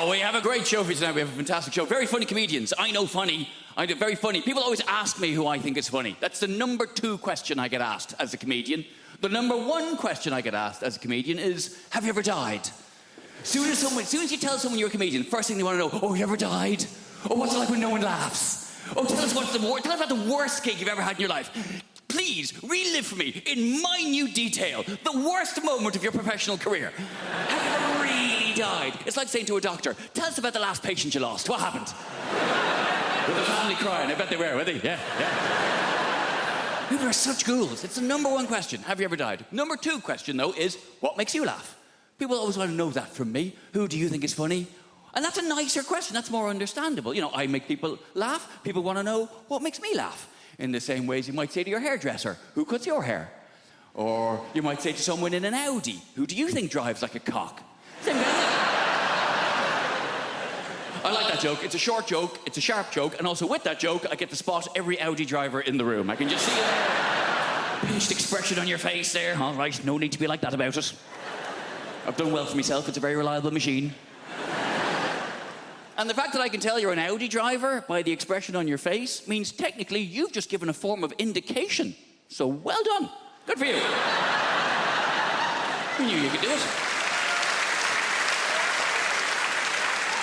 Oh, we have a great show for you tonight. We have a fantastic show. Very funny comedians. I know funny. I do very funny. People always ask me who I think is funny. That's the number 2 question I get asked as a comedian. The number 1 question I get asked as a comedian is, have you ever died? As soon as you tell someone you're a comedian, first thing they want to know, oh, you ever died? Oh, what's it like when no one laughs? Oh, tell us about the worst gig you've ever had in your life. Please, relive for me, in minute detail, the worst moment of your professional career. Have you ever really died? It's like saying to a doctor, tell us about the last patient you lost. What happened? With the family crying. I bet they were they? Yeah. People are such ghouls. It's the number 1 question. Have you ever died? Number 2 question, though, is what makes you laugh? People always want to know that from me. Who do you think is funny? And that's a nicer question. That's more understandable. You know, I make people laugh. People want to know what makes me laugh. In the same ways you might say to your hairdresser, who cuts your hair? Or you might say to someone in an Audi, who do you think drives like a cock? Same kind of thing. I like that joke. It's a short joke, it's a sharp joke, and also with that joke, I get to spot every Audi driver in the room. I can just see a pinched expression on your face there. All right, no need to be like that about it. I've done well for myself. It's a very reliable machine. And the fact that I can tell you're an Audi driver by the expression on your face means technically you've just given a form of indication. So well done. Good for you. You knew you could do it.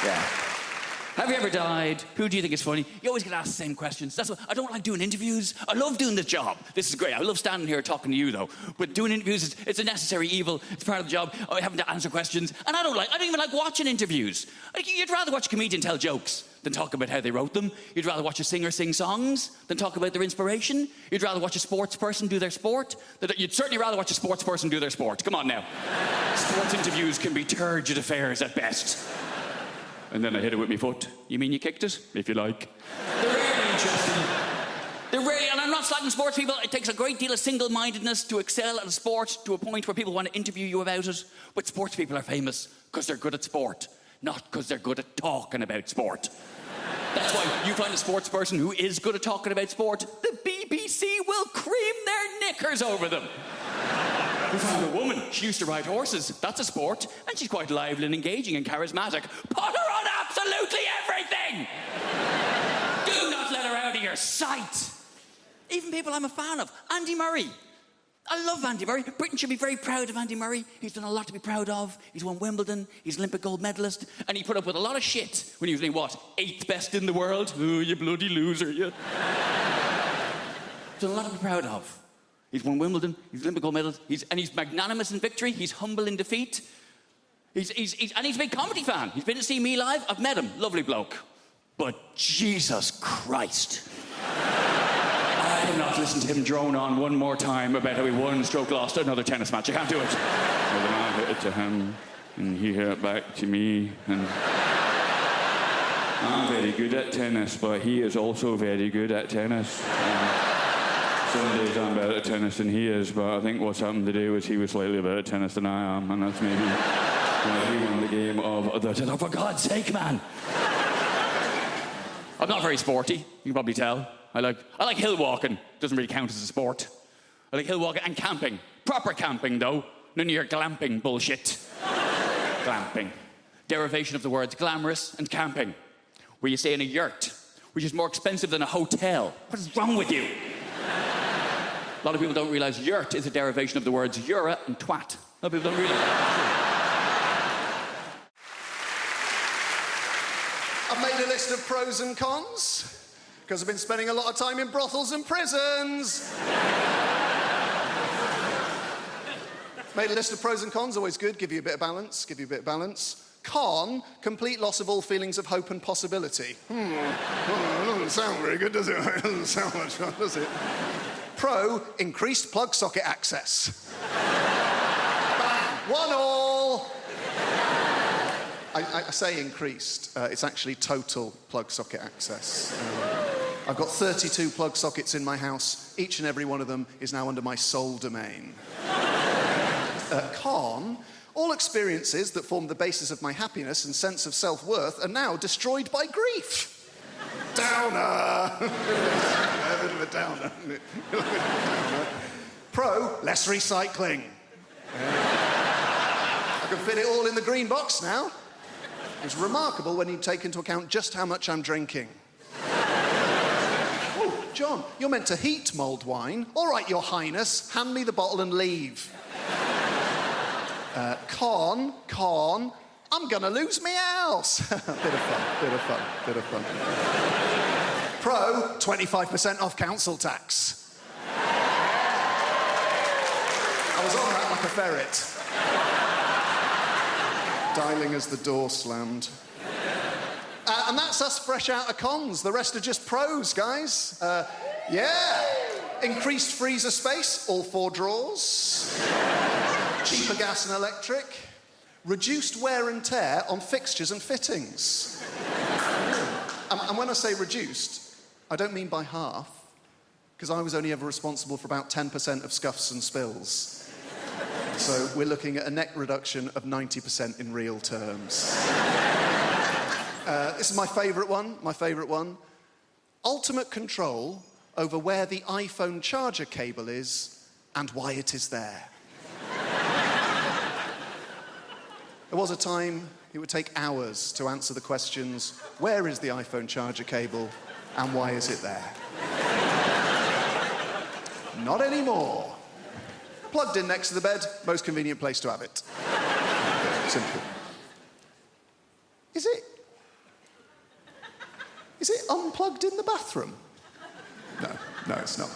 Yeah. Have you ever died? Who do you think is funny? You always get asked the same questions. That's why I don't like doing interviews. I love doing this job. This is great. I love standing here talking to you, though. But doing interviews, it's a necessary evil. It's part of the job. I having to answer questions. And I don't even like watching interviews. You'd rather watch a comedian tell jokes than talk about how they wrote them. You'd rather watch a singer sing songs than talk about their inspiration. You'd rather watch a sports person do their sport. You'd certainly rather watch a sports person do their sport. Come on now. Sports interviews can be turgid affairs at best. And then I hit it with my foot. You mean you kicked it? If you like. They're really interesting. And I'm not slagging sports people. It takes a great deal of single-mindedness to excel at a sport to a point where people want to interview you about it. But sports people are famous because they're good at sport, not because they're good at talking about sport. That's why you find a sports person who is good at talking about sport, the BBC will cream their knickers over them. We found a woman. She used to ride horses. That's a sport. And she's quite lively and engaging and charismatic. Put her on absolutely everything! Do not let her out of your sight. Even people I'm a fan of. Andy Murray. I love Andy Murray. Britain should be very proud of Andy Murray. He's done a lot to be proud of. He's won Wimbledon. He's Olympic gold medalist. And he put up with a lot of shit when he was named, 8th best in the world? Oh, you bloody loser, you. He's done a lot to be proud of. He's won Wimbledon, he's Olympic gold medalist, he's magnanimous in victory, he's humble in defeat. And he's a big comedy fan. He's been to see me live, I've met him, lovely bloke. But Jesus Christ. I cannot listen to him drone on one more time about how he won, stroke lost another tennis match. I can't do it. So then I hit it to him, and he hit it back to me, and I'm very good at tennis, but he is also very good at tennis. Some days I'm better at tennis than he is, but I think what's happened today was he was slightly better at tennis than I am, and that's maybe why he won the game of the tennis. Oh, for God's sake, man! I'm not very sporty, you can probably tell. I like hill walking. Doesn't really count as a sport. I like hill walking and camping. Proper camping, though. None of your glamping bullshit. Glamping. Derivation of the words glamorous and camping, where you stay in a yurt, which is more expensive than a hotel. What is wrong with you? A lot of people don't realise yurt is a derivation of the words yura and twat. A lot of people don't realise that. I've made a list of pros and cons, because I've been spending a lot of time in brothels and prisons. Made a list of pros and cons, always good, give you a bit of balance. Con, complete loss of all feelings of hope and possibility. It doesn't sound very good, does it? It doesn't sound much fun, does it? Pro, increased plug socket access. Bang, 1-1. I say increased. It's actually total plug socket access. I've got 32 plug sockets in my house. Each and every one of them is now under my sole domain. Con, all experiences that formed the basis of my happiness and sense of self-worth are now destroyed by grief. Downer! A bit of a downer, isn't it? Pro, less recycling. I can fit it all in the green box now. It's remarkable when you take into account just how much I'm drinking. Oh, John, you're meant to heat mulled wine. All right, Your Highness, hand me the bottle and leave. Con, I'm gonna lose my house. Bit of fun. Pro, 25% off council tax. I was on that like a ferret. Dialing as the door slammed. And that's us fresh out of cons. The rest are just pros, guys. Yeah. Increased freezer space, all 4 drawers. Cheaper gas and electric. Reduced wear and tear on fixtures and fittings. And when I say reduced, I don't mean by half, because I was only ever responsible for about 10% of scuffs and spills. So we're looking at a net reduction of 90% in real terms. This is my favourite one. Ultimate control over where the iPhone charger cable is and why it is there. There was a time it would take hours to answer the questions, where is the iPhone charger cable and why is it there? Not anymore. Plugged in next to the bed, most convenient place to have it. Simple. Is it unplugged in the bathroom? No, it's not.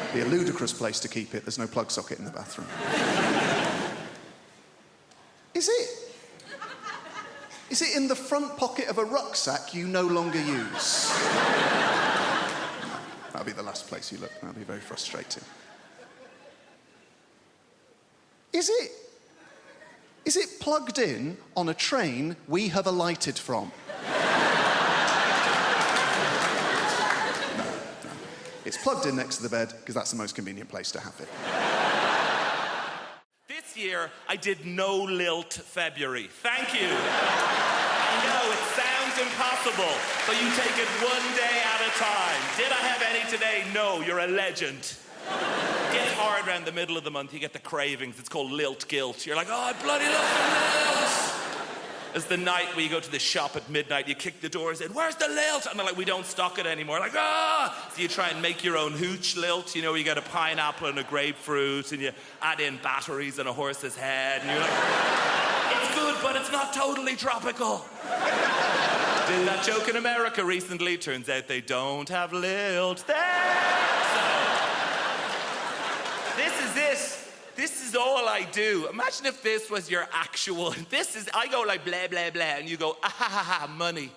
It'd be a ludicrous place to keep it. There's no plug socket in the bathroom. Is it in the front pocket of a rucksack you no longer use? That'll be the last place you look. That'll be very frustrating. Is it plugged in on a train we have alighted from? No. It's plugged in next to the bed because that's the most convenient place to have it. This year, I did no lilt February. Thank you. I know, it sounds impossible, but you take it one day at a time. Did I have any today? No, you're a legend. Get hard around the middle of the month, you get the cravings. It's called lilt guilt. You're like, oh, I bloody love the lilt. It's the night where you go to the shop at midnight, you kick the doors in, where's the lilt? And they're like, we don't stock it anymore. Like, ah! So you try and make your own hooch lilt. You know, you get a pineapple and a grapefruit, and you add in batteries and a horse's head, and you're like, it's good, but it's not totally tropical. Did that joke in America recently. Turns out they don't have lilt there. This is all I do. Imagine if this was your actual... I go like blah, blah, blah, and you go, ah, ha, ha, ha, money.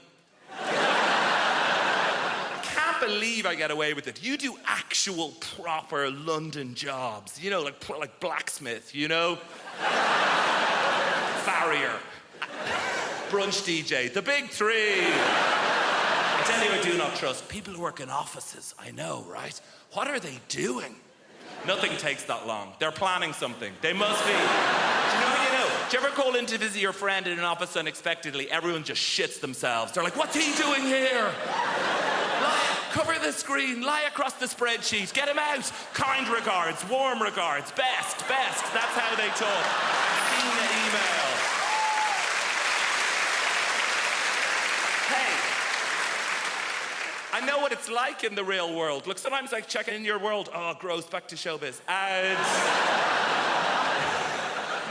I can't believe I get away with it. You do actual, proper London jobs. You know, like blacksmith, you know? Farrier. Brunch DJ. The big 3. I tell you, I do not trust. People who work in offices, I know, right? What are they doing? Nothing takes that long. They're planning something. They must be. Do you know? Do you ever call in to visit your friend in an office unexpectedly? Everyone just shits themselves. They're like, what's he doing here? Cover the screen, lie across the spreadsheet, get him out. Kind regards, warm regards, best. That's how they talk. I've seen the email. I know what it's like in the real world. Look, sometimes I check in your world. Oh, gross, back to showbiz. And...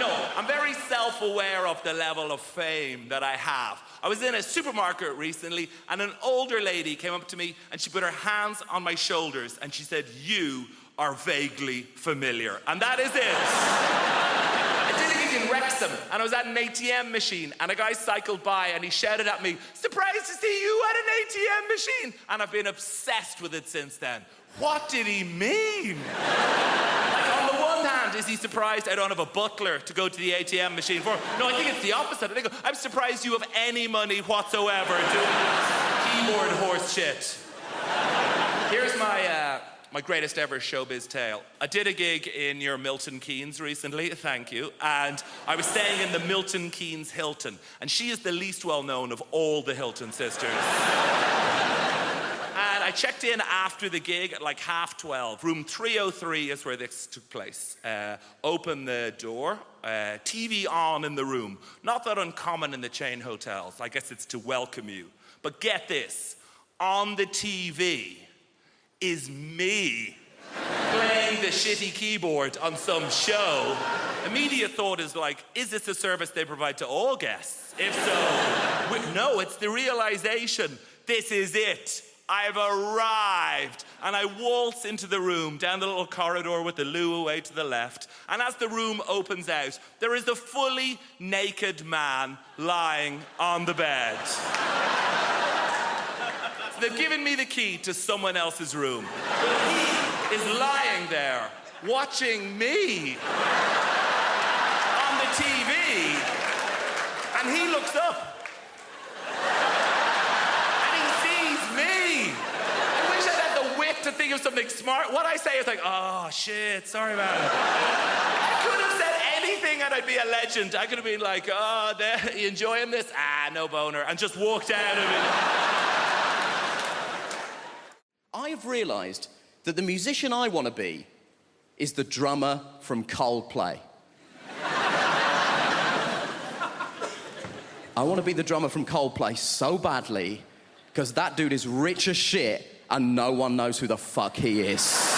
No, I'm very self-aware of the level of fame that I have. I was in a supermarket recently, and an older lady came up to me, and she put her hands on my shoulders, and she said, you are vaguely familiar. And that is it. In Wrexham, and I was at an ATM machine, and a guy cycled by and he shouted at me, surprised to see you at an ATM machine, and I've been obsessed with it since then. What did he mean? Like, on the one hand, is he surprised I don't have a butler to go to the ATM machine for? No, I think it's the opposite. I think I'm surprised you have any money whatsoever doing keyboard horse shit. Here's my greatest ever showbiz tale. I did a gig in your Milton Keynes recently, thank you, and I was staying in the Milton Keynes Hilton, and she is the least well-known of all the Hilton sisters. And I checked in after the gig at like 12:30. Room 303 is where this took place. Open the door, TV on in the room. Not that uncommon in the chain hotels. I guess it's to welcome you. But get this, on the TV is me playing the shitty keyboard on some show. Immediate thought is like, is this a service they provide to all guests? If so, no, it's the realization, this is it. I've arrived. And I waltz into the room, down the little corridor with the loo away to the left. And as the room opens out, there is a fully naked man lying on the bed. So they've given me the key to someone else's room. But he is lying there, watching me on the TV. And he looks up. To think of something smart. What I say is like, oh shit, sorry man. I could have said anything and I'd be a legend. I could have been like, oh, you enjoying this? Ah, no boner. And just walked out of it. I have realised that the musician I want to be is the drummer from Coldplay. I want to be the drummer from Coldplay so badly because that dude is rich as shit and no one knows who the fuck he is.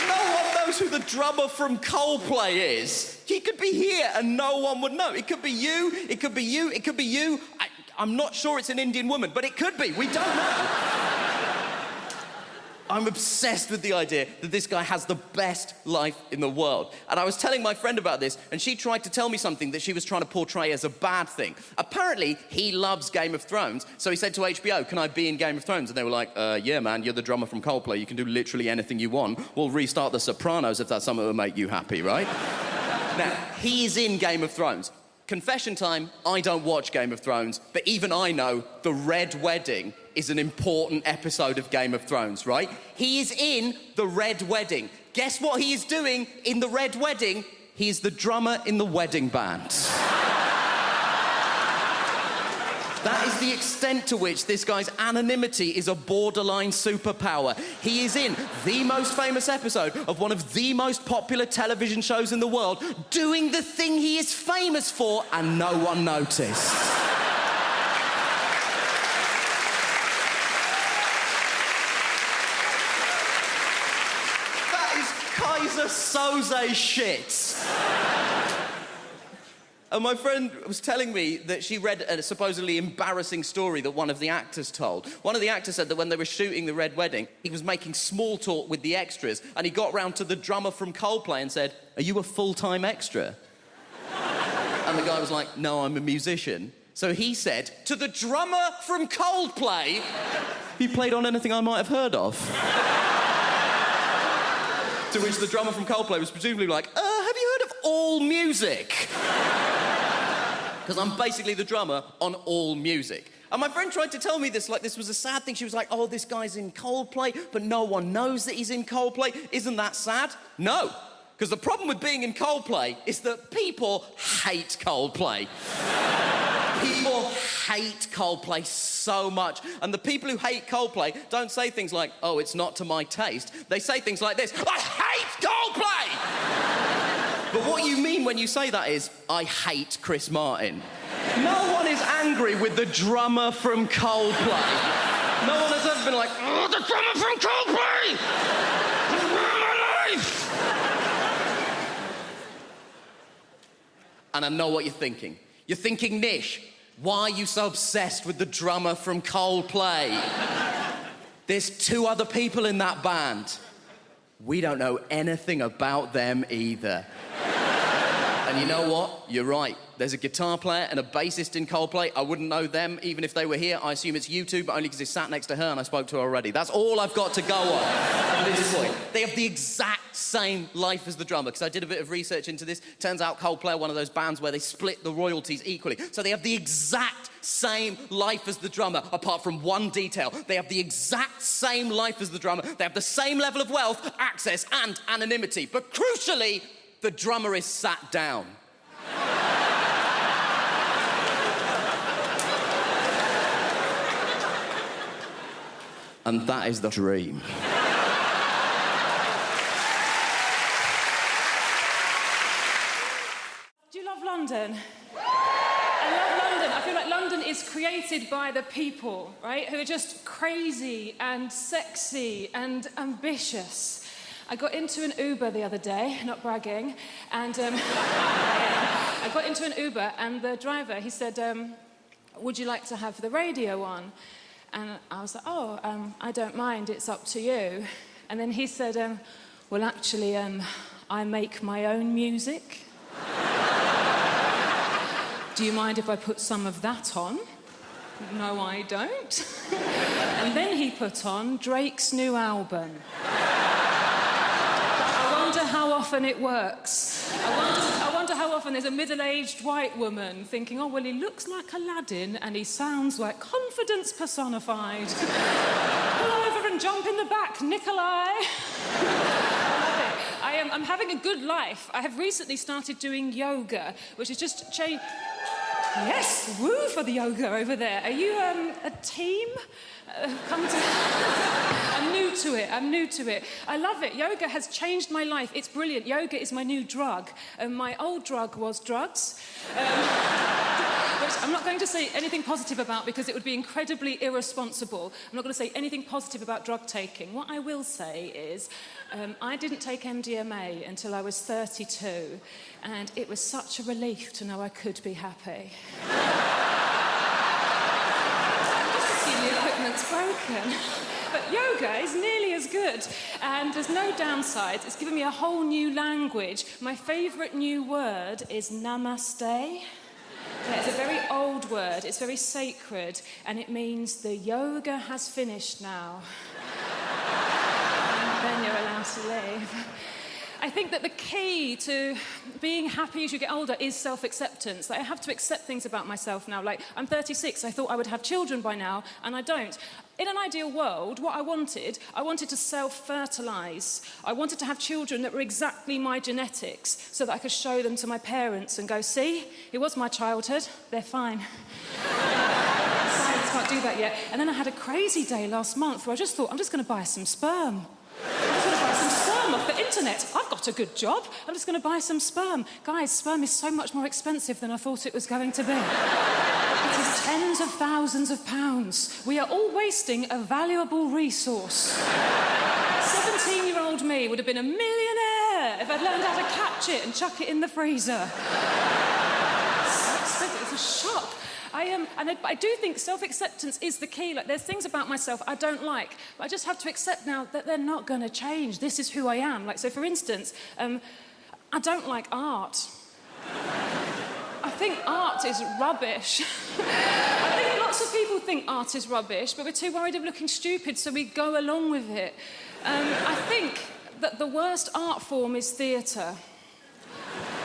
No one knows who the drummer from Coldplay is. He could be here and no one would know. It could be you, it could be you, it could be you. I'm not sure it's an Indian woman, but it could be. We don't know. I'm obsessed with the idea that this guy has the best life in the world. And I was telling my friend about this, and she tried to tell me something that she was trying to portray as a bad thing. Apparently, he loves Game of Thrones, so he said to HBO, can I be in Game of Thrones? And they were like, yeah, man, you're the drummer from Coldplay. You can do literally anything you want. We'll restart The Sopranos if that's something that will make you happy, right? Now, he's in Game of Thrones. Confession time, I don't watch Game of Thrones, but even I know the Red Wedding is an important episode of Game of Thrones, right? He is in the Red Wedding. Guess what he is doing in the Red Wedding? He is the drummer in the wedding band. That is the extent to which this guy's anonymity is a borderline superpower. He is in the most famous episode of one of the most popular television shows in the world, doing the thing he is famous for, and no one noticed. That is Kaiser Soze shit. And my friend was telling me that she read a supposedly embarrassing story that one of the actors told. One of the actors said that when they were shooting the Red Wedding, he was making small talk with the extras, and he got round to the drummer from Coldplay and said, are you a full-time extra? And the guy was like, no, I'm a musician. So he said, to the drummer from Coldplay, have you played on anything I might have heard of? To which the drummer from Coldplay was presumably like, have you heard of All Music? Because I'm basically the drummer on All Music. And my friend tried to tell me this, like this was a sad thing. She was like, oh, this guy's in Coldplay, but no one knows that he's in Coldplay. Isn't that sad? No. Because the problem with being in Coldplay is that people hate Coldplay. People hate Coldplay so much. And the people who hate Coldplay don't say things like, oh, it's not to my taste. They say things like this, I hate Coldplay! But what you mean when you say that is, I hate Chris Martin. No one is angry with the drummer from Coldplay. No one has ever been like, oh, the drummer from Coldplay! You ruined my life! And I know what you're thinking. You're thinking, Nish, why are you so obsessed with the drummer from Coldplay? There's two other people in that band. We don't know anything about them either. And you know what? You're right. There's a guitar player and a bassist in Coldplay. I wouldn't know them even if they were here. I assume it's you two, but only because he's sat next to her and I spoke to her already. That's all I've got to go on at this point. They have the exact same life as the drummer, because I did a bit of research into this. Turns out Coldplay are one of those bands where they split the royalties equally. So they have the exact same life as the drummer, apart from one detail. They have the exact same life as the drummer. They have the same level of wealth, access, and anonymity. But crucially, the drummer is sat down. And that is the dream. Do you love London? I love London. I feel like London is created by the people, right? Who are just crazy and sexy and ambitious. I got into an Uber the other day, not bragging, and I got into an Uber and the driver, he said, would you like to have the radio on? And I was like, I don't mind, it's up to you. And then he said, well, actually, I make my own music. Do you mind if I put some of that on? No, I don't. And then he put on Drake's new album. I wonder how often it works. I wonder how often there's a middle-aged white woman thinking, oh, well, he looks like Aladdin and he sounds like confidence personified. Pull over and jump in the back, Nikolai. I'm having a good life. I have recently started doing yoga, which is just change. Yes, woo for the yoga over there. Are you a team? Come to... I'm new to it. I love it. Yoga has changed my life. It's brilliant. Yoga is my new drug. My old drug was drugs. Which I'm not going to say anything positive about because it would be incredibly irresponsible. I'm not going to say anything positive about drug taking. What I will say is I didn't take MDMA until I was 32, and it was such a relief to know I could be happy. Just assume the equipment's broken. But yoga is nearly as good, and there's no downsides. It's given me a whole new language. My favourite new word is namaste. Yeah, it's a very old word, it's very sacred, and it means the yoga has finished now. And then you're allowed to leave. I think that the key to being happy as you get older is self-acceptance. Like, I have to accept things about myself now. Like, I'm 36, I thought I would have children by now, and I don't. In an ideal world, what I wanted to self-fertilise. I wanted to have children that were exactly my genetics so that I could show them to my parents and go, see, it was my childhood, they're fine. Science can't do that yet. And then I had a crazy day last month where I just thought, I'm just going to buy some sperm. I'm just going to buy some sperm off the internet. I've got a good job. I'm just going to buy some sperm. Guys, sperm is so much more expensive than I thought it was going to be. It is tens of thousands of pounds. We are all wasting a valuable resource. 17-year-old me would have been a millionaire if I'd learned how to catch it and chuck it in the freezer. It's a shock. I do think self-acceptance is the key. Like, there's things about myself I don't like, but I just have to accept now that they're not going to change. This is who I am. Like, so for instance, I don't like art. I think art is rubbish. I think lots of people think art is rubbish, but we're too worried of looking stupid, so we go along with it. I think that the worst art form is theatre.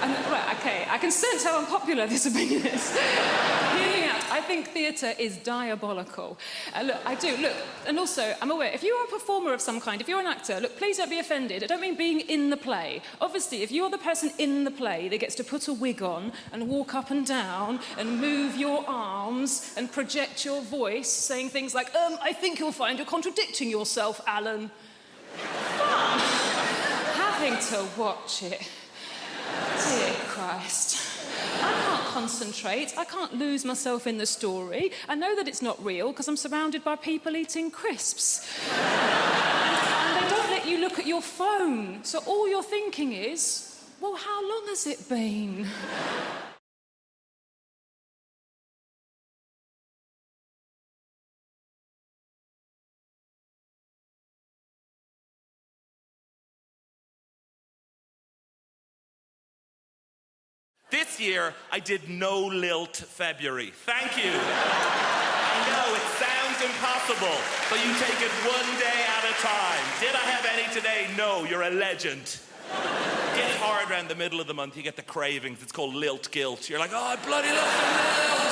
Right, okay, I can sense how unpopular this opinion is. Hear me out. I think theatre is diabolical. Look, I do, look, and also, I'm aware, if you are a performer of some kind, if you're an actor, look, please don't be offended. I don't mean being in the play. Obviously, if you're the person in the play that gets to put a wig on and walk up and down and move your arms and project your voice, saying things like, I think you'll find you're contradicting yourself, Alan. Fun. Having to watch it. Dear Christ. I can't concentrate. I can't lose myself in the story. I know that it's not real because I'm surrounded by people eating crisps. And they don't let you look at your phone. So all you're thinking is, well, how long has it been? This year, I did no lilt February. Thank you. I know, it sounds impossible, but you take it one day at a time. Did I have any today? No, you're a legend. Get hard around the middle of the month, you get the cravings. It's called lilt guilt. You're like, oh, I bloody love the lilt.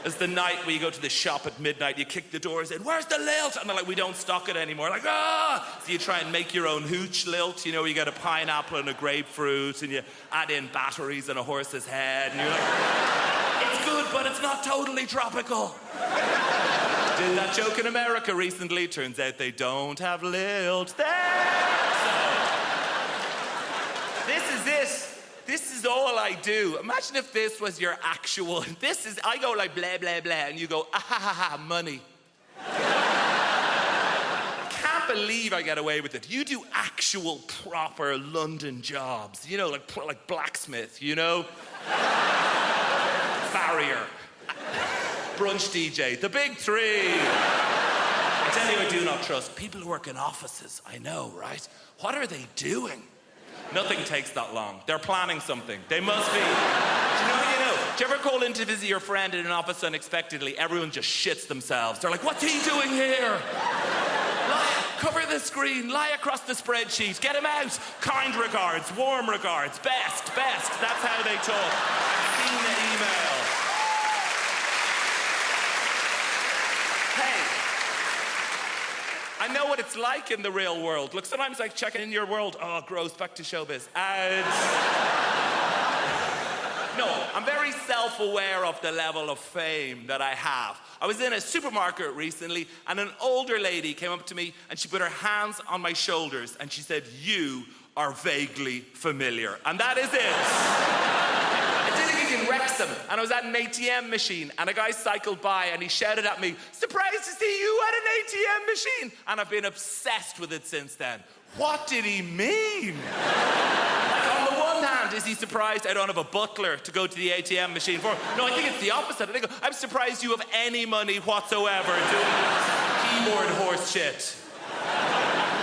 It's the night where you go to the shop at midnight, you kick the doors in, where's the lilt? And they're like, we don't stock it anymore. Like, ah! So you try and make your own hooch lilt. You know, you get a pineapple and a grapefruit, and you add in batteries and a horse's head, and you're like, it's good, but it's not totally tropical. Did that joke in America recently. Turns out they don't have lilt there. So, this is it. This is all I do. Imagine if this was your actual... I go like blah, blah, blah, and you go, ah, ha, ha, ha, money. Can't believe I get away with it. You do actual, proper London jobs. You know, like blacksmith, you know? Farrier. Brunch DJ. The big three. I tell you, I do not trust. People who work in offices, I know, right? What are they doing? Nothing takes that long. They're planning something. They must be. Do you know? Do you ever call in to visit your friend in an office unexpectedly? Everyone just shits themselves. They're like, what's he doing here? Cover the screen, lie across the spreadsheet, get him out. Kind regards, warm regards, best. That's how they talk. I've seen the email. Hey, I know what it's like in the real world. Look, sometimes I check in your world. Oh, gross, back to showbiz. No, I'm very self-aware of the level of fame that I have. I was in a supermarket recently, and an older lady came up to me, and she put her hands on my shoulders, and she said, "You are vaguely familiar." And that is it. I did a gig in Wrexham, and I was at an ATM machine, and a guy cycled by, and he shouted at me, "Surprised to see you at an ATM machine." And I've been obsessed with it since then. What did he mean? On the one hand, is he surprised I don't have a butler to go to the ATM machine for? No, I think it's the opposite. I think I'm surprised you have any money whatsoever doing keyboard horse shit.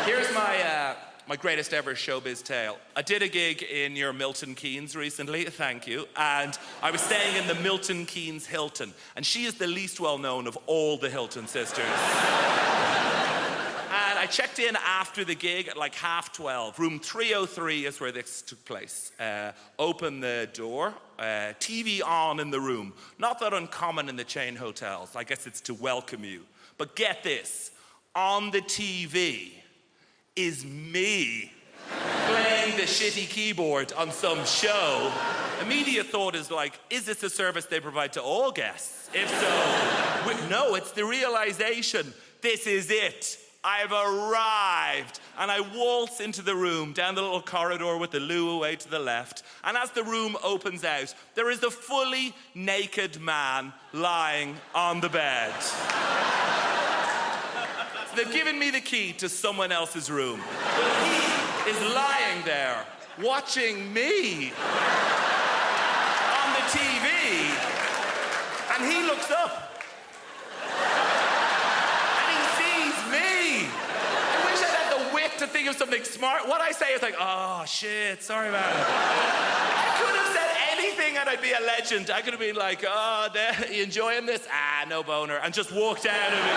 Here's my greatest ever showbiz tale. I did a gig in your Milton Keynes recently, thank you, and I was staying in the Milton Keynes Hilton, and she is the least well-known of all the Hilton sisters. And I checked in after the gig at like 12:30. Room 303 is where this took place. Open the door, TV on in the room. Not that uncommon in the chain hotels. I guess it's to welcome you. But get this, on the TV is me playing the shitty keyboard on some show. Immediate thought is like, is this a service they provide to all guests? If so, no, it's the realization, this is it. I've arrived, and I waltz into the room, down the little corridor with the loo away to the left, and as the room opens out, there is a fully naked man lying on the bed. So they've given me the key to someone else's room, but he is lying there, watching me on the TV, and he looks up. To think of something smart. What I say is like, oh shit, sorry man. I could have said anything and I'd be a legend. I could have been like, oh, you enjoying this? Ah, no boner. And just walked out of it.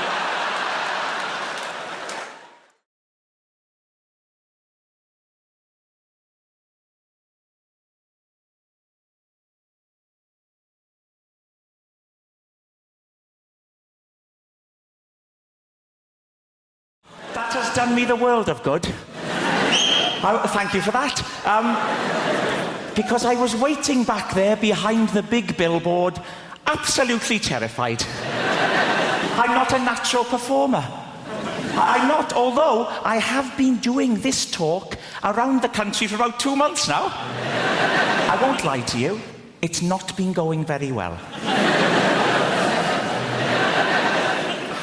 That has done me the world of good. Thank you for that. Because I was waiting back there behind the big billboard, absolutely terrified. I'm not a natural performer. I'm not, although I have been doing this talk around the country for about 2 months now. I won't lie to you, it's not been going very well.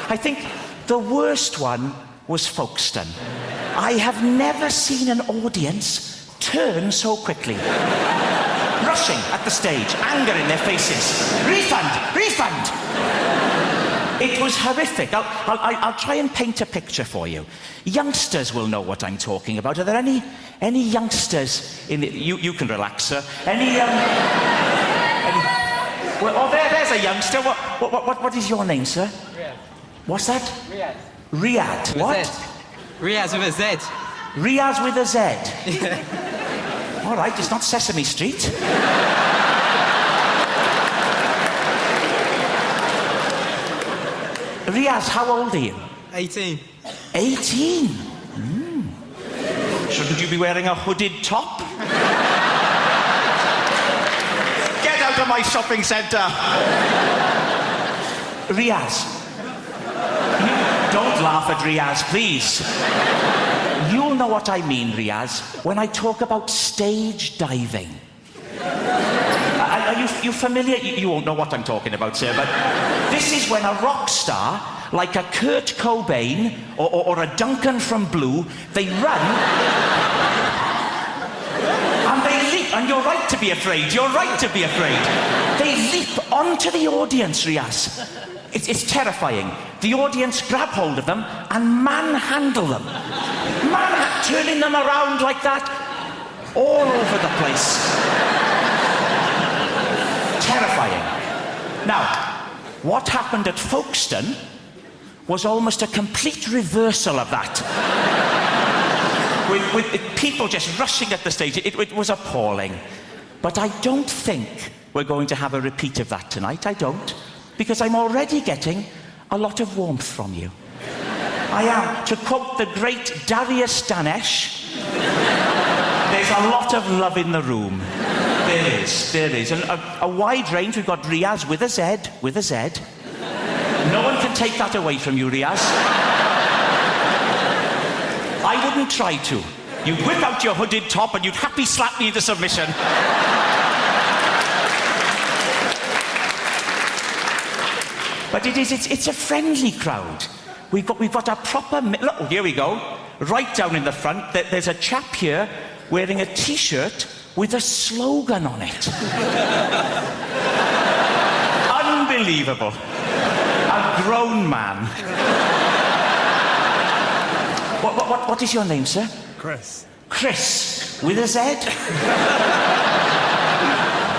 I think the worst one was Folkestone. I have never seen an audience turn so quickly. Rushing at the stage, anger in their faces. Refund! Refund! It was horrific. I'll try and paint a picture for you. Youngsters will know what I'm talking about. Are there any youngsters in the... You can relax, sir. Well, there's a youngster. What is your name, sir? Riyadh. What's that? Riyadh. Riyadh. What? Riyadh with a Z. Riyadh with a Z. Yeah. All right, it's not Sesame Street. Riyadh, how old are you? 18. 18? Shouldn't you be wearing a hooded top? Get out of my shopping centre! Riyadh, Don't laugh at Riaz, please. You'll know what I mean, Riaz, when I talk about stage diving. Are you familiar? You won't know what I'm talking about, sir, but this is when a rock star, like a Kurt Cobain or a Duncan from Blue, they run and they leap. And you're right to be afraid. You're right to be afraid. They leap onto the audience, Riaz. It's terrifying. The audience grab hold of them and manhandle them. Turning them around like that all over the place. Terrifying. Now, what happened at Folkestone was almost a complete reversal of that. with people just rushing at the stage. It was appalling. But I don't think we're going to have a repeat of that tonight. I don't. Because I'm already getting a lot of warmth from you. I am. To quote the great Darius Danesh, there's a lot of love in the room. There is. And a wide range. We've got Riaz with a Z. No one can take that away from you, Riaz. I wouldn't try to. You'd whip out your hooded top and you'd happy slap me into submission. But it's a friendly crowd. We've got a proper... Look, here we go. Right down in the front, there's a chap here wearing a T-shirt with a slogan on it. Unbelievable. A grown man. What is your name, sir? Chris. Chris, with a Z?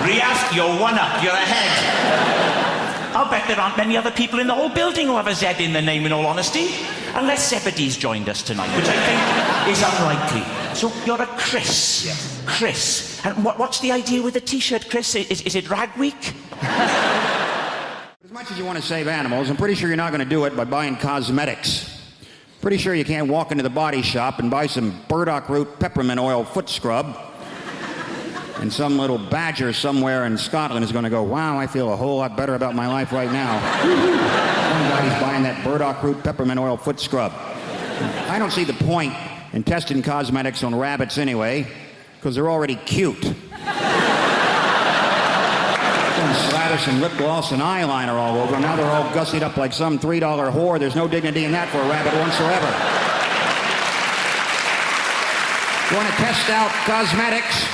Riaz, you're one up. You're ahead. I'll bet there aren't many other people in the whole building who have a Z in their name, in all honesty. Unless Zebedee's joined us tonight, which I think is unlikely. So you're a Chris. Yes. Chris. And what's the idea with the T-shirt, Chris? Is it Rag Week? As much as you want to save animals, I'm pretty sure you're not going to do it by buying cosmetics. Pretty sure you can't walk into the body shop and buy some burdock root peppermint oil foot scrub. And some little badger somewhere in Scotland is going to go, wow, I feel a whole lot better about my life right now. Somebody's buying that burdock root peppermint oil foot scrub. I don't see the point in testing cosmetics on rabbits anyway, because they're already cute. Slather some lip gloss and eyeliner all over. Now they're all gussied up like some $3 whore. There's no dignity in that for a rabbit whatsoever. You want to test out cosmetics?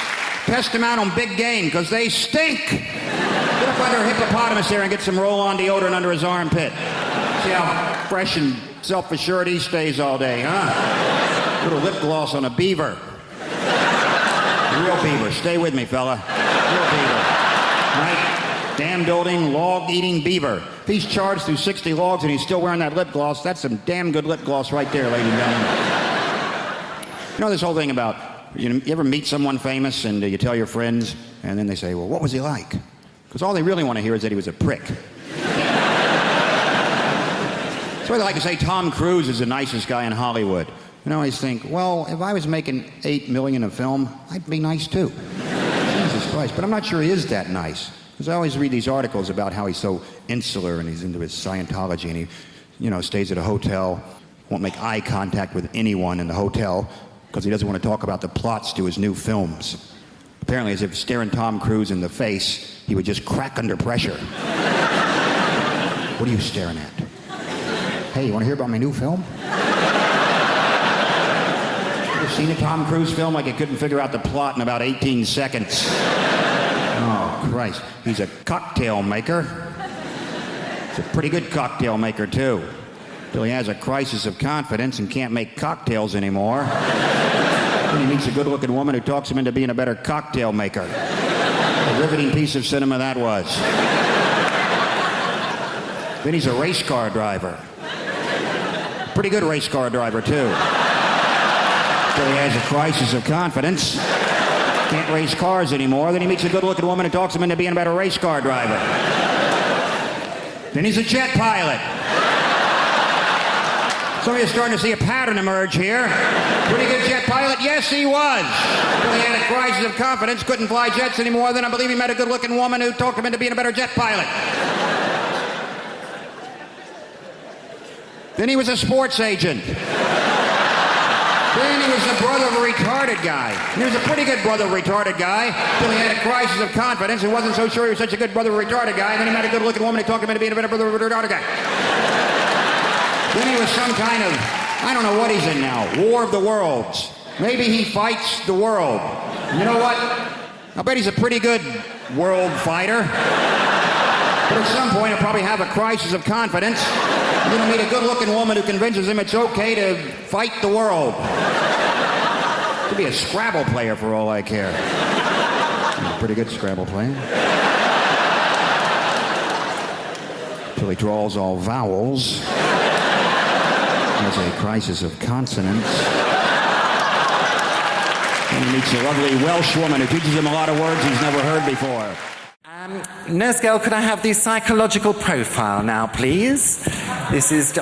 Test them out on big game, because they stink. Get up under a hippopotamus there and get some roll-on deodorant under his armpit. See how fresh and self-assured he stays all day, huh? Little lip gloss on a beaver. Real beaver. Stay with me, fella. Real beaver. Right? Damn doting, log-eating beaver. If he's charged through 60 logs and he's still wearing that lip gloss, that's some damn good lip gloss right there, ladies and gentlemen. You know this whole thing about, you ever meet someone famous and you tell your friends, and then they say, well, what was he like? Because all they really want to hear is that he was a prick. That's why they like to say Tom Cruise is the nicest guy in Hollywood. And I always think, well, if I was making $8 million a film, I'd be nice too. Jesus Christ. But I'm not sure he is that nice. Because I always read these articles about how he's so insular and he's into his Scientology and he, stays at a hotel, won't make eye contact with anyone in the hotel because he doesn't want to talk about the plots to his new films. Apparently, as if staring Tom Cruise in the face, he would just crack under pressure. What are you staring at? Hey, you want to hear about my new film? Ever seen a Tom Cruise film like he couldn't figure out the plot in about 18 seconds? Oh, Christ. He's a cocktail maker. He's a pretty good cocktail maker, too. Till he has a crisis of confidence and can't make cocktails anymore. Then he meets a good-looking woman who talks him into being a better cocktail maker. A riveting piece of cinema that was. Then he's a race car driver. Pretty good race car driver, too. Till he has a crisis of confidence. Can't race cars anymore. Then he meets a good-looking woman who talks him into being a better race car driver. Then he's a jet pilot. Some of you are starting to see a pattern emerge here. Pretty good jet pilot? Yes, he was. Till he had a crisis of confidence, couldn't fly jets anymore. Then I believe he met a good-looking woman who talked him into being a better jet pilot. Then he was a sports agent. Then he was the brother of a retarded guy. He was a pretty good brother of a retarded guy till he had a crisis of confidence and wasn't so sure he was such a good brother of a retarded guy. And then he met a good-looking woman. He talked him into being a better brother of a retarded guy. Then he was some kind of, I don't know what he's in now, War of the Worlds. Maybe he fights the world. You know what? I bet he's a pretty good world fighter. But at some point, he'll probably have a crisis of confidence. He's going to meet a good-looking woman who convinces him it's okay to fight the world. Could be a Scrabble player for all I care. He's a pretty good Scrabble player. Till he draws all vowels. Has a crisis of consonants. And he meets a lovely Welsh woman who teaches him a lot of words he's never heard before. Nurse girl, could I have the psychological profile now, please? This is...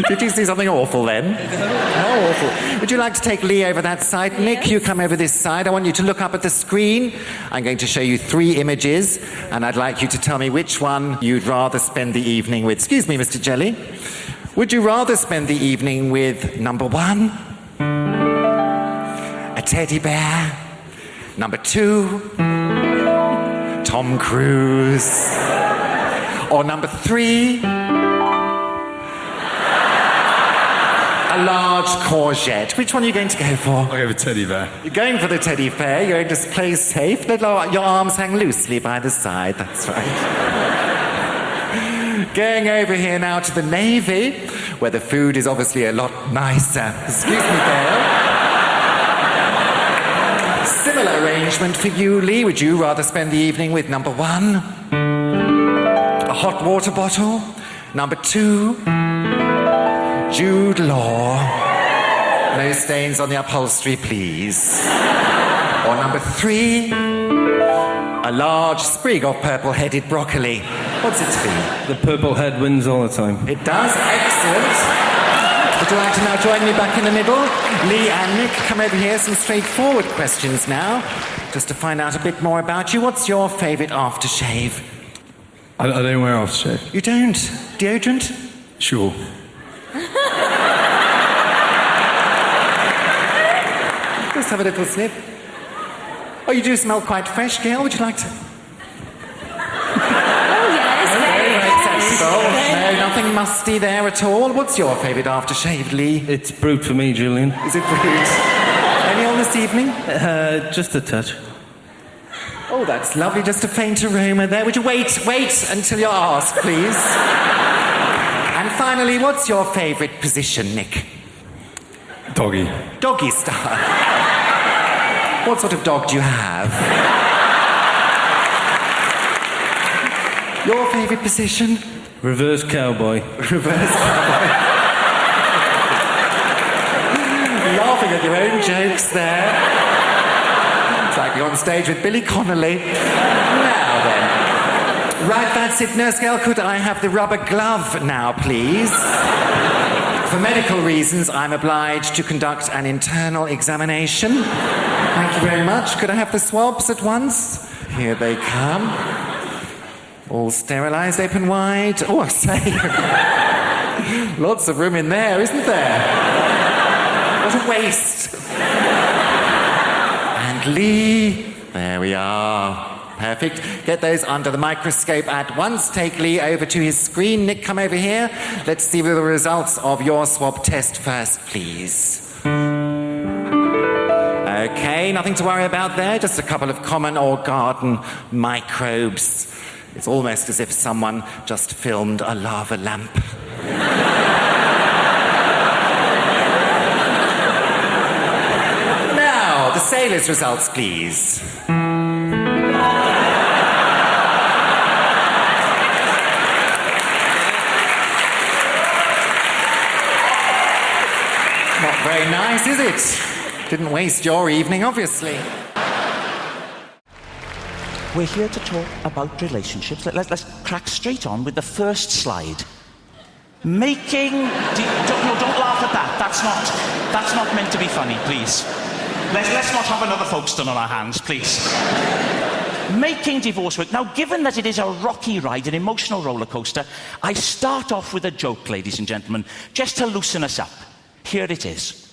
Did you see something awful then? How awful. Would you like to take Lee over that side? Yes. Nick, you come over this side. I want you to look up at the screen. I'm going to show you 3 images, and I'd like you to tell me which one you'd rather spend the evening with. Excuse me, Mr. Jelly. Would you rather spend the evening with number 1, a teddy bear, number 2, Tom Cruise, or number 3, a large courgette? Which one are you going to go for? I'll go with teddy bear. You're going for the teddy bear. You're going to play safe. Let your arms hang loosely by the side. That's right. Going over here now to the Navy, where the food is obviously a lot nicer. Excuse me, Gail. Similar arrangement for you, Lee. Would you rather spend the evening with number 1, a hot water bottle, number 2, Jude Law, no stains on the upholstery, please, or number 3, a large sprig of purple-headed broccoli? What's it be? The purple head wins all the time. It does? Excellent. Would you like to now join me back in the middle? Lee and Nick, come over here. Some straightforward questions now, just to find out a bit more about you. What's your favourite aftershave? I don't wear aftershave. You don't? Deodorant? Sure. Just have a little sniff. Oh, you do smell quite fresh, Gail. Would you like to? No, nothing musty there at all. What's your favourite aftershave, Lee? It's brute for me, Julian. Is it brute? Any on this evening? Just a touch. Oh, that's lovely. Just a faint aroma there. Would you wait until you're asked, please? And finally, what's your favourite position, Nick? Doggy. Doggy style. What sort of dog do you have? Your favourite position? Reverse cowboy. Reverse cowboy. Laughing at your own jokes there. It's like you're on stage with Billy Connolly. Now then. Right, that's it, Nurse Girl. Could I have the rubber glove now, please? For medical reasons, I'm obliged to conduct an internal examination. Thank you very much. Could I have the swabs at once? Here they come. All sterilised, open wide. Oh, I say. Lots of room in there, isn't there? What a waste. And Lee. There we are. Perfect. Get those under the microscope at once. Take Lee over to his screen. Nick, come over here. Let's see the results of your swab test first, please. Okay, nothing to worry about there. Just a couple of common or garden microbes. It's almost as if someone just filmed a lava lamp. Now, the sailors' results, please. Not very nice, is it? Didn't waste your evening, obviously. We're here to talk about relationships. Let's crack straight on with the first slide. Making... Don't laugh at that. That's not meant to be funny, please. Let's not have another Folkestone on our hands, please. Making divorce work. Now, given that it is a rocky ride, an emotional roller coaster, I start off with a joke, ladies and gentlemen, just to loosen us up. Here it is.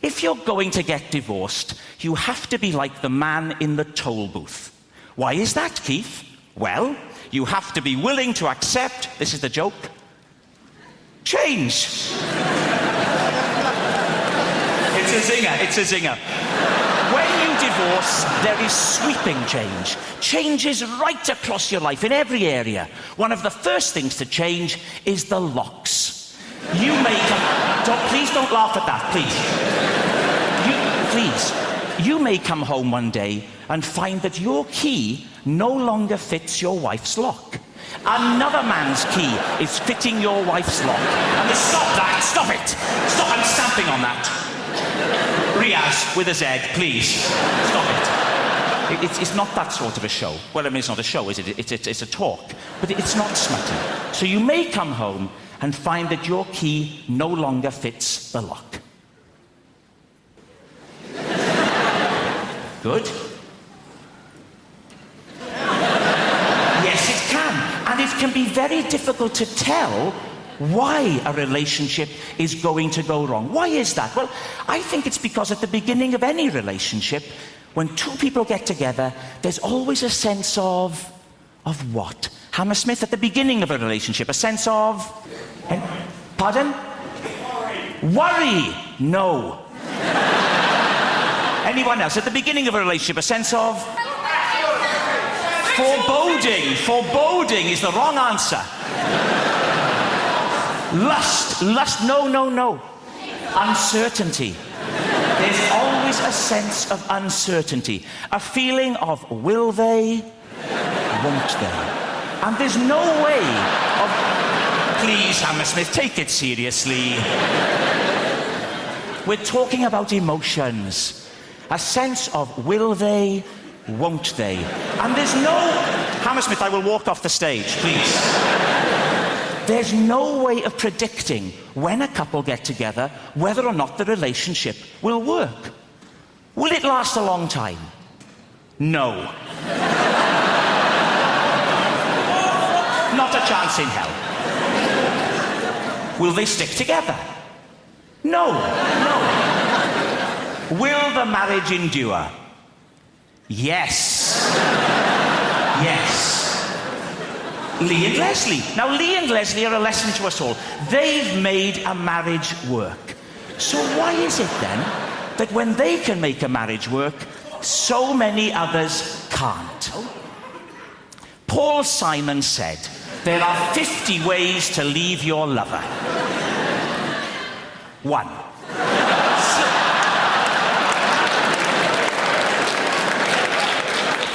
If you're going to get divorced, you have to be like the man in the toll booth. Why is that, Keith? Well, you have to be willing to accept, this is the joke, change. It's a zinger, it's a zinger. When you divorce, there is sweeping change. Changes right across your life in every area. One of the first things to change is the locks. You may please don't laugh at that, please. You may come home one day and find that your key no longer fits your wife's lock. Another man's key is fitting your wife's lock. And stop that, stop it. Stop, I'm stamping on that. Riaz, with a Z, please. Stop it. It's not that sort of a show. Well, I mean, it's not a show, is it? It's a talk. But it's not smutty. So you may come home and find that your key no longer fits the lock. Good. Yes, it can. And it can be very difficult to tell why a relationship is going to go wrong. Why is that? Well, I think it's because at the beginning of any relationship, when two people get together, there's always a sense of what? Hammersmith, at the beginning of a relationship, a sense of... Pardon? Worry. No. Anyone else? At the beginning of a relationship, a sense of... Foreboding. Foreboding is the wrong answer. Lust. No. Uncertainty. There's always a sense of uncertainty. A feeling of will they, won't they? And there's no way of... Please, Hammersmith, take it seriously. We're talking about emotions. A sense of will they, won't they? And there's no... Hammersmith, I will walk off the stage, please. There's no way of predicting when a couple get together whether or not the relationship will work. Will it last a long time? No. Not a chance in hell. Will they stick together? No. Will the marriage endure? Yes. Lee and Leslie. Now, Lee and Leslie are a lesson to us all. They've made a marriage work. So why is it then that when they can make a marriage work, so many others can't? Paul Simon said, there are 50 ways to leave your lover. 1.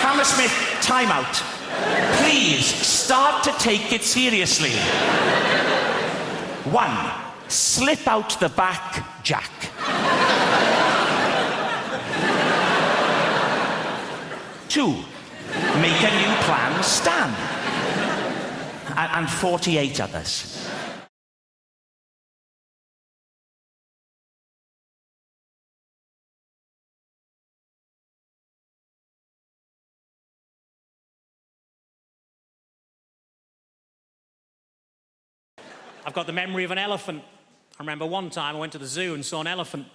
Hammersmith, time out. Please, start to take it seriously. 1. Slip out the back, Jack. 2. Make a new plan, Stan. And 48 others. I've got the memory of an elephant. I remember one time I went to the zoo and saw an elephant.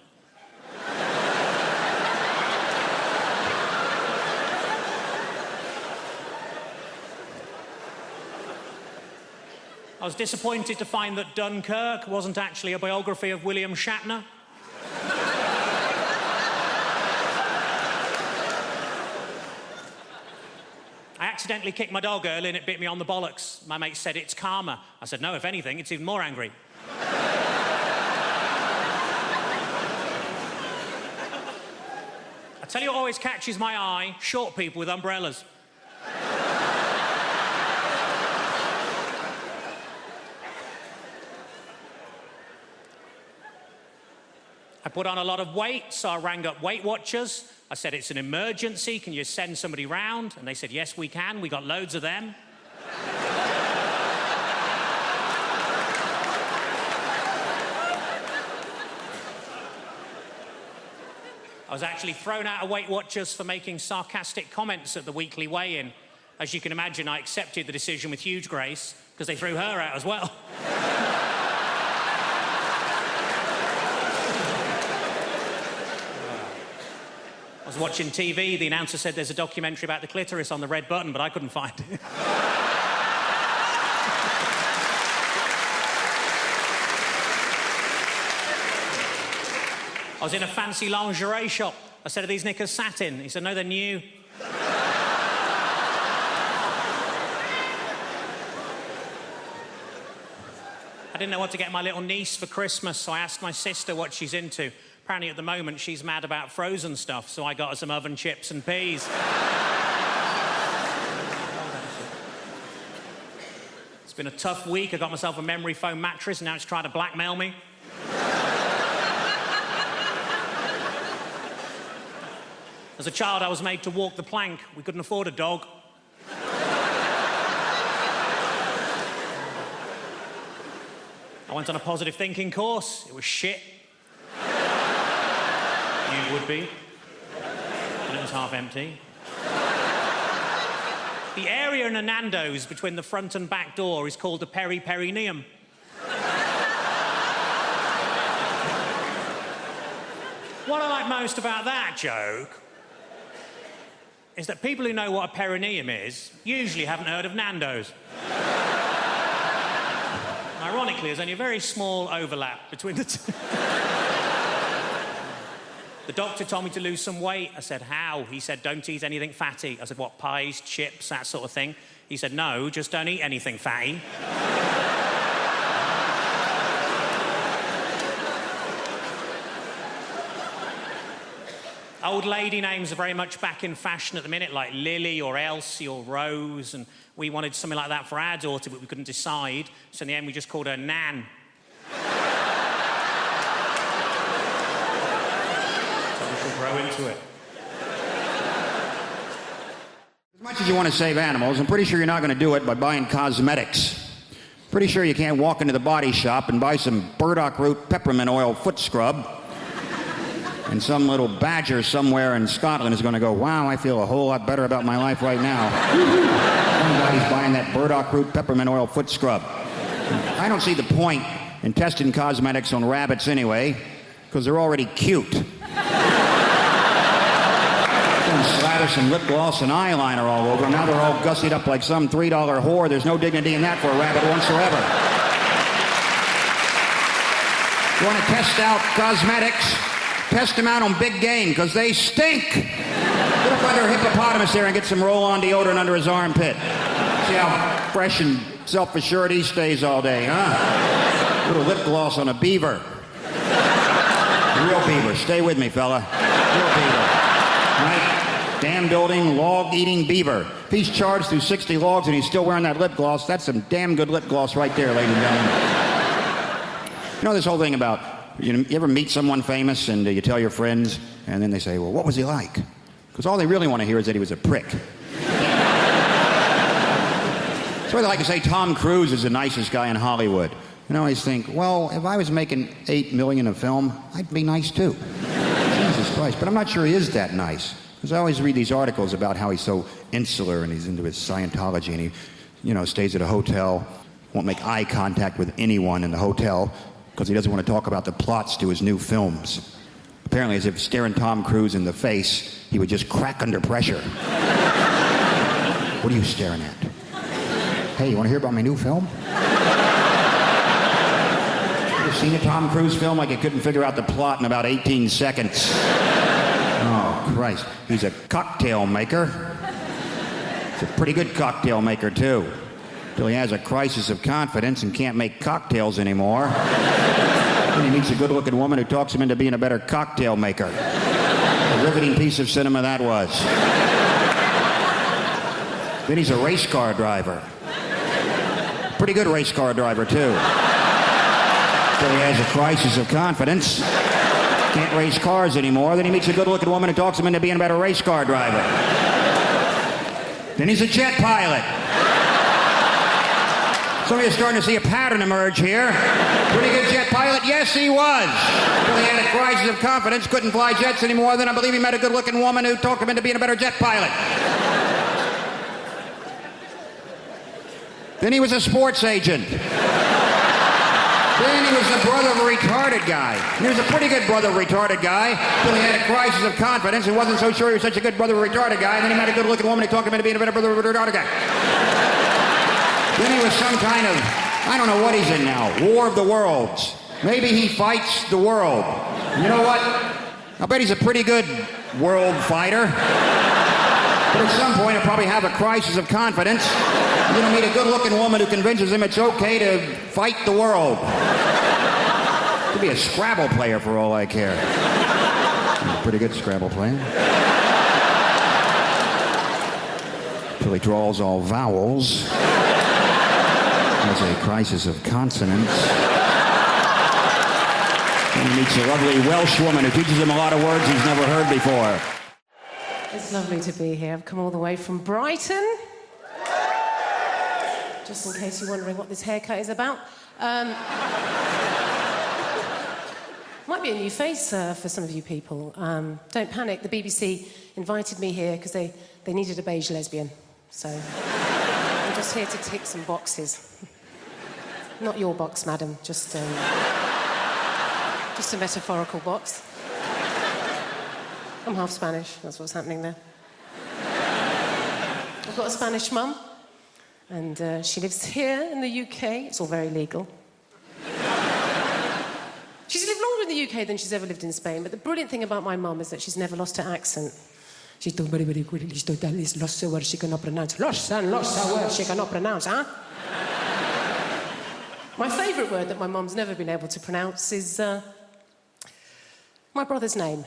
I was disappointed to find that Dunkirk wasn't actually a biography of William Shatner. I accidentally kicked my dog early and it bit me on the bollocks. My mate said it's karma. I said, no, if anything, it's even more angry. I tell you what always catches my eye, short people with umbrellas. I put on a lot of weight, so I rang up Weight Watchers. I said, it's an emergency, can you send somebody round? And they said, yes, we can, we got loads of them. I was actually thrown out of Weight Watchers for making sarcastic comments at the weekly weigh-in. As you can imagine, I accepted the decision with huge grace, because they threw her out as well. I was watching TV, the announcer said there's a documentary about the clitoris on the red button, but I couldn't find it. I was in a fancy lingerie shop. I said, are these knickers satin? He said, no, they're new. I didn't know what to get my little niece for Christmas, so I asked my sister what she's into. Apparently at the moment she's mad about frozen stuff, so I got her some oven chips and peas. It's been a tough week. I got myself a memory foam mattress and now it's trying to blackmail me. As a child, I was made to walk the plank. We couldn't afford a dog. I went on a positive thinking course. It was shit. You would be. And it was half empty. The area in a Nando's between the front and back door is called the peri-perineum. What I like most about that joke is that people who know what a perineum is usually haven't heard of Nando's. Ironically, there's only a very small overlap between the two. The doctor told me to lose some weight. I said, how? He said, don't eat anything fatty. I said, what, pies, chips, that sort of thing? He said, no, just don't eat anything fatty. Old lady names are very much back in fashion at the minute, like Lily or Elsie or Rose, and we wanted something like that for our daughter, but we couldn't decide, so in the end we just called her Nan. So we should grow into it. As much as you want to save animals, I'm pretty sure you're not going to do it by buying cosmetics. Pretty sure you can't walk into the body shop and buy some burdock root peppermint oil foot scrub, and some little badger somewhere in Scotland is going to go, wow, I feel a whole lot better about my life right now. Somebody's buying that burdock root peppermint oil foot scrub. I don't see the point in testing cosmetics on rabbits anyway, because they're already cute. Slather some lip gloss and eyeliner all over them. Now they're all gussied up like some $3 whore. There's no dignity in that for a rabbit whatsoever. You want to test out cosmetics? Test them out on big game, because they stink. Get up under a hippopotamus there and get some roll-on deodorant under his armpit. See how fresh and self-assured he stays all day, huh? Little lip gloss on a beaver. Real beaver. Stay with me, fella. Real beaver. Right? Dam-building, log-eating beaver. If he's charged through 60 logs and he's still wearing that lip gloss, that's some damn good lip gloss right there, ladies and gentlemen. You know this whole thing about, you ever meet someone famous and you tell your friends, and then they say, well, what was he like? Because all they really want to hear is that he was a prick. So they like to say Tom Cruise is the nicest guy in Hollywood. And I always think, well, if I was making $8 million a film, I'd be nice too. Jesus Christ. But I'm not sure he is that nice. Because I always read these articles about how he's so insular and he's into his Scientology and he, stays at a hotel, won't make eye contact with anyone in the hotel because he doesn't want to talk about the plots to his new films. Apparently, as if staring Tom Cruise in the face, he would just crack under pressure. What are you staring at? Hey, you want to hear about my new film? You seen a Tom Cruise film like he couldn't figure out the plot in about 18 seconds? Oh, Christ. He's a cocktail maker. He's a pretty good cocktail maker, too. Till he has a crisis of confidence and can't make cocktails anymore. Then he meets a good-looking woman who talks him into being a better cocktail maker. A riveting piece of cinema that was. Then he's a race car driver. Pretty good race car driver, too. Till he has a crisis of confidence. Can't race cars anymore. Then he meets a good-looking woman who talks him into being a better race car driver. Then he's a jet pilot. Some of you are starting to see a pattern emerge here. Pretty good jet pilot, Yes, he was. Well, he had a crisis of confidence, couldn't fly jets anymore. Then I believe he met a good-looking woman who talked him into being a better jet pilot. Then he was a sports agent. Then he was the brother of a retarded guy. He was a pretty good brother of a retarded guy. Then he had a crisis of confidence and wasn't so sure he was such a good brother of a retarded guy. And then he met a good-looking woman who talked him into being a better brother of a retarded guy. Then he was some kind of, I don't know what he's in now, War of the Worlds. Maybe he fights the world. You know what? I bet he's a pretty good world fighter. But at some point, he'll probably have a crisis of confidence. You're going to meet a good-looking woman who convinces him it's okay to fight the world. Could be a Scrabble player for all I care. He's a pretty good Scrabble player. Till he draws all vowels. Has a crisis of consonants. And he meets a lovely Welsh woman who teaches him a lot of words he's never heard before. It's lovely to be here. I've come all the way from Brighton. Just in case you're wondering what this haircut is about. Might be a new face for some of you people. Don't panic. The BBC invited me here because they needed a beige lesbian. So I'm just here to tick some boxes. Not your box, madam. Just a metaphorical box. I'm half Spanish. That's what's happening there. I've got a Spanish mum. And she lives here in the UK. It's all very legal. She's lived longer in the UK than she's ever lived in Spain, but the brilliant thing about my mum is that she's never lost her accent. She talks very, very quickly. She lost the word she cannot pronounce. Lost the word she cannot pronounce, huh? My favourite word that my mum's never been able to pronounce is my brother's name.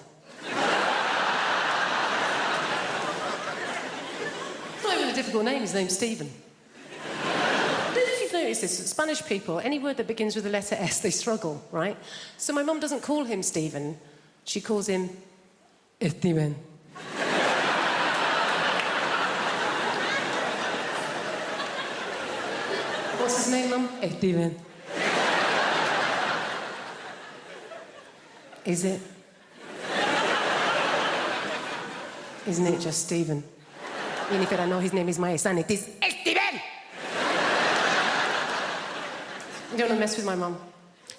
Not even a difficult name. His name's Stephen. I don't know if you've noticed this, Spanish people, any word that begins with the letter S, they struggle, right? So my mum doesn't call him Stephen, she calls him Steven. What's his name, Mum? Steven. Is it? Isn't it just Stephen? Even if I know his name is my son, it is Steven! You don't want to mess with my mum.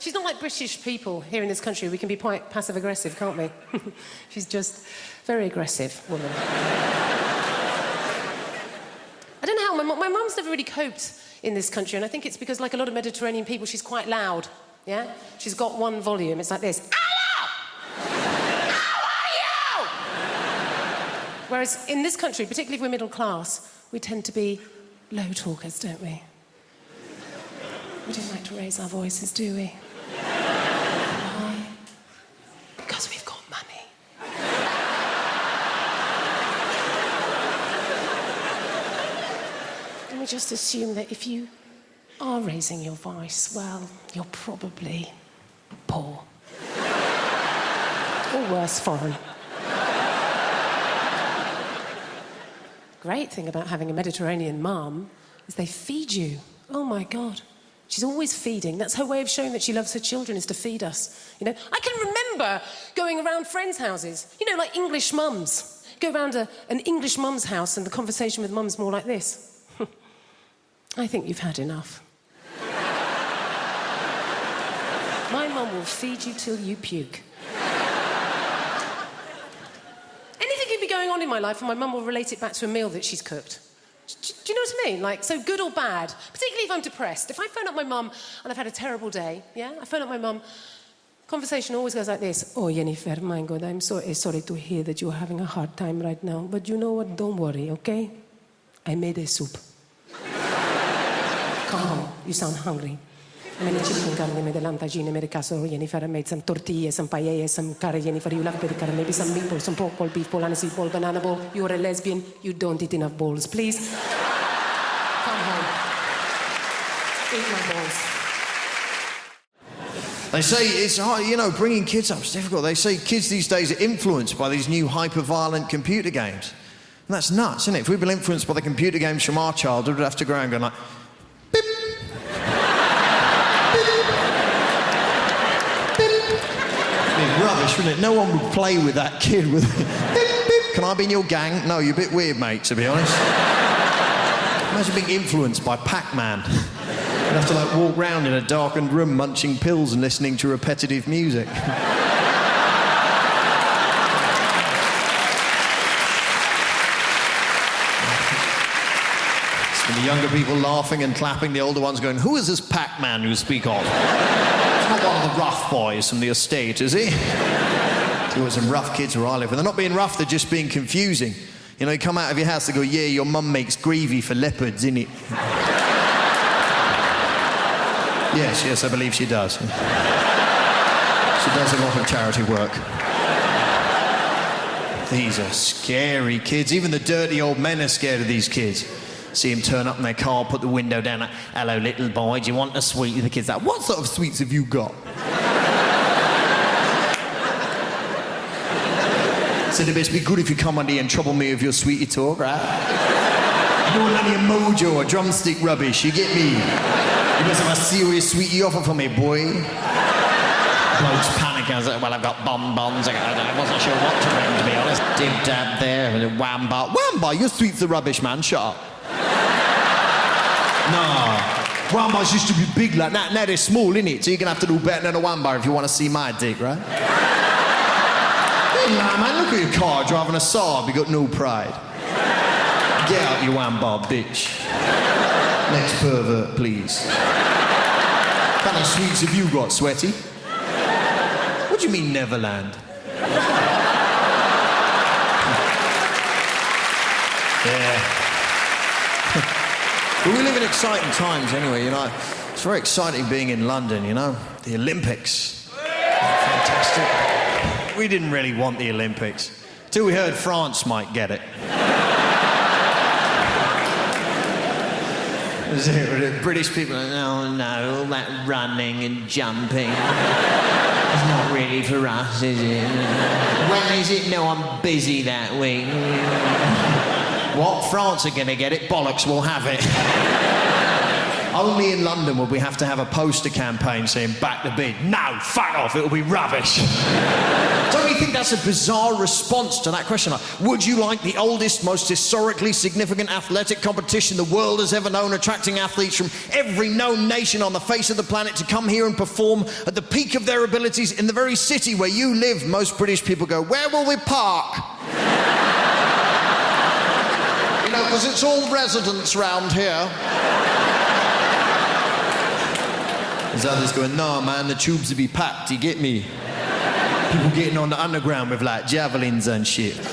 She's not like British people here in this country. We can be quite passive-aggressive, can't we? She's just very aggressive woman. I don't know how my mum's never really coped in this country, and I think it's because, like a lot of Mediterranean people, she's quite loud, yeah? She's got one volume. It's like this. Hello! How are you? Whereas in this country, particularly if we're middle class, we tend to be low talkers, don't we? We don't like to raise our voices, do we? Why? Because we've got money. And we just assume that if you are raising your voice, well, you're probably poor. Or worse, foreign. Great thing about having a Mediterranean mum is they feed you. Oh, my God. She's always feeding. That's her way of showing that she loves her children, is to feed us. You know, I can remember going around friends' houses, you know, like English mums. Go around an English mum's house and the conversation with mum's more like this. I think you've had enough. My mum will feed you till you puke. Anything can be going on in my life and my mum will relate it back to a meal that she's cooked. Do you know what I mean? Like, so good or bad, particularly if I'm depressed. If I phone up my mum and I've had a terrible day, yeah? I phone up my mum, conversation always goes like this. Oh, Jennifer, my God, I'm so sorry to hear that you're having a hard time right now. But you know what? Don't worry, okay? I made a soup. Come home. You sound hungry. I made a chicken curry, I made a lamb tagine, I made a casserole, Jennifer. I made some tortillas, some paella, some curry, Jennifer. You love the curry. Maybe some meatballs, some pork ball, beef ball, aniseed ball, banana ball. You're a lesbian. You don't eat enough balls. Please, come home. Eat my balls. They say it's hard, you know, bringing kids up is difficult. They say kids these days are influenced by these new hyper-violent computer games. And that's nuts, isn't it? If we've been influenced by the computer games from our childhood, we'd have to go around going like, beep. rubbish, wouldn't it? No one would play with that kid with... Beep, beep. Can I be in your gang? No, you're a bit weird, mate, to be honest. Imagine being influenced by Pac-Man. You'd have to, like, walk round in a darkened room munching pills and listening to repetitive music. The younger people laughing and clapping, the older ones going, who is this Pac-Man you speak of? It's not one of the rough boys from the estate, is he? There were some rough kids where I live, and they're not being rough, they're just being confusing. You know, you come out of your house, they go, yeah, your mum makes gravy for leopards, innit? Yes, I believe she does. She does a lot of charity work. These are scary kids. Even the dirty old men are scared of these kids. See him turn up in their car, put the window down, like, hello, little boy, do you want a sweet? The kid's like, what sort of sweets have you got? Said it best be good if you come on here and trouble me with your sweetie talk, right? You don't want any mojo or drumstick rubbish, you get me? You must have a serious sweetie offer for me, boy. Blokes panicking. I was like, well, I've got bonbons. I wasn't sure what to bring, to be honest. Dib-dab there, and a wham-bar. Wham-bar, your sweets are rubbish, man, shut up. No. Wham-bars used to be big like that. Now they're small, innit? So you're going to have to do better than a wham-bar if you want to see my dick, right? Hey, man, look at your car driving a Saab. You got no pride. Get out, you wham-bar, bitch. Next pervert, please. What kind of sweets have you got, Sweaty? What do you mean, Neverland? Yeah. But we live in exciting times anyway, you know. It's very exciting being in London, you know. The Olympics. Fantastic. We didn't really want the Olympics till we heard France might get it. The British people are, oh no, all that running and jumping. It's not really for us, is it? When is it? No, I'm busy that week. What? France are going to get it? Bollocks, we'll have it. Only in London would we have to have a poster campaign saying back the bid. No, fuck off, it'll be rubbish. Don't you think that's a bizarre response to that question? Like, would you like the oldest, most historically significant athletic competition the world has ever known, attracting athletes from every known nation on the face of the planet to come here and perform at the peak of their abilities in the very city where you live? Most British people go, where will we park? You know, because it's all residents round here. There's others going, no, man, the tubes will be packed, you get me? People getting on the underground with, like, javelins and shit. No.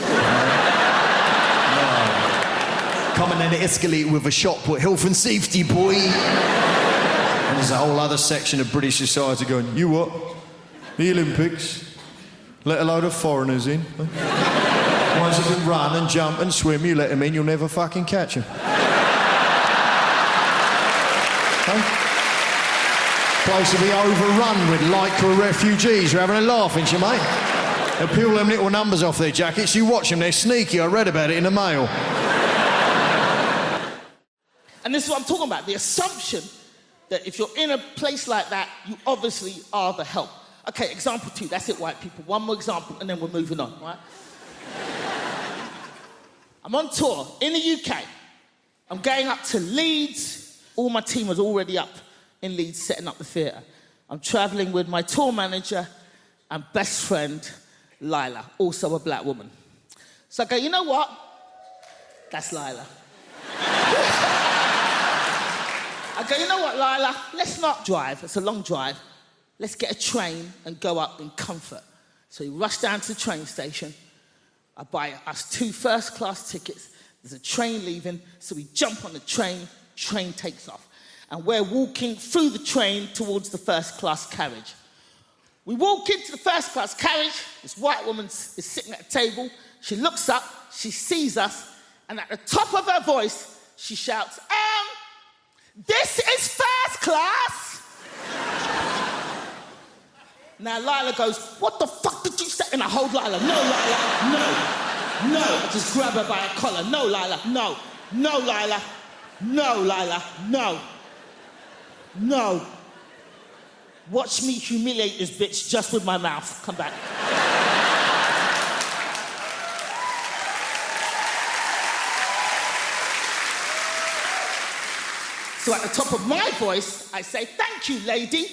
Coming in the escalator with a shot put health and safety, boy. And there's a whole other section of British society going, you what? The Olympics? Let a load of foreigners in? Ones that can run and jump and swim, you let them in, you'll never fucking catch them. Huh? Place to be overrun with Lycra refugees. You're having a laugh, ain't you, mate? They'll peel them little numbers off their jackets. You watch them, they're sneaky. I read about it in the Mail. And this is what I'm talking about, the assumption that if you're in a place like that, you obviously are the help. Okay, example 2, that's it, white people. One more example, and then we're moving on, right? I'm on tour in the UK. I'm going up to Leeds. All my team was already up in Leeds setting up the theatre. I'm travelling with my tour manager and best friend, Lila, also a black woman. So I go, you know what? That's Lila. I go, you know what, Lila? Let's not drive. It's a long drive. Let's get a train and go up in comfort. So we rush down to the train station. I buy us 2 first-class tickets. There's a train leaving, so we jump on the train takes off. And we're walking through the train towards the first-class carriage. We walk into the first-class carriage. This white woman is sitting at a table. She looks up, she sees us, and at the top of her voice, she shouts, this is first class! Now Lila goes, what the fuck did you say? And I hold Lila, no, Lila, no. I just grab her by her collar, no, Lila, no, Lila, no, Lila, no. Watch me humiliate this bitch just with my mouth. Come back. So at the top of my voice, I say, thank you, lady.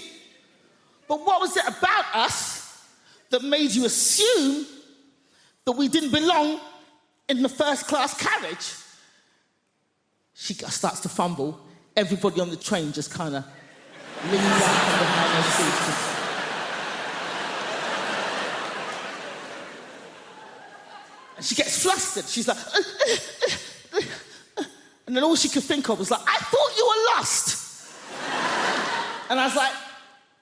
But what was it about us that made you assume that we didn't belong in the first-class carriage? She starts to fumble. Everybody on the train just kind of leans out from behind their seats. And she gets flustered. She's like... And then all she could think of was like, I thought you were lost. And I was like,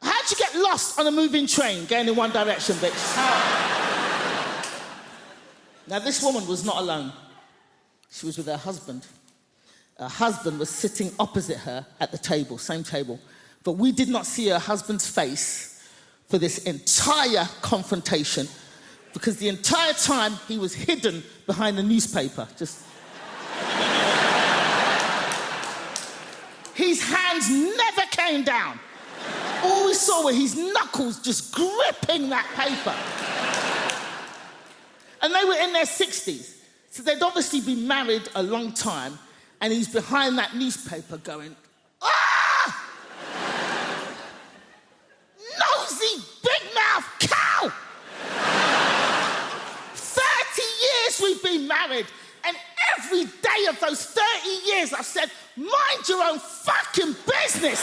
how'd you get lost on a moving train going in one direction, bitch? How? Now, this woman was not alone. She was with her husband. Her husband was sitting opposite her at the table, same table. But we did not see her husband's face for this entire confrontation because the entire time he was hidden behind the newspaper, just... His hands never came down. All we saw were his knuckles just gripping that paper. And they were in their 60s. So they'd obviously been married a long time, and he's behind that newspaper going, ah! Nosy, big-mouth cow! 30 years we've been married, and every day of those 30 years I've said, mind your own fucking business!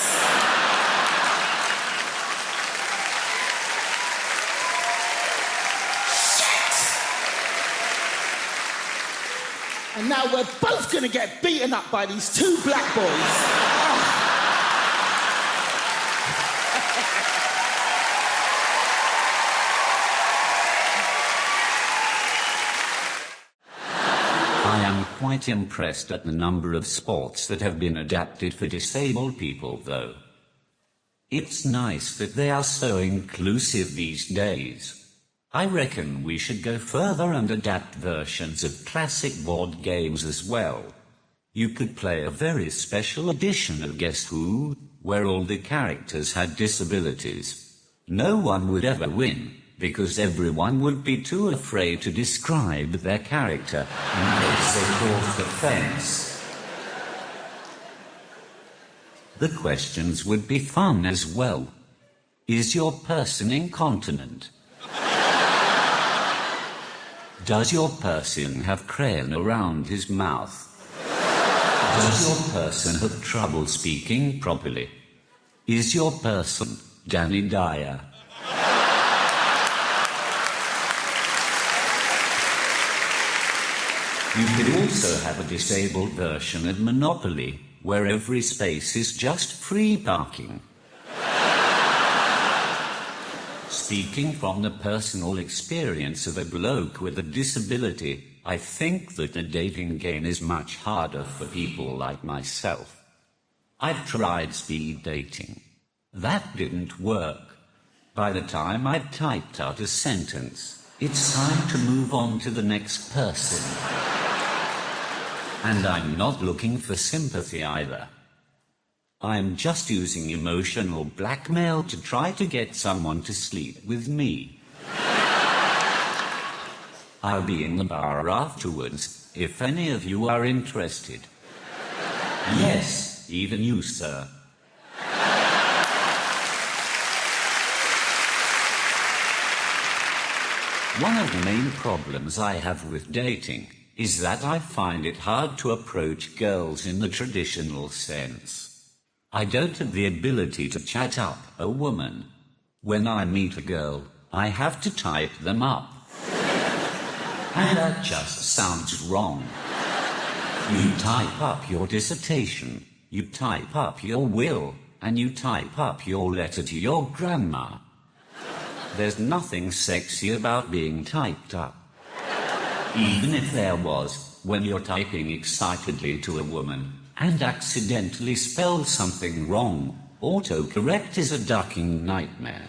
Shit! And now we're both gonna get beaten up by these two black boys. I am quite impressed at the number of sports that have been adapted for disabled people, though. It's nice that they are so inclusive these days. I reckon we should go further and adapt versions of classic board games as well. You could play a very special edition of Guess Who, where all the characters had disabilities. No one would ever win, because everyone would be too afraid to describe their character in case they crossed the fence. The questions would be fun as well. Is your person incontinent? Does your person have crayon around his mouth? Does your person have trouble speaking properly? Is your person Danny Dyer? You could also have a disabled version of Monopoly, where every space is just free parking. Speaking from the personal experience of a bloke with a disability, I think that the dating game is much harder for people like myself. I've tried speed dating. That didn't work. By the time I'd typed out a sentence, it's time to move on to the next person. And I'm not looking for sympathy either. I'm just using emotional blackmail to try to get someone to sleep with me. I'll be in the bar afterwards, if any of you are interested. Yes, even you, sir. One of the main problems I have with dating is that I find it hard to approach girls in the traditional sense. I don't have the ability to chat up a woman. When I meet a girl, I have to type them up. And that just sounds wrong. You type up your dissertation, you type up your will, and you type up your letter to your grandma. There's nothing sexy about being typed up. Even if there was, when you're typing excitedly to a woman, and accidentally spell something wrong, autocorrect is a ducking nightmare.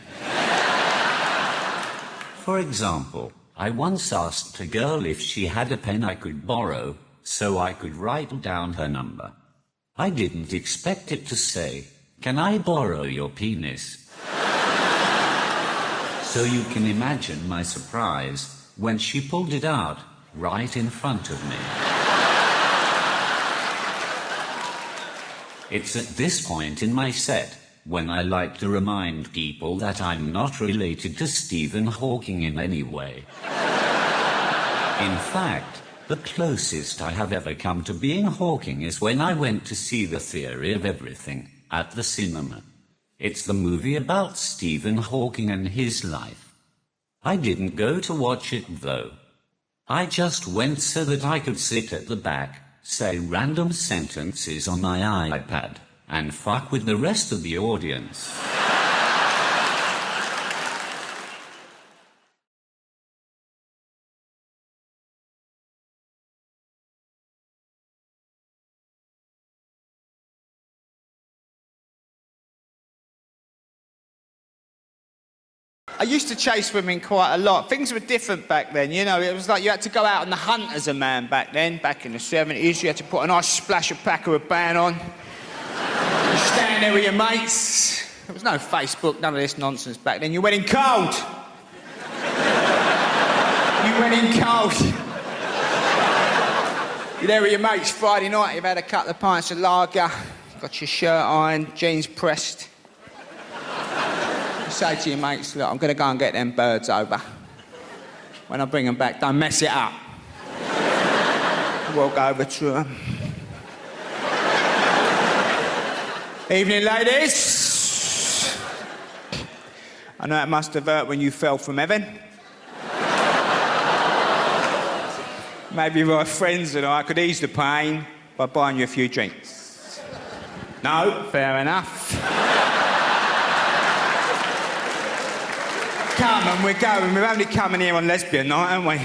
For example, I once asked a girl if she had a pen I could borrow, so I could write down her number. I didn't expect it to say, "Can I borrow your penis?" So you can imagine my surprise when she pulled it out right in front of me. It's at this point in my set when I like to remind people that I'm not related to Stephen Hawking in any way. In fact, the closest I have ever come to being Hawking is when I went to see The Theory of Everything at the cinema. It's the movie about Stephen Hawking and his life. I didn't go to watch it, though. I just went so that I could sit at the back, say random sentences on my iPad, and fuck with the rest of the audience. I used to chase women quite a lot. Things were different back then, you know. It was like you had to go out on the hunt as a man back then, back in the 70s. You had to put a nice splash of Paco Rabanne on. You stand there with your mates. There was no Facebook, none of this nonsense back then. You went in cold. You went in cold. You're there with your mates Friday night. You've had a couple of pints of lager. Got your shirt ironed, jeans pressed. Say to your mates, look, I'm going to go and get them birds over. When I bring them back, don't mess it up. Walk over to them. Evening, ladies. I know it must have hurt when you fell from heaven. Maybe my friends and I could ease the pain by buying you a few drinks. No, fair enough. Come and we're going. We're only coming here on lesbian night, aren't we?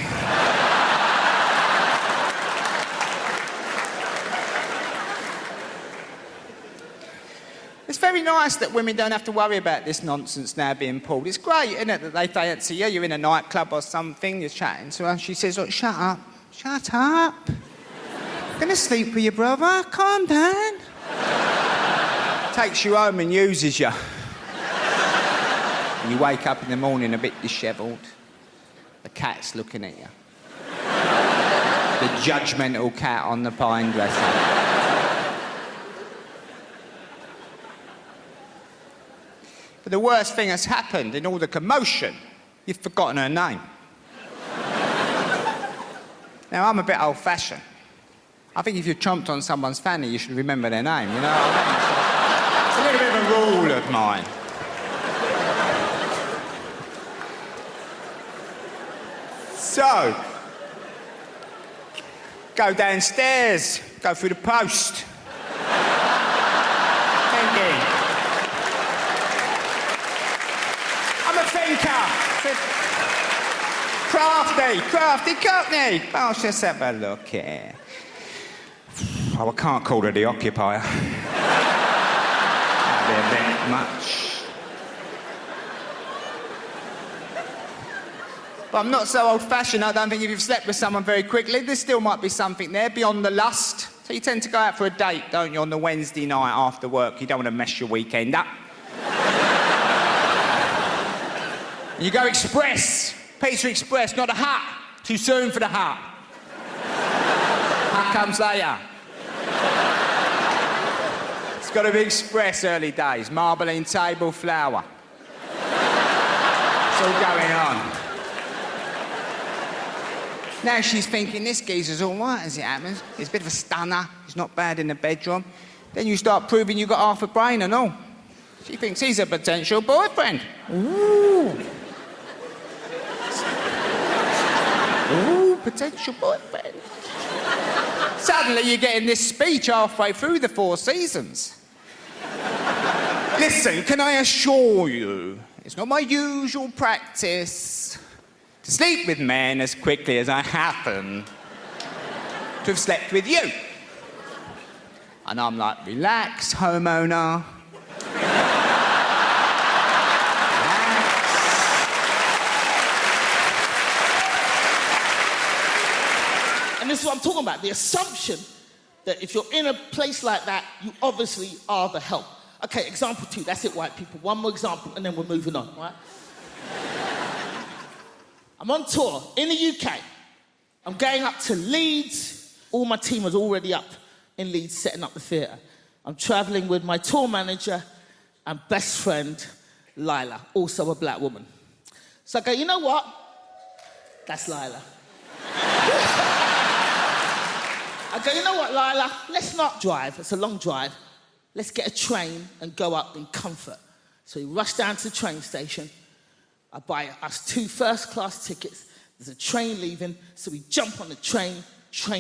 It's very nice that women don't have to worry about this nonsense now being pulled. It's great, isn't it, that they fancy you. You're in a nightclub or something, you're chatting to her. She says, look, shut up. Shut up. I'm going to sleep with your brother. Calm down. Takes you home and uses you. And you wake up in the morning a bit dishevelled. The cat's looking at you. The judgmental cat on the pine dresser. But the worst thing has happened in all the commotion. You've forgotten her name. Now, I'm a bit old-fashioned. I think if you've chomped on someone's fanny, you should remember their name, you know what I mean? It's a little bit of a rule of mine. So, go downstairs, go through the post. Thinking. I'm a thinker. Crafty cockney. Oh, let's just have a look here. Oh, I can't call her the occupier. That'd be a bit much. But I'm not so old-fashioned. I don't think if you've slept with someone very quickly, there still might be something there beyond the lust. So you tend to go out for a date, don't you, on the Wednesday night after work. You don't want to mess your weekend up. You go express. Pizza Express, not a hut. Too soon for the hut. Hut comes later. It's got to be express early days. Marbling table, flour. It's all going on. Now she's thinking, this geezer's all right as it happens. He's a bit of a stunner. He's not bad in the bedroom. Then you start proving you've got half a brain and all. She thinks he's a potential boyfriend. Ooh. Ooh, potential boyfriend. Suddenly you're getting this speech halfway through the 4 seasons. Listen, can I assure you, it's not my usual practice to sleep with men as quickly as I happen to have slept with you. And I'm like, relax, homeowner. And this is what I'm talking about, the assumption that if you're in a place like that, you obviously are the help. Okay, example 2, that's it, white people. One more example, and then we're moving on, right? I'm on tour in the UK. I'm going up to Leeds. All my team was already up in Leeds setting up the theatre. I'm travelling with my tour manager and best friend, Lila, also a black woman. So I go, you know what? That's Lila. I go, you know what, Lila? Let's not drive. It's a long drive. Let's get a train and go up in comfort. So we rush down to the train station. I buy us 2 first-class tickets. There's a train leaving, so we jump on the train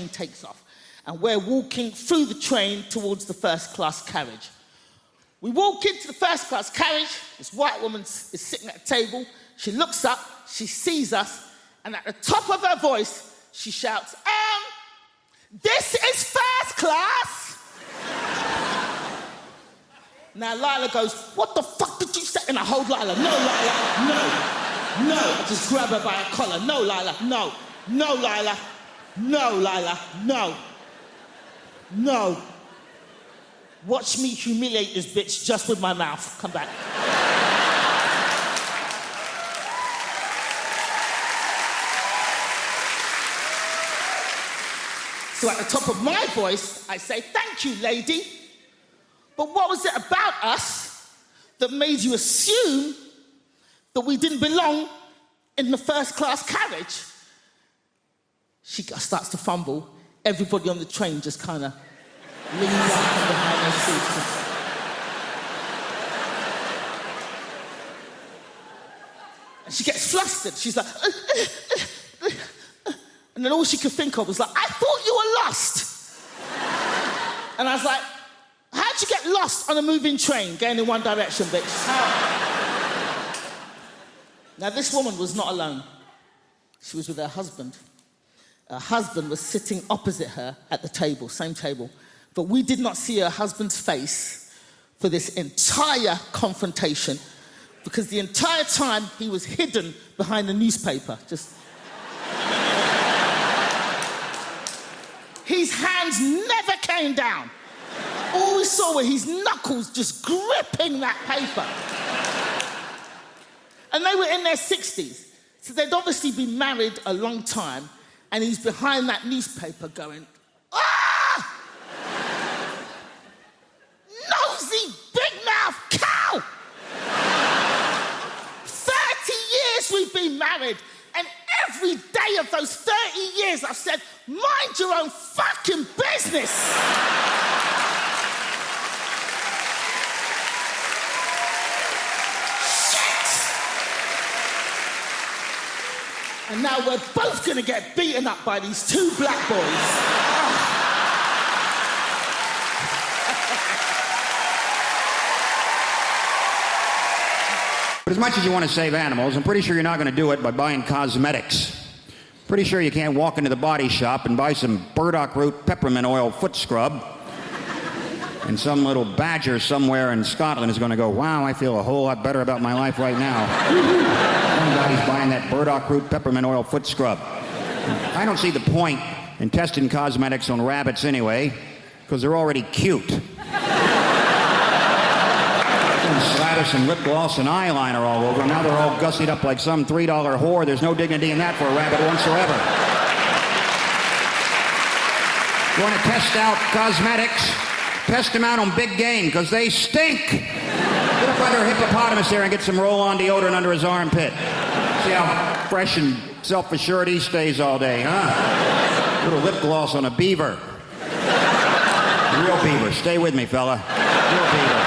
takes off. And we're walking through the train towards the first-class carriage. We walk into the first-class carriage. This white woman is sitting at a table. She looks up, she sees us, and at the top of her voice, she shouts, this is first class! Now Lila goes, what the fuck did you say? And I hold Lila, no, Lila, no. I just grab her by her collar, no, Lila, no. No, Lila, no, Lila, no. Watch me humiliate this bitch just with my mouth. Come back. So at the top of my voice, I say, thank you, lady. But what was it about us that made you assume that we didn't belong in the first-class carriage? She starts to fumble. Everybody on the train just kind of leans out from behind their seats. And she gets flustered. She's like, and then all she could think of was like, I thought you were lost. And I was like, how'd you get lost on a moving train going in one direction, bitch? How? Now, this woman was not alone. She was with her husband. Her husband was sitting opposite her at the table, same table. But we did not see her husband's face for this entire confrontation because the entire time he was hidden behind the newspaper, just... His hands never came down. All we saw were his knuckles just gripping that paper. And they were in their 60s. So they'd obviously been married a long time, and he's behind that newspaper going, ah! Nosy, big-mouth cow! 30 years we've been married, and every day of those 30 years I've said, mind your own fucking business! And now we're both gonna get beaten up by these 2 black boys. But as much as you want to save animals, I'm pretty sure you're not going to do it by buying cosmetics. Pretty sure you can't walk into the body shop and buy some burdock root peppermint oil foot scrub. And some little badger somewhere in Scotland is going to go, wow, I feel a whole lot better about my life right now. Somebody's buying that burdock root peppermint oil foot scrub. I don't see the point in testing cosmetics on rabbits anyway, because they're already cute. Slather some lip gloss and eyeliner all over. Now they're all gussied up like some $3 whore. There's no dignity in that for a rabbit whatsoever. You want to test out cosmetics? Test them out on big game, because they stink. Get up under a hippopotamus there and get some roll-on deodorant under his armpit. See how fresh and self-assured he stays all day, huh? Little lip gloss on a beaver. Real beaver. Stay with me, fella. Real beaver.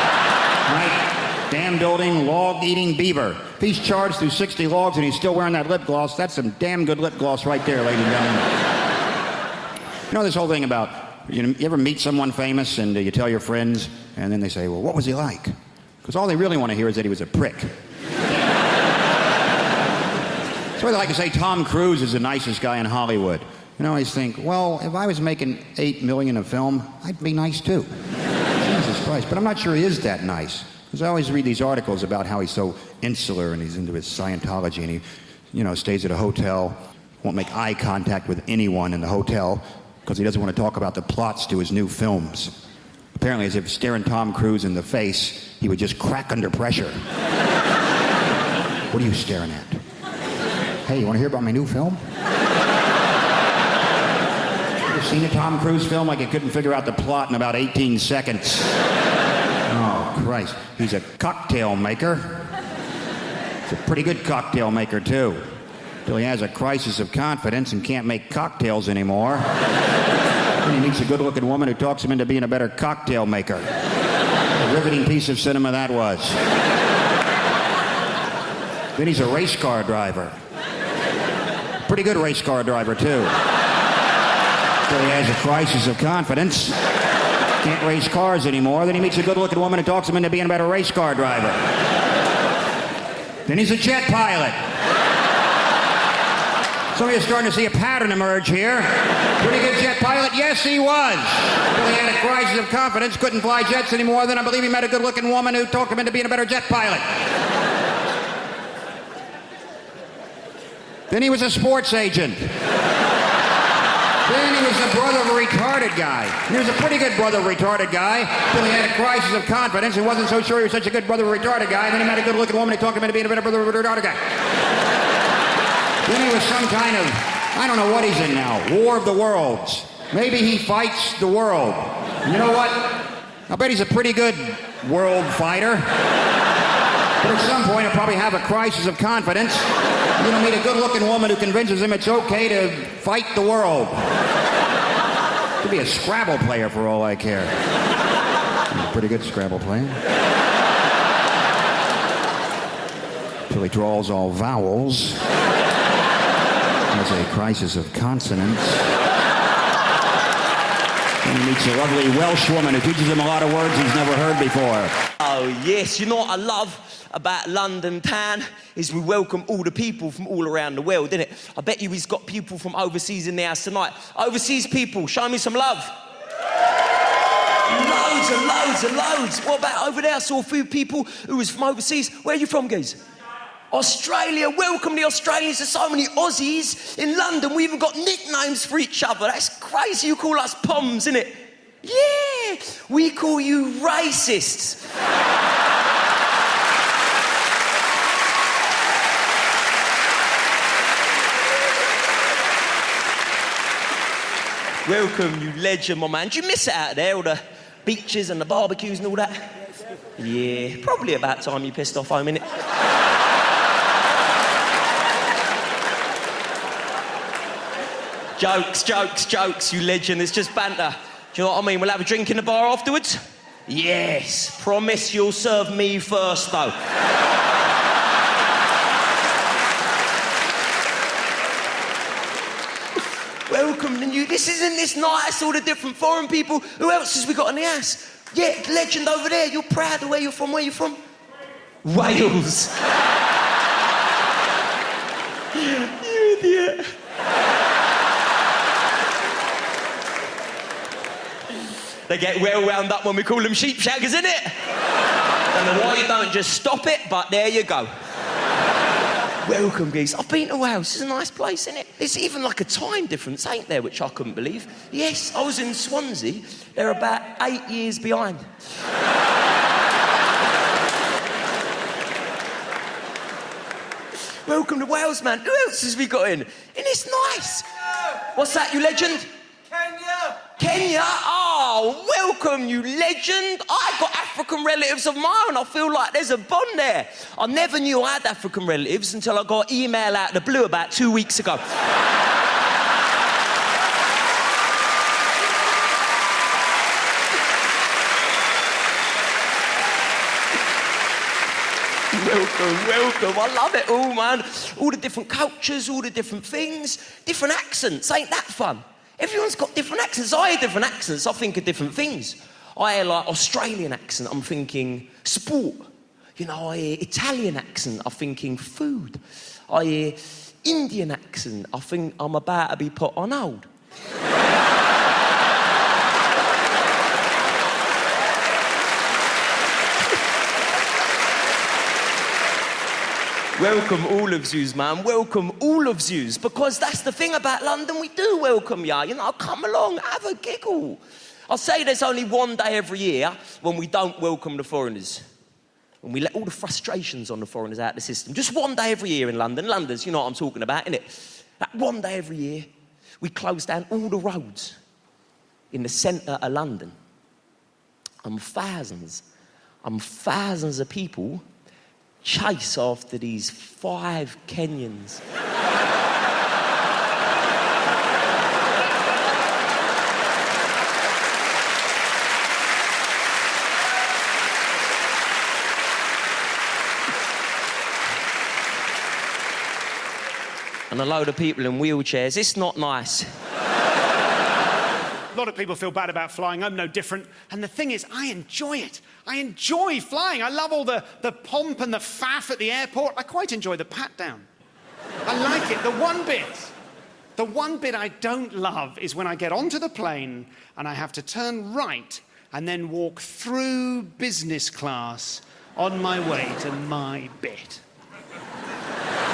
Right? Dam building, log eating beaver. If he's charged through 60 logs and he's still wearing that lip gloss, that's some damn good lip gloss right there, ladies and gentlemen. You know this whole thing about, you ever meet someone famous and you tell your friends and then they say, well, what was he like? Because all they really want to hear is that he was a prick. So they like to say Tom Cruise is the nicest guy in Hollywood. And I always think, well, if I was making $8 million a film, I'd be nice too. Jesus Christ. But I'm not sure he is that nice. Because I always read these articles about how he's so insular and he's into his Scientology and he, stays at a hotel, won't make eye contact with anyone in the hotel because he doesn't want to talk about the plots to his new films. Apparently, as if staring Tom Cruise in the face, he would just crack under pressure. What are you staring at? Hey, you want to hear about my new film? You seen a Tom Cruise film? Like it couldn't figure out the plot in about 18 seconds. Oh, Christ. He's a cocktail maker. He's a pretty good cocktail maker, too. Till he has a crisis of confidence and can't make cocktails anymore. Then he meets a good-looking woman who talks him into being a better cocktail maker. A riveting piece of cinema that was. Then he's a race car driver. Pretty good race car driver, too. Till he has a crisis of confidence. Can't race cars anymore. Then he meets a good-looking woman who talks him into being a better race car driver. Then he's a jet pilot. Some of you are starting to see a pattern emerge here. Pretty good jet pilot? Yes, he was. Till he had a crisis of confidence, couldn't fly jets anymore. Then I believe he met a good-looking woman who talked him into being a better jet pilot. Then he was a sports agent. Then he was the brother of a retarded guy. He was a pretty good brother of a retarded guy till he had a crisis of confidence and wasn't so sure he was such a good brother of a retarded guy. And then he met a good-looking woman who talked him into being a better brother of a retarded guy. Then he was some kind of, I don't know what he's in now, War of the Worlds. Maybe he fights the world. And you know what? I bet he's a pretty good world fighter. But at some point he'll probably have a crisis of confidence. You know, meet a good-looking woman who convinces him it's okay to fight the world. Could be a Scrabble player for all I care. He's a pretty good Scrabble player. Till he draws all vowels. Has a crisis of consonants. And he meets a lovely Welsh woman who teaches him a lot of words he's never heard before. Oh, yes. You know what I love about London town is we welcome all the people from all around the world, innit? I bet you he's got people from overseas in the house tonight. Overseas people, show me some love. Loads and loads and loads. What about over there? I saw a few people who was from overseas. Where are you from, guys? Australia. Welcome the Australians. There's so many Aussies in London. We even got nicknames for each other. That's crazy. You call us Poms, innit? Yeah. We call you racists. Welcome, you legend, my man. Do you miss it out there, all the beaches and the barbecues and all that? Yeah, probably about time you pissed off home, innit? Jokes, jokes, jokes, you legend. It's just banter. Do you know what I mean? We'll have a drink in the bar afterwards? Yes. Promise you'll serve me first, though. Welcome to you. Isn't this nice? All the different foreign people. Who else has we got in the house? Yeah, legend over there. You're proud of where you're from. Where you from? Wales. You idiot. They get well wound up when we call them sheep shaggers, innit? Don't know why you don't just stop it, but there you go. Welcome, geese. I've been to Wales. It's a nice place, isn't it? There's even like a time difference, ain't there, which I couldn't believe. Yes, I was in Swansea. They're about 8 years behind. Welcome to Wales, man. Who else has we got in? And it's nice. What's that, you legend? Kenya? Oh, welcome, you legend. I got African relatives of my own. I feel like there's a bond there. I never knew I had African relatives until I got an email out of the blue about 2 weeks ago. Welcome. I love it all, man. All the different cultures, all the different things, different accents. Ain't that fun? Everyone's got different accents. I hear different accents, I think of different things. I hear like Australian accent, I'm thinking sport. You know, I hear Italian accent, I'm thinking food. I hear Indian accent, I think I'm about to be put on hold. Welcome all of yous, man. Welcome all of yous. Because that's the thing about London, we do welcome ya. You know, come along, have a giggle. I'll say there's only one day every year when we don't welcome the foreigners. And we let all the frustrations on the foreigners out of the system. Just one day every year in London. London's, you know what I'm talking about, innit? That one day every year, we close down all the roads in the centre of London. And thousands of people chase after these 5 Kenyans. And a load of people in wheelchairs. It's not nice. A lot of people feel bad about flying. I'm no different. And the thing is, I enjoy it. I enjoy flying. I love all the pomp and the faff at the airport. I quite enjoy the pat-down. I like it. The one bit I don't love is when I get onto the plane and I have to turn right and then walk through business class on my way to my bit.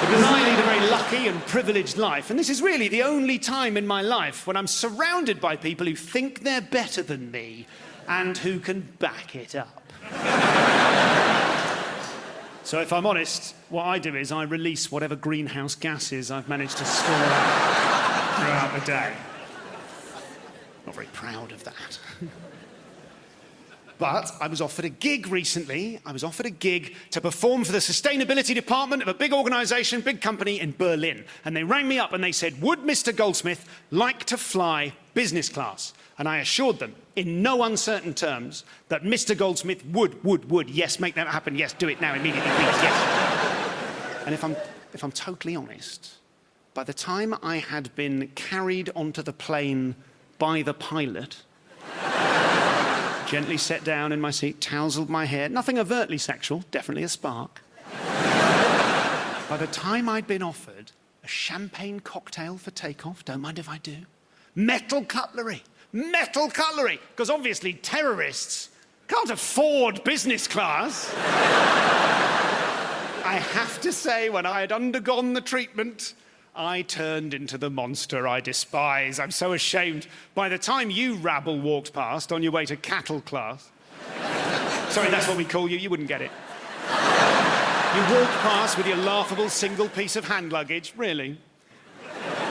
Because I lead a very lucky and privileged life, and this is really the only time in my life when I'm surrounded by people who think they're better than me and who can back it up. So if I'm honest, what I do is I release whatever greenhouse gases I've managed to store out throughout the day. Not very proud of that. But I was offered a gig recently. I was offered a gig to perform for the sustainability department of a big organisation, big company in Berlin. And they rang me up and they said, would Mr. Goldsmith like to fly business class? And I assured them, in no uncertain terms, that Mr. Goldsmith would, yes, make that happen, yes, do it now, immediately, please, yes. And if I'm totally honest, by the time I had been carried onto the plane by the pilot, gently sat down in my seat, tousled my hair. Nothing overtly sexual, definitely a spark. By the time I'd been offered a champagne cocktail for takeoff, don't mind if I do, metal cutlery, because obviously terrorists can't afford business class. I have to say, when I had undergone the treatment, I turned into the monster I despise. I'm so ashamed. By the time you rabble walked past on your way to cattle class... Sorry, that's what we call you. You wouldn't get it. You walked past with your laughable single piece of hand luggage. Really?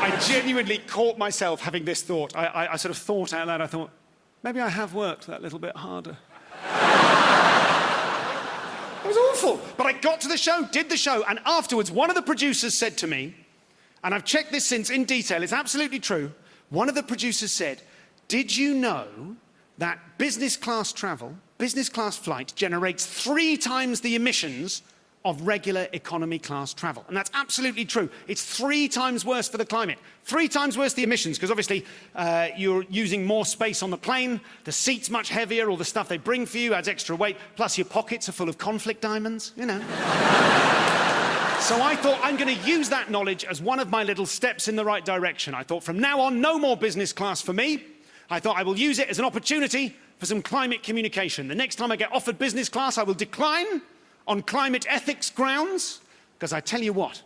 I genuinely caught myself having this thought. I sort of thought out loud. I thought, maybe I have worked that little bit harder. It was awful. But I got to the show, did the show, and afterwards one of the producers said to me, and I've checked this since in detail, it's absolutely true. One of the producers said, did you know that business class travel, business class flight, generates 3 times the emissions of regular economy class travel? And that's absolutely true. It's 3 times worse for the climate. 3 times worse the emissions, because obviously you're using more space on the plane, the seat's much heavier, all the stuff they bring for you adds extra weight, plus your pockets are full of conflict diamonds, you know. So I thought, I'm going to use that knowledge as one of my little steps in the right direction. I thought, from now on, no more business class for me. I thought I will use it as an opportunity for some climate communication. The next time I get offered business class, I will decline on climate ethics grounds, because I tell you what,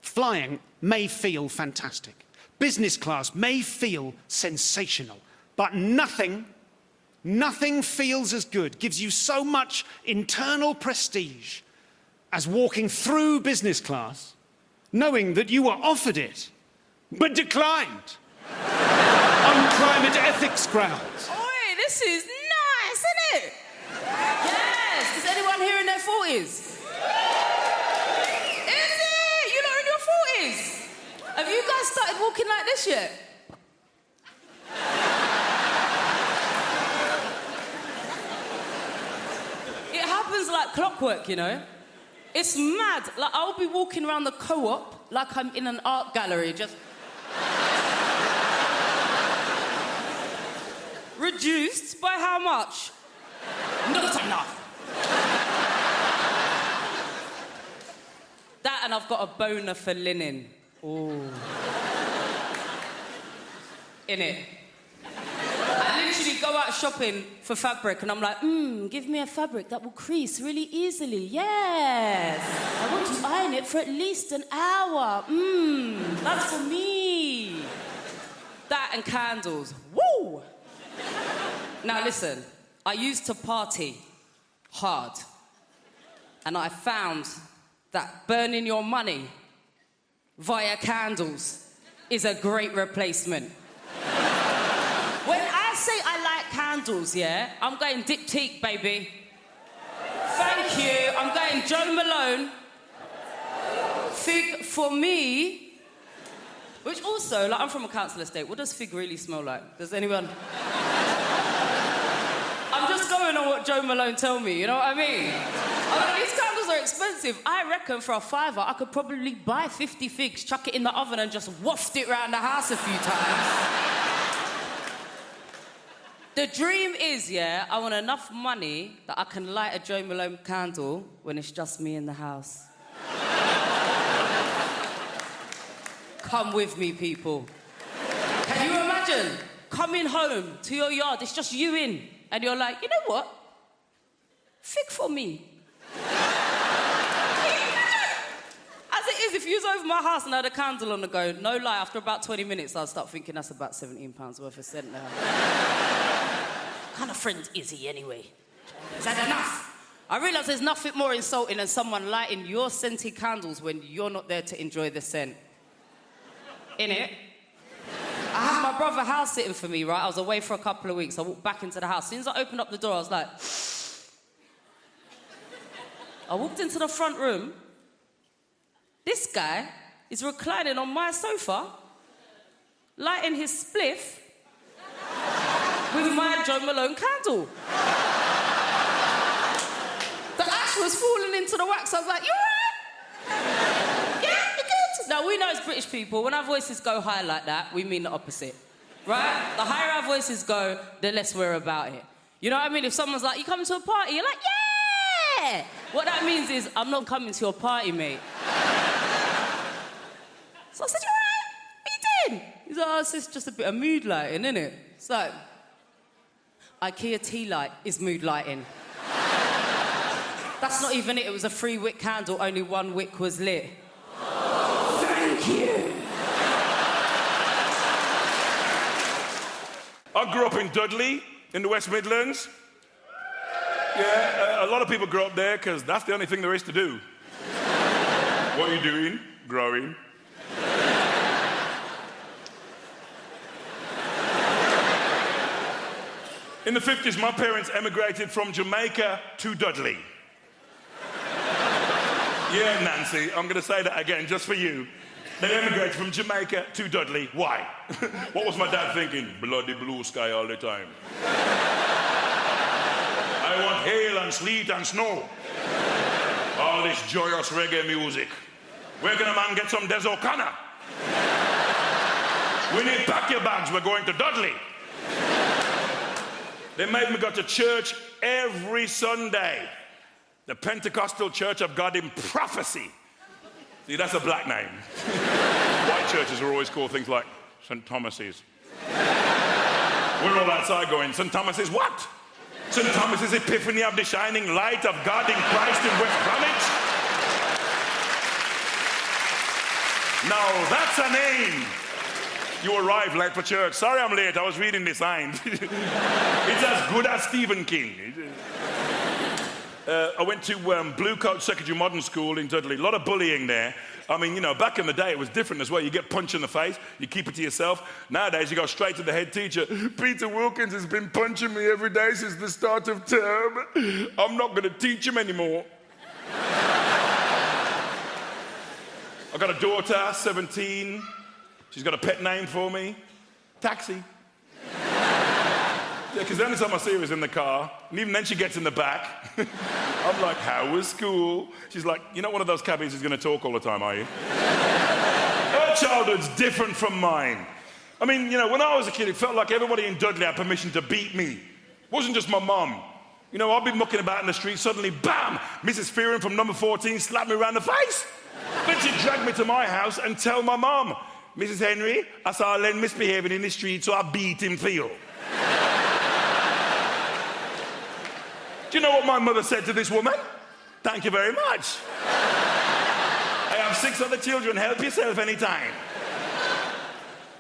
flying may feel fantastic. Business class may feel sensational, but nothing feels as good, gives you so much internal prestige as walking through business class, knowing that you were offered it, but declined on climate ethics grounds. Oi, this is nice, isn't it? Yes! Is anyone here in their 40s? Is it? You're not in your 40s? Have you guys started walking like this yet? It happens like clockwork, you know? It's mad. Like, I'll be walking around the co-op like I'm in an art gallery, just... Reduced by how much? Not enough. That, and I've got a boner for linen. Ooh. In it. I literally go out shopping for fabric and I'm like, give me a fabric that will crease really easily. Yes. I want to iron it for at least an hour. That's for me. That and candles. Woo! Now listen, I used to party hard. and I found that burning your money via candles is a great replacement. When I say I like candles, yeah, I'm going diptyque, baby. Thank you. I'm going Joe Malone. Fig for me. Which also, like, I'm from a council estate. What does fig really smell like? Does anyone? I'm just going on what Joe Malone told me, you know what I mean? These candles are expensive. I reckon for a £5 I could probably buy 50 figs, chuck it in the oven and just waft it around the house a few times. The dream is, yeah, I want enough money that I can light a Joe Malone candle when it's just me in the house. Come with me, people. Can you imagine coming home to your yard, it's just you in, and you're like, you know what? Fig for me. As it is, if you was over my house and I had a candle on the go, no lie, after about 20 minutes, I'd start thinking that's about £17 worth of scent now. What kind of friend is he anyway? Is that enough? I realise there's nothing more insulting than someone lighting your scented candles when you're not there to enjoy the scent. Innit? I had my brother house sitting for me, right? I was away for a couple of weeks. I walked back into the house. As soon as I opened up the door, I was like... I walked into the front room. This guy is reclining on my sofa, lighting his spliff with my Joe Malone candle. The ash was falling into the wax. I was like, you all right? Yeah, you good? Now, we know as British people, when our voices go high like that, we mean the opposite, right? The higher our voices go, the less we're about it. You know what I mean? If someone's like, you coming to a party? You're like, yeah! What that means is, I'm not coming to your party, mate. So I said, you all right? What you doing? He's like, oh, it's just a bit of mood lighting, innit? So, IKEA tea light is mood lighting. That's not even it. It was a 3-wick candle. Only 1 wick was lit. Thank you. I grew up in Dudley, in the West Midlands. Yeah, a lot of people grow up there because that's the only thing there is to do. What are you doing? Growing. In the 50s, my parents emigrated from Jamaica to Dudley. Yeah, Nancy, I'm going to say that again just for you. They emigrated from Jamaica to Dudley. Why? What was my dad thinking? Bloody blue sky all the time. I want hail and sleet and snow. All this joyous reggae music. Where can a man get some Des O'Connor? We need pack your bags, we're going to Dudley. They made me go to church every Sunday. The Pentecostal Church of God in Prophecy. See, that's a black name. White churches are always called things like St. Thomas's. We're all outside going, St. Thomas's what? St. Thomas's Epiphany of the Shining Light of God in Christ in West Bromwich? Now, that's a name. You arrived late for church. Sorry I'm late, I was reading the signs. It's as good as Stephen King. I went to Blue Coat Secondary Modern School in Dudley. A lot of bullying there. I mean, you know, back in the day it was different as well. You get punched in the face, you keep it to yourself. Nowadays you go straight to the head teacher. Peter Wilkins has been punching me every day since the start of term. I'm not going to teach him anymore. I've got a daughter, 17. She's got a pet name for me. Taxi. Yeah, because the only time I see her is in the car, and even then she gets in the back. I'm like, how was school? She's like, you're not one of those cabbies who's going to talk all the time, are you? Her childhood's different from mine. I mean, you know, when I was a kid, it felt like everybody in Dudley had permission to beat me. It wasn't just my mum. You know, I'd be mucking about in the street, suddenly, bam! Mrs. Fearon from number 14 slapped me around the face. Then she'd drag me to my house and tell my mum, Mrs. Henry, I saw Len misbehaving in the street, so I beat him for you. Do you know what my mother said to this woman? Thank you very much. I have 6 other children. Help yourself anytime.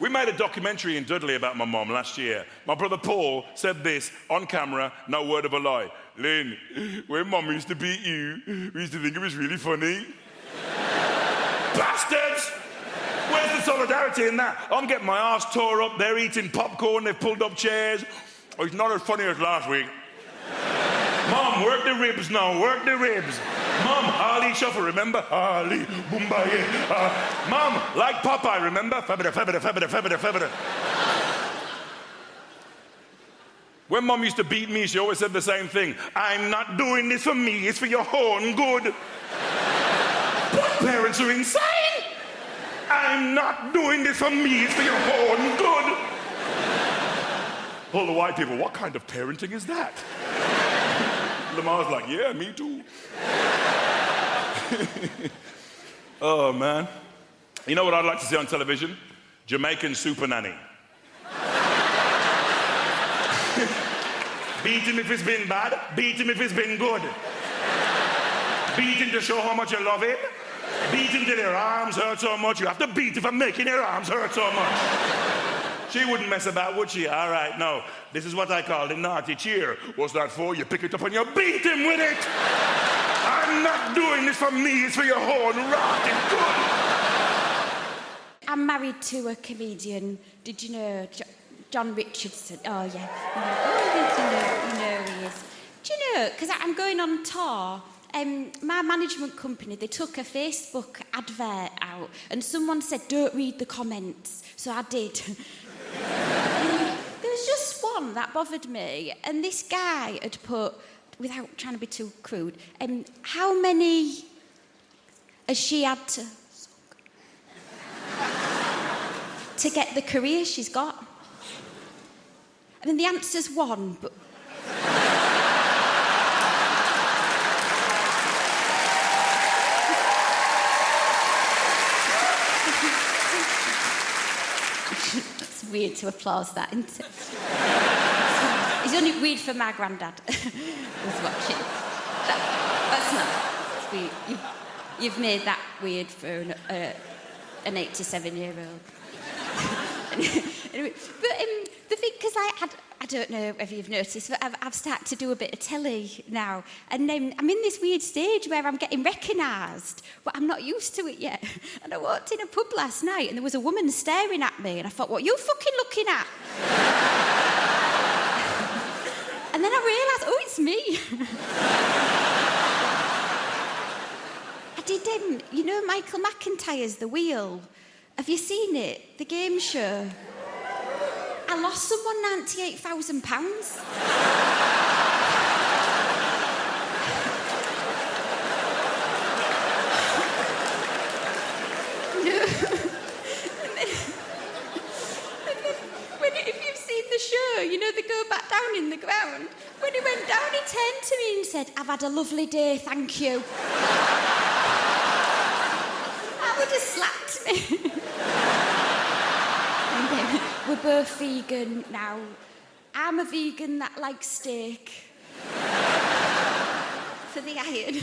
We made a documentary in Dudley about my mum last year. My brother Paul said this on camera, no word of a lie. Lynn, when mum used to beat you, we used to think it was really funny. Bastards! Where's the solidarity in that? I'm getting my arse tore up, they're eating popcorn, they've pulled up chairs. Oh, it's not as funny as last week. Mum, work the ribs now, work the ribs. Mum, Harley Shuffle, remember? Harley, Boombaye. Mum, like Popeye, remember? Febida. When Mum used to beat me, she always said the same thing. I'm not doing this for me, it's for your own good. What parents are insane? I'm not doing this for me, it's for your own good. All the white people, what kind of parenting is that? Lamar's like, yeah, me too. Oh, man. You know what I'd like to see on television? Jamaican Super Nanny. Beat him if it's been bad, beat him if it's been good. Beat him to show how much you love him. Beat him till your arms hurt so much. You have to beat him for making your arms hurt so much. She wouldn't mess about, would she? All right, no. This is what I call the naughty cheer. What's that for? You pick it up and you beat him with it. I'm not doing this for me, it's for your own rotten good. I'm married to a comedian. Did you know? John Richardson. Oh, yeah. You know he is. Do you know, because I'm going on tour, my management company, they took a Facebook advert out and someone said, don't read the comments. So I did. There was just one that bothered me, and this guy had put, without trying to be too crude, how many has she had to get the career she's got? I mean, the answer's one, but... It's weird to applause that, isn't it? It's only weird for my granddad who's watching. That's not... It's weird. You've made that weird for an 87-year-old. Anyway, but the thing, because I don't know if you've noticed, but I've started to do a bit of telly now, and I'm in this weird stage where I'm getting recognised, but I'm not used to it yet. And I walked in a pub last night, and there was a woman staring at me, and I thought, what are you fucking looking at? And then I realised, oh, it's me. I did, you know Michael McIntyre's The Wheel? Have you seen it? The game show? I lost someone £98,000. No. If you've seen the show, you know they go back down in the ground. When he went down, he turned to me and said, I've had a lovely day, thank you. That would have slapped me. We're both vegan now. I'm a vegan that likes steak for the iron,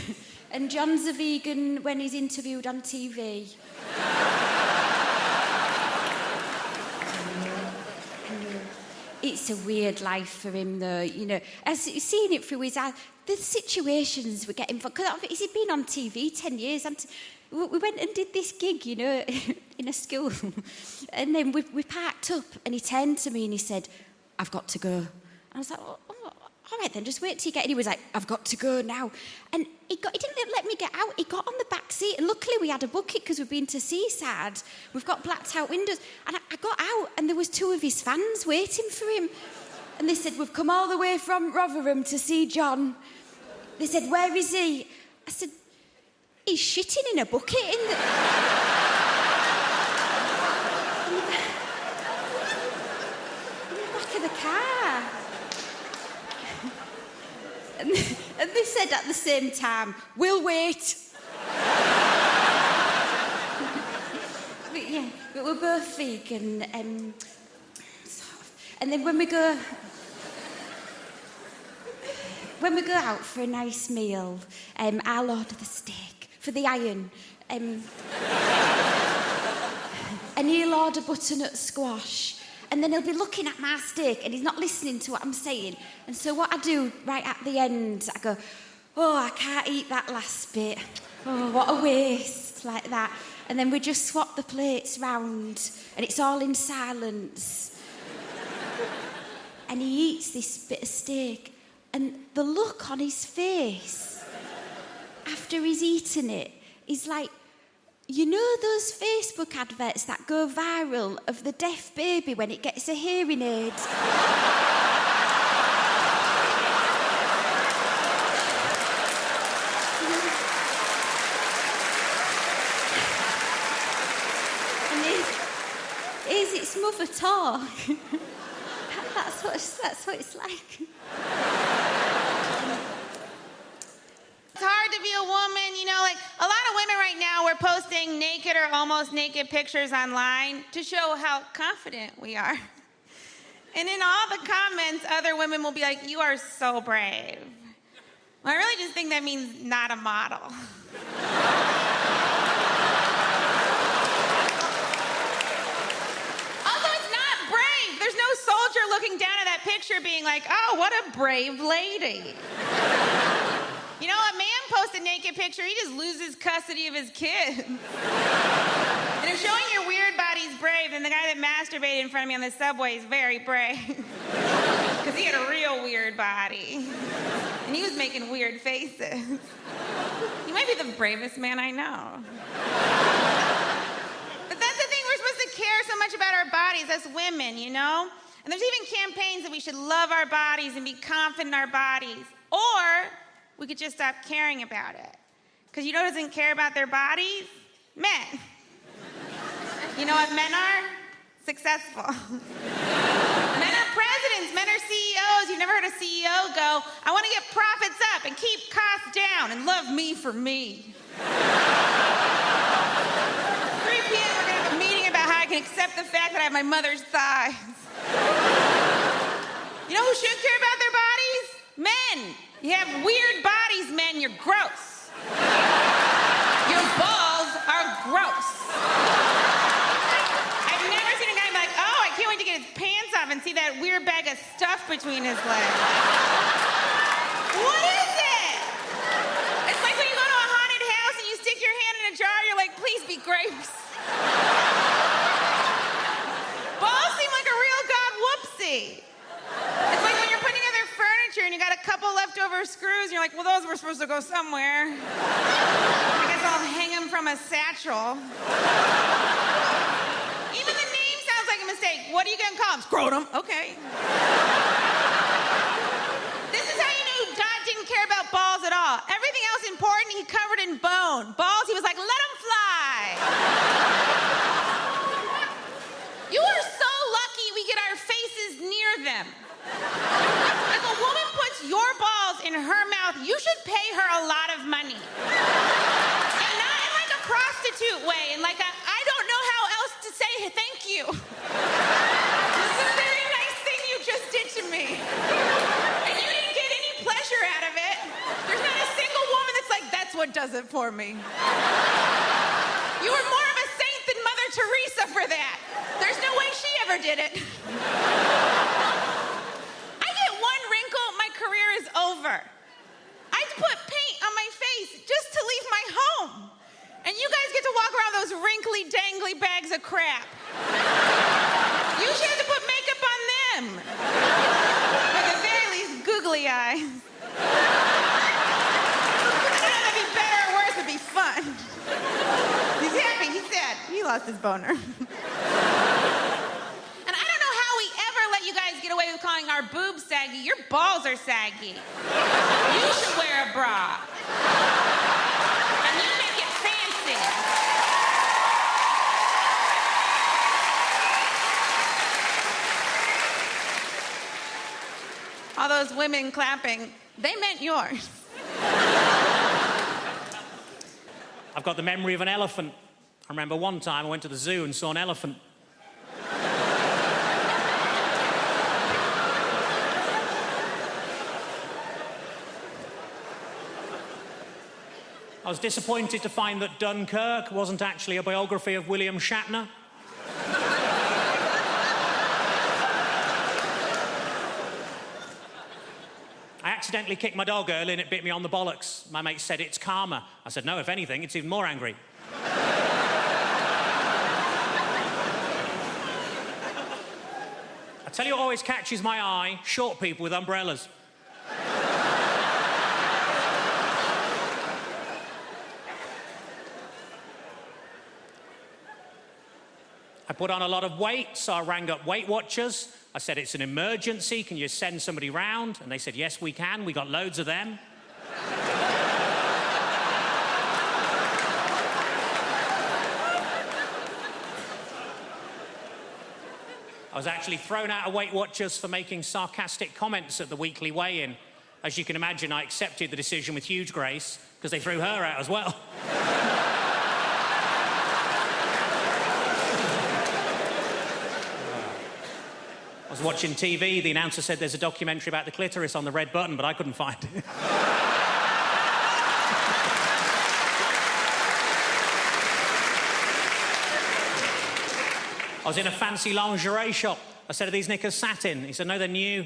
and John's a vegan when he's interviewed on TV. It's a weird life for him, though, you know. I've seen it through his eyes. The situations we're getting... Because he's been on TV 10 years. We went and did this gig, you know, in a school. And then we parked up, and he turned to me and he said, I've got to go. And I was like, oh, all right then, just wait till you get in. He was like, I've got to go now. And he didn't let me get out. He got on the back seat, and luckily we had a bucket because we've been to Seaside. We've got blacked out windows. And I got out, and there was 2 of his fans waiting for him. And they said, we've come all the way from Rotherham to see John. They said, where is he? I said, he's shitting in a bucket in the back of the car. And they said at the same time, we'll wait. But we're both vegan. And then when we go out for a nice meal, I'll order the steak for the iron. And and he'll order butternut squash. And then he'll be looking at my steak and he's not listening to what I'm saying. And so what I do right at the end, I go, oh, I can't eat that last bit. Oh, what a waste, like that. And then we just swap the plates round and it's all in silence. And he eats this bit of steak and the look on his face after he's eaten it is like, you know those Facebook adverts that go viral of the deaf baby when it gets a hearing aid? And here's its mother talk. That's what it's like. It's hard to be a woman, you know, like a lot of women right now, we're posting naked or almost naked pictures online to show how confident we are. And in all the comments, other women will be like, you are so brave. Well, I really just think that means not a model. Also, it's not brave. There's no soldier looking down at that picture being like, oh, what a brave lady. You know, a man posts a naked picture, he just loses custody of his kid. And if showing your weird body's brave, then the guy that masturbated in front of me on the subway is very brave. Because he had a real weird body. And he was making weird faces. He might be the bravest man I know. But that's the thing, we're supposed to care so much about our bodies as women, you know? And there's even campaigns that we should love our bodies and be confident in our bodies. Or we could just stop caring about it. Because you know who doesn't care about their bodies? Men. You know what men are? Successful. Men are presidents, men are CEOs. You've never heard a CEO go, I want to get profits up and keep costs down and love me for me. 3 p.m. we're going to have a meeting about how I can accept the fact that I have my mother's thighs. You know who should care about their bodies? Men. You have weird bodies, men. You're gross. Your balls are gross. I've never seen a guy be like, oh, I can't wait to get his pants off and see that weird bag of stuff between his legs. What is it? It's like when you go to a haunted house and you stick your hand in a jar, you're like, please be grapes. Balls seem like a real god whoopsie. It's like when you're putting together furniture and you got a couple leftover screws and you're like, well, those were supposed to go somewhere. I guess I'll hang them from a satchel. Even the name sounds like a mistake. What are you gonna call them? Scrotum. Okay. This is how you knew God didn't care about balls at all. Everything else important, he covered in bone. Balls, he was like, let them fly. You are so lucky we get our faces near them. If a woman puts your balls in her mouth, you should pay her a lot of money. And not in like a prostitute way, in like a, I don't know how else to say thank you. This is a very nice thing you just did to me. And you didn't get any pleasure out of it. There's not a single woman that's like, that's what does it for me. You were more of a saint than Mother Teresa for that. There's no way she ever did it. Career is over. I have to put paint on my face just to leave my home. And you guys get to walk around those wrinkly, dangly bags of crap. You should have to put makeup on them. At the very least, googly eyes. I don't know if that'd be better or worse, it'd be fun. He's happy, he's sad. He lost his boner. You guys get away with calling our boobs saggy. Your balls are saggy. You should wear a bra. And you make it fancy. All those women clapping, they meant yours. I've got the memory of an elephant. I remember one time I went to the zoo and saw an elephant. I was disappointed to find that Dunkirk wasn't actually a biography of William Shatner. accidentally kicked my dog earlier and it bit me on the bollocks. My mate said it's karma. I said, no, if anything, it's even more angry. I tell you what always catches my eye, short people with umbrellas. I put on a lot of weight, so I rang up Weight Watchers. I said, it's an emergency, can you send somebody round? And they said, yes, we can, we got loads of them. I was actually thrown out of Weight Watchers for making sarcastic comments at the weekly weigh-in. As you can imagine, I accepted the decision with huge grace, because they threw her out as well. I was watching TV, the announcer said there's a documentary about the clitoris on the red button, but I couldn't find it. I was in a fancy lingerie shop. I said, are these knickers satin? He said, no, they're new.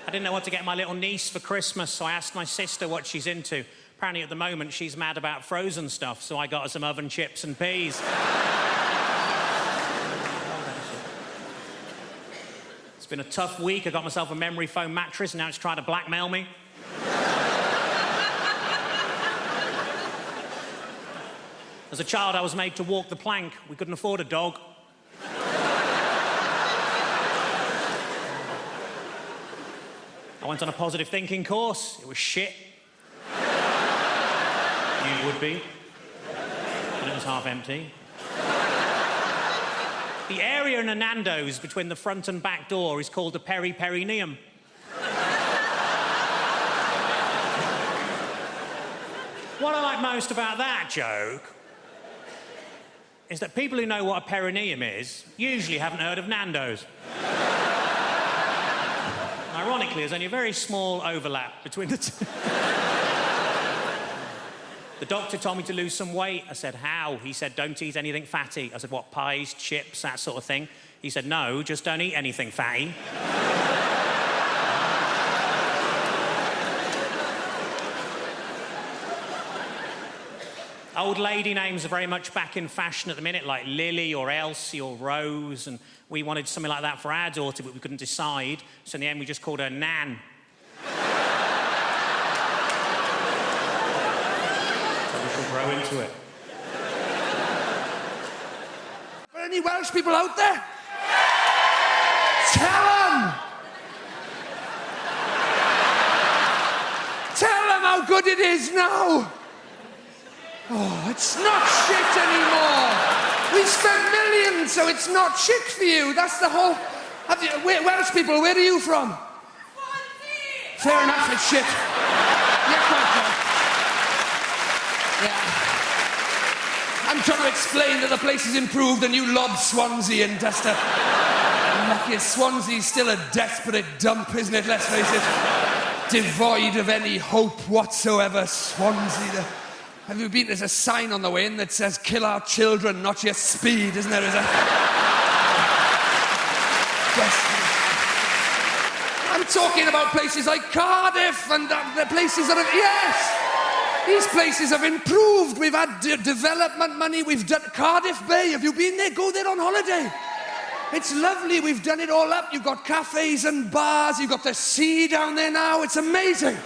I didn't know what to get my little niece for Christmas, so I asked my sister what she's into. Apparently at the moment she's mad about frozen stuff, so I got her some oven chips and peas. It's been a tough week. I got myself a memory foam mattress and now it's trying to blackmail me. As a child, I was made to walk the plank. We couldn't afford a dog. I went on a positive thinking course. It was shit. You would be. And it was half empty. The area in a Nando's between the front and back door is called the peri-perineum. What I like most about that joke is that people who know what a perineum is usually haven't heard of Nando's. Ironically, there's only a very small overlap between the two. The doctor told me to lose some weight. I said, how? He said, don't eat anything fatty. I said, what, pies, chips, that sort of thing? He said, no, just don't eat anything fatty. Old lady names are very much back in fashion at the minute, like Lily or Elsie or Rose, and we wanted something like that for our daughter, but we couldn't decide, so in the end we just called her Nan. So we shall grow into it. Are any Welsh people out there? Tell them! Tell them how good it is now! Oh, it's not shit anymore. We spent millions, so it's not shit for you. That's the whole... Welsh people, where are you from? Fair enough, it's shit. Yeah, quite right. Yeah. I'm trying to explain that the place has improved and you lob Swansea and just a... Lucky Swansea's still a desperate dump, isn't it? Let's face it. Devoid of any hope whatsoever, Swansea. Have you been? There's a sign on the way in that says, kill our children, not your speed, isn't there? Yes. I'm talking about places like Cardiff and the places that have... Yes! These places have improved. We've had development money. We've done... Cardiff Bay, have you been there? Go there on holiday. It's lovely. We've done it all up. You've got cafes and bars. You've got the sea down there now. It's amazing.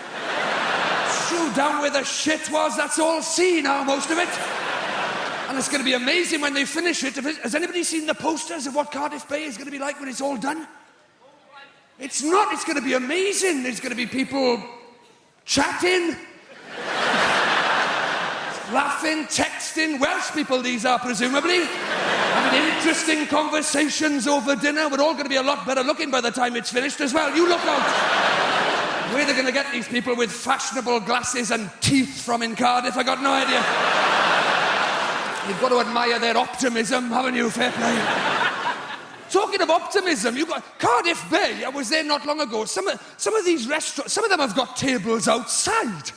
Down where the shit was, that's all sea now, most of it. And it's going to be amazing when they finish it. Has anybody seen the posters of what Cardiff Bay is going to be like when it's all done? It's not. It's going to be amazing. There's going to be people chatting, laughing, texting. Welsh people, these are presumably. Having interesting conversations over dinner. We're all going to be a lot better looking by the time it's finished as well. You look out. Where they're going to get these people with fashionable glasses and teeth from in Cardiff, I got no idea. You've got to admire their optimism, haven't you? Fair play. Talking of optimism, you've got Cardiff Bay. I was there not long ago. Some of these restaurants, some of them have got tables outside.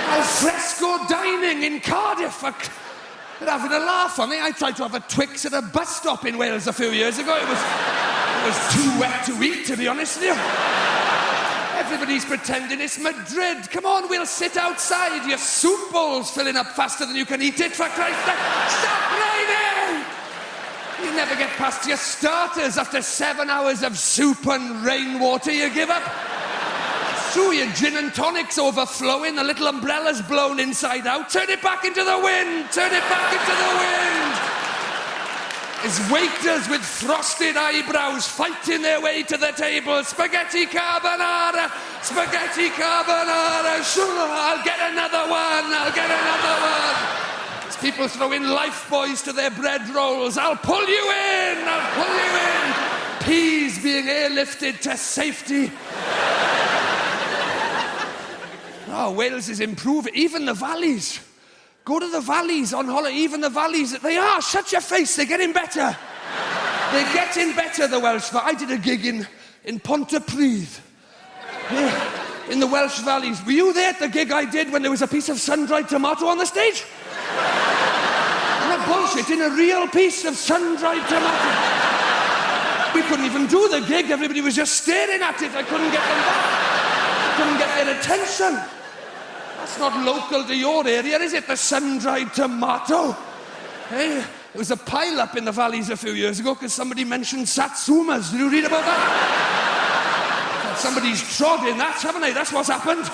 Al fresco dining in Cardiff. They're having a laugh on me. I tried to have a Twix at a bus stop in Wales a few years ago. It was too wet to eat, to be honest with you. Everybody's pretending it's Madrid. Come on, we'll sit outside. Your soup bowl's filling up faster than you can eat it, for Christ's sake. Stop raining! You never get past your starters. After 7 hours of soup and rainwater, you give up. So your gin and tonic's overflowing, the little umbrella's blown inside out. Turn it back into the wind! Turn it back into the wind! There's waiters with frosted eyebrows fighting their way to the table. Spaghetti carbonara! Spaghetti carbonara! Sure, I'll get another one! I'll get another one! There's people throwing life buoys to their bread rolls. I'll pull you in! I'll pull you in! Peas being airlifted to safety. Oh, Wales is improving. Even the valleys. Go to the valleys on holiday. Even the valleys. They are. Shut your face. They're getting better. They're getting better, the Welsh. I did a gig in Pontypridd. In the Welsh valleys. Were you there at the gig I did when there was a piece of sun-dried tomato on the stage? Not bullshit. In a real piece of sun-dried tomato. We couldn't even do the gig. Everybody was just staring at it. I couldn't get them back. Couldn't get their attention. That's not local to your area, is it? The sun-dried tomato. Hey, there was a pile-up in the valleys a few years ago because somebody mentioned satsumas. Did you read about that? Somebody's trod in that, haven't they? That's what's happened.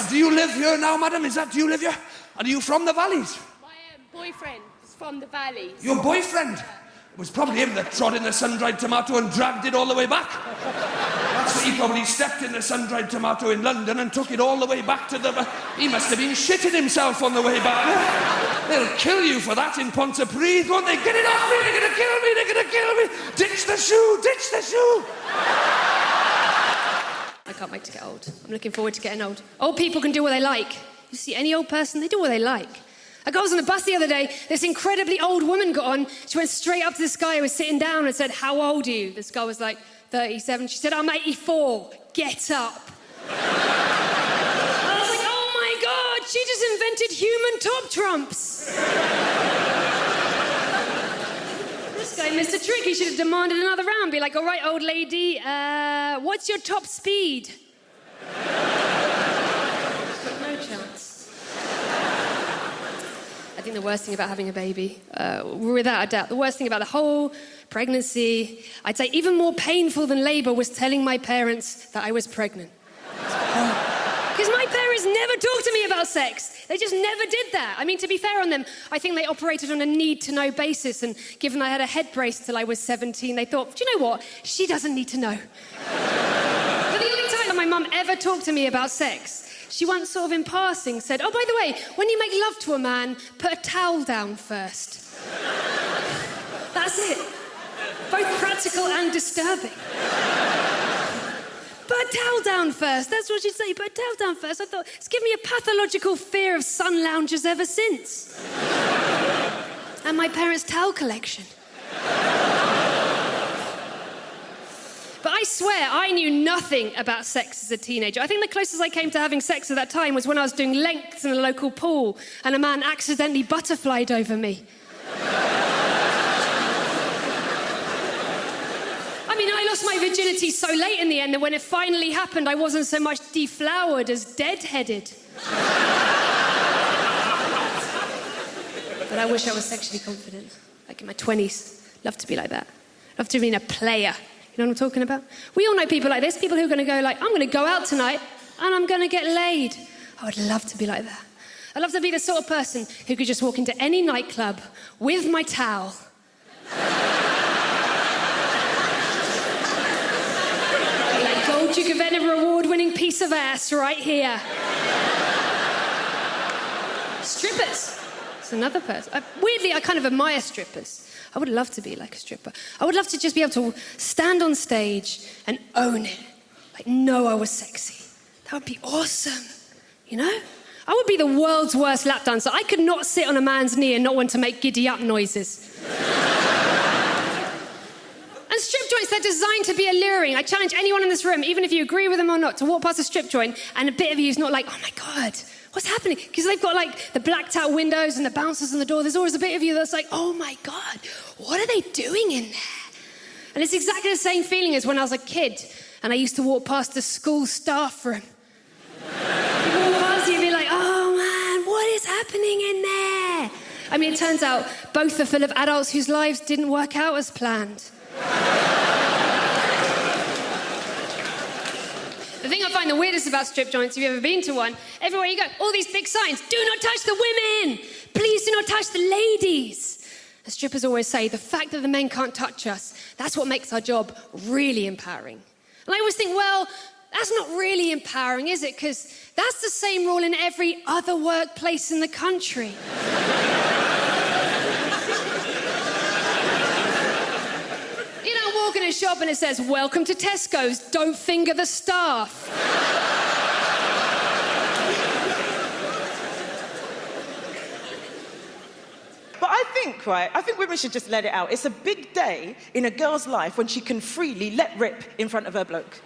Do you live here now, madam? Do you live here? Are you from the valleys? My boyfriend is from the valleys. Your boyfriend? It was probably him that trod in the sun-dried tomato and dragged it all the way back. That's what he probably stepped in the sun-dried tomato in London and took it all the way back to the... He must have been shitting himself on the way back. They'll kill you for that in Pontypridd, won't they? Get it off me! They're gonna kill me! They're gonna kill me! Ditch the shoe! Ditch the shoe! I can't wait to get old. I'm looking forward to getting old. Old people can do what they like. You see any old person, they do what they like. I was on the bus the other day, this incredibly old woman got on, she went straight up to this guy who was sitting down and said, "How old are you?" This guy was like, 37. She said, "I'm 84, get up." I was like, oh my God, she just invented human top trumps. This guy missed a trick, he should have demanded another round, be like, "All right, old lady, what's your top speed?" No chance. I think the worst thing about having a baby, without a doubt, the worst thing about the whole pregnancy, I'd say even more painful than labour, was telling my parents that I was pregnant. Because my parents never talked to me about sex. They just never did that. I mean, to be fair on them, I think they operated on a need-to-know basis, and given I had a head brace till I was 17, they thought, do you know what? She doesn't need to know. But the only time that my mum ever talked to me about sex, she once sort of in passing said, "Oh, by the way, when you make love to a man, put a towel down first." That's it. Both practical and disturbing. Put a towel down first. That's what she'd say. Put a towel down first. I thought, it's given me a pathological fear of sun loungers ever since. And my parents' towel collection. But I swear, I knew nothing about sex as a teenager. I think the closest I came to having sex at that time was when I was doing lengths in a local pool and a man accidentally butterflied over me. I mean, I lost my virginity so late in the end that when it finally happened, I wasn't so much deflowered as dead-headed. But I wish I was sexually confident. Like in my 20s. Love to be like that. Love to be a player. You know what I'm talking about? We all know people like this, people who are going to go like, I'm going to go out tonight and I'm going to get laid. I would love to be like that. I'd love to be the sort of person who could just walk into any nightclub with my towel. Like Gold Duke of Edinburgh award-winning piece of ass right here. Strippers. It's another person. Weirdly, I kind of admire strippers. I would love to be like a stripper. I would love to just be able to stand on stage and own it. Like, know I was sexy. That would be awesome, you know? I would be the world's worst lap dancer. I could not sit on a man's knee and not want to make giddy-up noises. And strip joints, they're designed to be alluring. I challenge anyone in this room, even if you agree with them or not, to walk past a strip joint and a bit of you's not like, oh my God, what's happening? Because they've got like the blacked out windows and the bouncers on the door. There's always a bit of you that's like, oh my God, what are they doing in there? And it's exactly the same feeling as when I was a kid and I used to walk past the school staff room. You walk past, you'd be like, oh man, what is happening in there? I mean, it turns out both are full of adults whose lives didn't work out as planned. The thing I find the weirdest about strip joints, if you've ever been to one, everywhere you go, all these big signs, do not touch the women! Please do not touch the ladies! As strippers always say, the fact that the men can't touch us, that's what makes our job really empowering. And I always think, well, that's not really empowering, is it? Because that's the same rule in every other workplace in the country. You know, walk in a shop and it says, welcome to Tesco's, don't finger the staff. But I think women should just let it out. It's a big day in a girl's life when she can freely let rip in front of her bloke.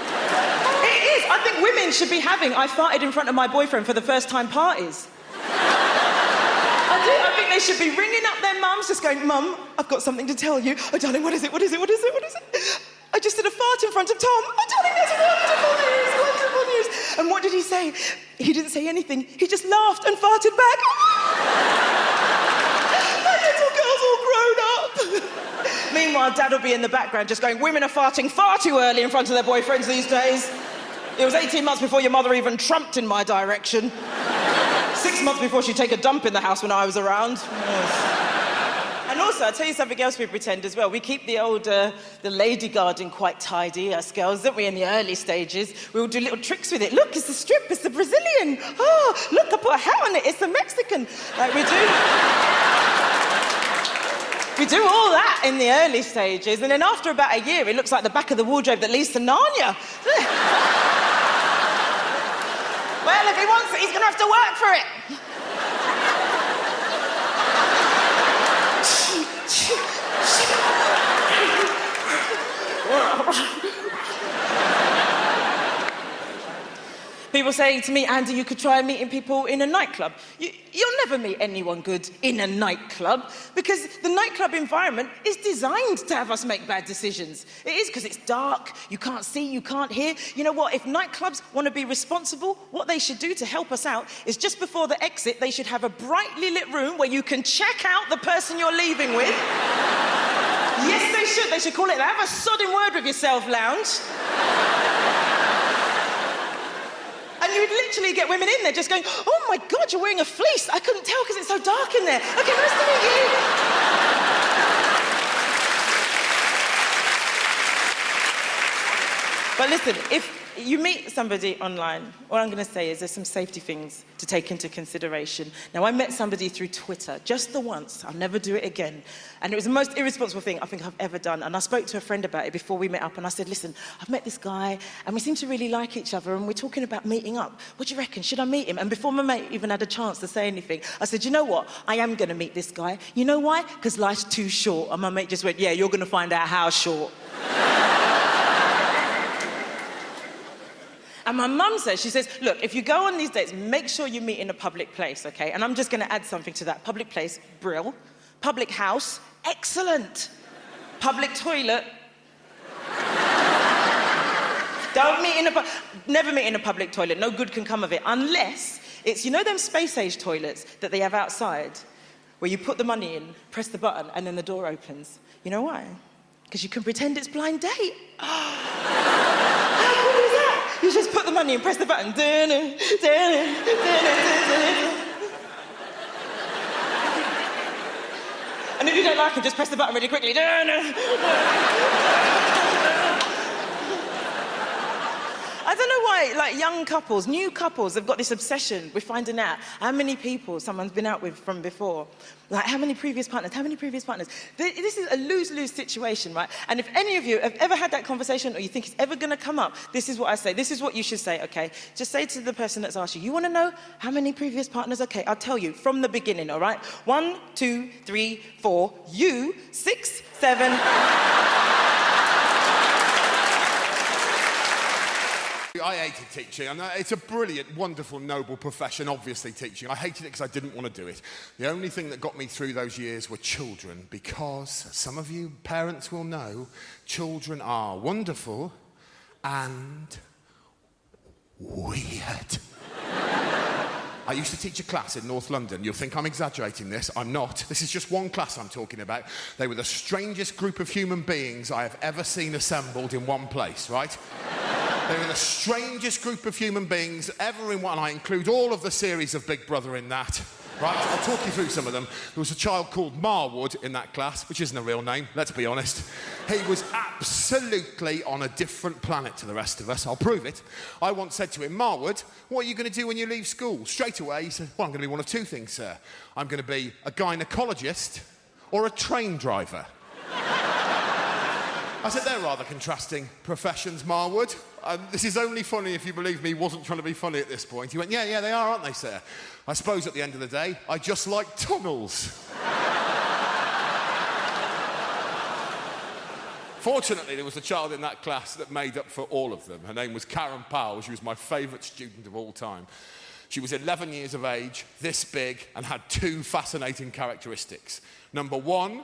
It is. I think women should be having I farted in front of my boyfriend for the first time parties. I do. I think they should be ringing up their mums, just going, Mum, I've got something to tell you. Oh, darling, what is it? What is it? What is it? What is it? I just did a fart in front of Tom. Oh, darling, that's wonderful news, wonderful news. And what did he say? He didn't say anything. He just laughed and farted back. My little girl's all grown up. Meanwhile, Dad will be in the background just going, women are farting far too early in front of their boyfriends these days. It was 18 months before your mother even trumped in my direction. 6 months before she'd take a dump in the house when I was around. Yes. And also, I'll tell you something else we pretend as well. We keep the lady garden quite tidy, us girls, don't we, in the early stages. We will do little tricks with it. Look, it's the strip, it's the Brazilian. Oh, look, I put a hat on it, it's the Mexican. Like we do. We do all that in the early stages, and then after about a year, it looks like the back of the wardrobe that leads to Narnia. Well, if he wants it, he's going to have to work for it. People saying to me, Andy, you could try meeting people in a nightclub. You'll never meet anyone good in a nightclub because the nightclub environment is designed to have us make bad decisions. It is because it's dark, you can't see, you can't hear. You know what, if nightclubs want to be responsible, what they should do to help us out is just before the exit, they should have a brightly lit room where you can check out the person you're leaving with. Yes, they should. They should call it, have a sodding word with yourself lounge. And you'd literally get women in there just going, oh my God, you're wearing a fleece. I couldn't tell because it's so dark in there. Okay, nice to meet you. But listen, if you meet somebody online, what I'm going to say is there's some safety things to take into consideration. Now, I met somebody through Twitter, just the once. I'll never do it again. And it was the most irresponsible thing I think I've ever done. And I spoke to a friend about it before we met up, and I said, listen, I've met this guy, and we seem to really like each other, and we're talking about meeting up. What do you reckon? Should I meet him? And before my mate even had a chance to say anything, I said, you know what? I am going to meet this guy. You know why? Because life's too short. And my mate just went, yeah, you're going to find out how short. And my mum says, she says, look, if you go on these dates, make sure you meet in a public place, okay? And I'm just going to add something to that. Public place, brill. Public house, excellent. Public toilet. Never meet in a public toilet. No good can come of it. Unless it's, you know them space-age toilets that they have outside, where you put the money in, press the button, and then the door opens. You know why? Because you can pretend it's blind date. How cool is that? You just put the money in, press the button. And if you don't like it, just press the button really quickly. I don't know why, like young couples, new couples have got this obsession with finding out how many people someone's been out with from before. Like, how many previous partners? This is a lose-lose situation, right? And if any of you have ever had that conversation or you think it's ever going to come up, this is what I say. This is what you should say, okay? Just say to the person that's asked you, you want to know how many previous partners? Okay, I'll tell you from the beginning, all right? 1, 2, 3, 4, you, 6, 7... I hated teaching. And it's a brilliant, wonderful, noble profession, obviously, teaching. I hated it because I didn't want to do it. The only thing that got me through those years were children, because some of you parents will know, children are wonderful and weird. I used to teach a class in North London. You'll think I'm exaggerating this. I'm not. This is just one class I'm talking about. They were the strangest group of human beings I have ever seen assembled in one place, right? They were the strangest group of human beings ever in one. I include all of the series of Big Brother in that. Right, I'll talk you through some of them. There was a child called Marwood in that class, which isn't a real name, let's be honest. He was absolutely on a different planet to the rest of us. I'll prove it. I once said to him, Marwood, what are you going to do when you leave school? Straight away, he said, well, I'm going to be one of two things, sir. I'm going to be a gynecologist or a train driver. I said, they're rather contrasting professions, Marwood. This is only funny if you believe me, he wasn't trying to be funny at this point. He went, yeah, they are, aren't they, sir? I suppose at the end of the day, I just like tunnels. Fortunately, there was a child in that class that made up for all of them. Her name was Karen Powell. She was my favourite student of all time. She was 11 years of age, this big, and had two fascinating characteristics. Number one,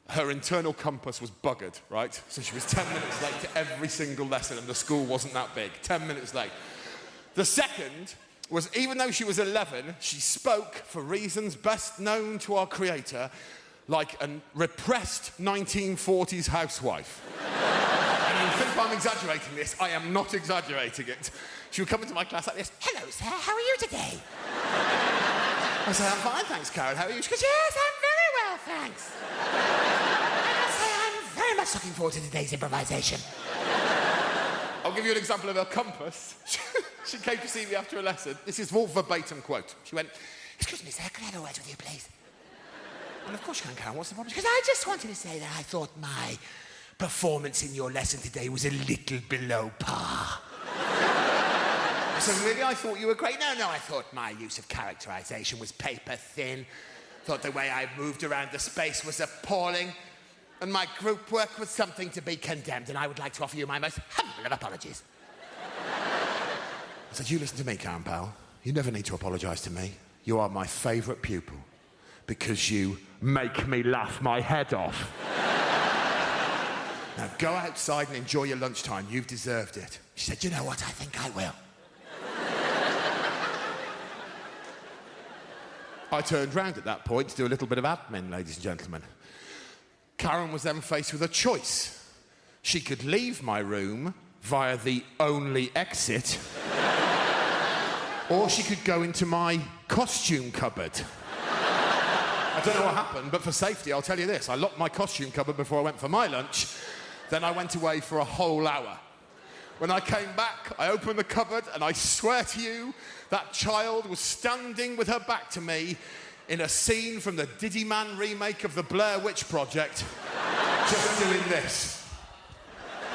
her internal compass was buggered, right? So she was 10 minutes late to every single lesson, and the school wasn't that big. 10 minutes late. The second was, even though she was 11, she spoke, for reasons best known to our creator, like a repressed 1940s housewife. And you think I'm exaggerating this? I am not exaggerating it. She would come into my class like this. Hello, sir, how are you today? I say, I'm fine, thanks, Karen. How are you? She goes, yes, I'm very well, thanks. And I say, I'm very much looking forward to today's improvisation. I'll give you an example of her compass. She came to see me after a lesson. This is all verbatim quote. She went, excuse me, sir, can I have a word with you, please? And of course you can, Karen. What's the problem? Because I just wanted to say that I thought my performance in your lesson today was a little below par. I said, really? I thought you were great. No, I thought my use of characterization was paper thin. Thought the way I moved around the space was appalling. And my group work was something to be condemned, and I would like to offer you my most humble of apologies. I said, you listen to me, Karen Powell. You never need to apologise to me. You are my favourite pupil because you make me laugh my head off. Now go outside and enjoy your lunchtime. You've deserved it. She said, you know what? I think I will. I turned round at that point to do a little bit of admin, ladies and gentlemen. Karen was then faced with a choice. She could leave my room via the only exit, or she could go into my costume cupboard. I don't know what happened, but for safety, I'll tell you this. I locked my costume cupboard before I went for my lunch, then I went away for a whole hour. When I came back, I opened the cupboard, and I swear to you, that child was standing with her back to me in a scene from the Diddy Man remake of the Blair Witch Project, just doing this.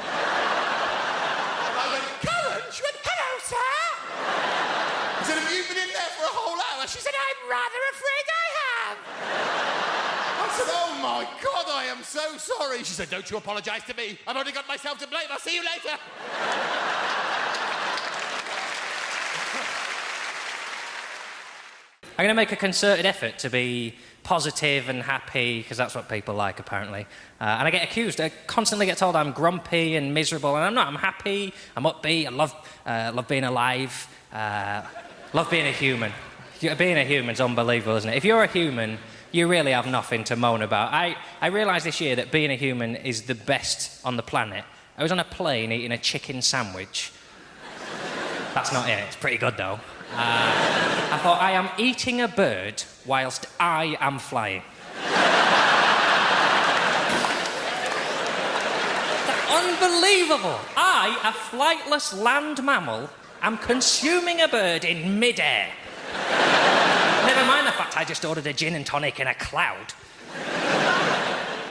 And I went, Karen? She went, hello, sir. I said, have you been in there for a whole hour? She said, I'm rather afraid I have. I said, oh my God, I am so sorry. She said, don't you apologise to me. I've only got myself to blame. I'll see you later. I'm going to make a concerted effort to be positive and happy, because that's what people like, apparently. And I get accused. I constantly get told I'm grumpy and miserable, and I'm not. I'm happy, I'm upbeat, I love being alive, love being a human. Being a human's unbelievable, isn't it? If you're a human, you really have nothing to moan about. I realised this year that being a human is the best on the planet. I was on a plane eating a chicken sandwich. That's not it. It's pretty good, though. I thought, I am eating a bird whilst I am flying. Unbelievable! I, a flightless land mammal, am consuming a bird in mid-air. Never mind the fact I just ordered a gin and tonic in a cloud.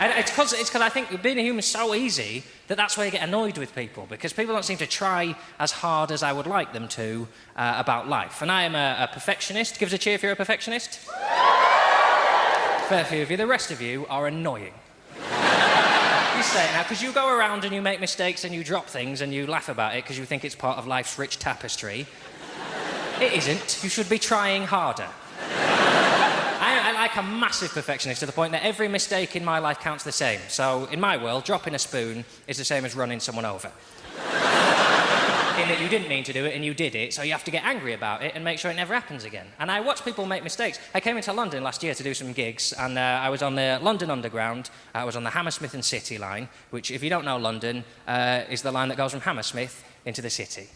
And it's because I think being a human is so easy that's why you get annoyed with people, because people don't seem to try as hard as I would like them to about life. And I am a perfectionist. Give us a cheer if you're a perfectionist. Fair few of you. The rest of you are annoying. you say it now, because you go around and you make mistakes and you drop things and you laugh about it because you think it's part of life's rich tapestry. It isn't. You should be trying harder. I like a massive perfectionist to the point that every mistake in my life counts the same. So, in my world, dropping a spoon is the same as running someone over. In that you didn't mean to do it and you did it, so you have to get angry about it and make sure it never happens again. And I watch people make mistakes. I came into London last year to do some gigs, and I was on the London Underground. I was on the Hammersmith and City line, which, if you don't know London, is the line that goes from Hammersmith into the city.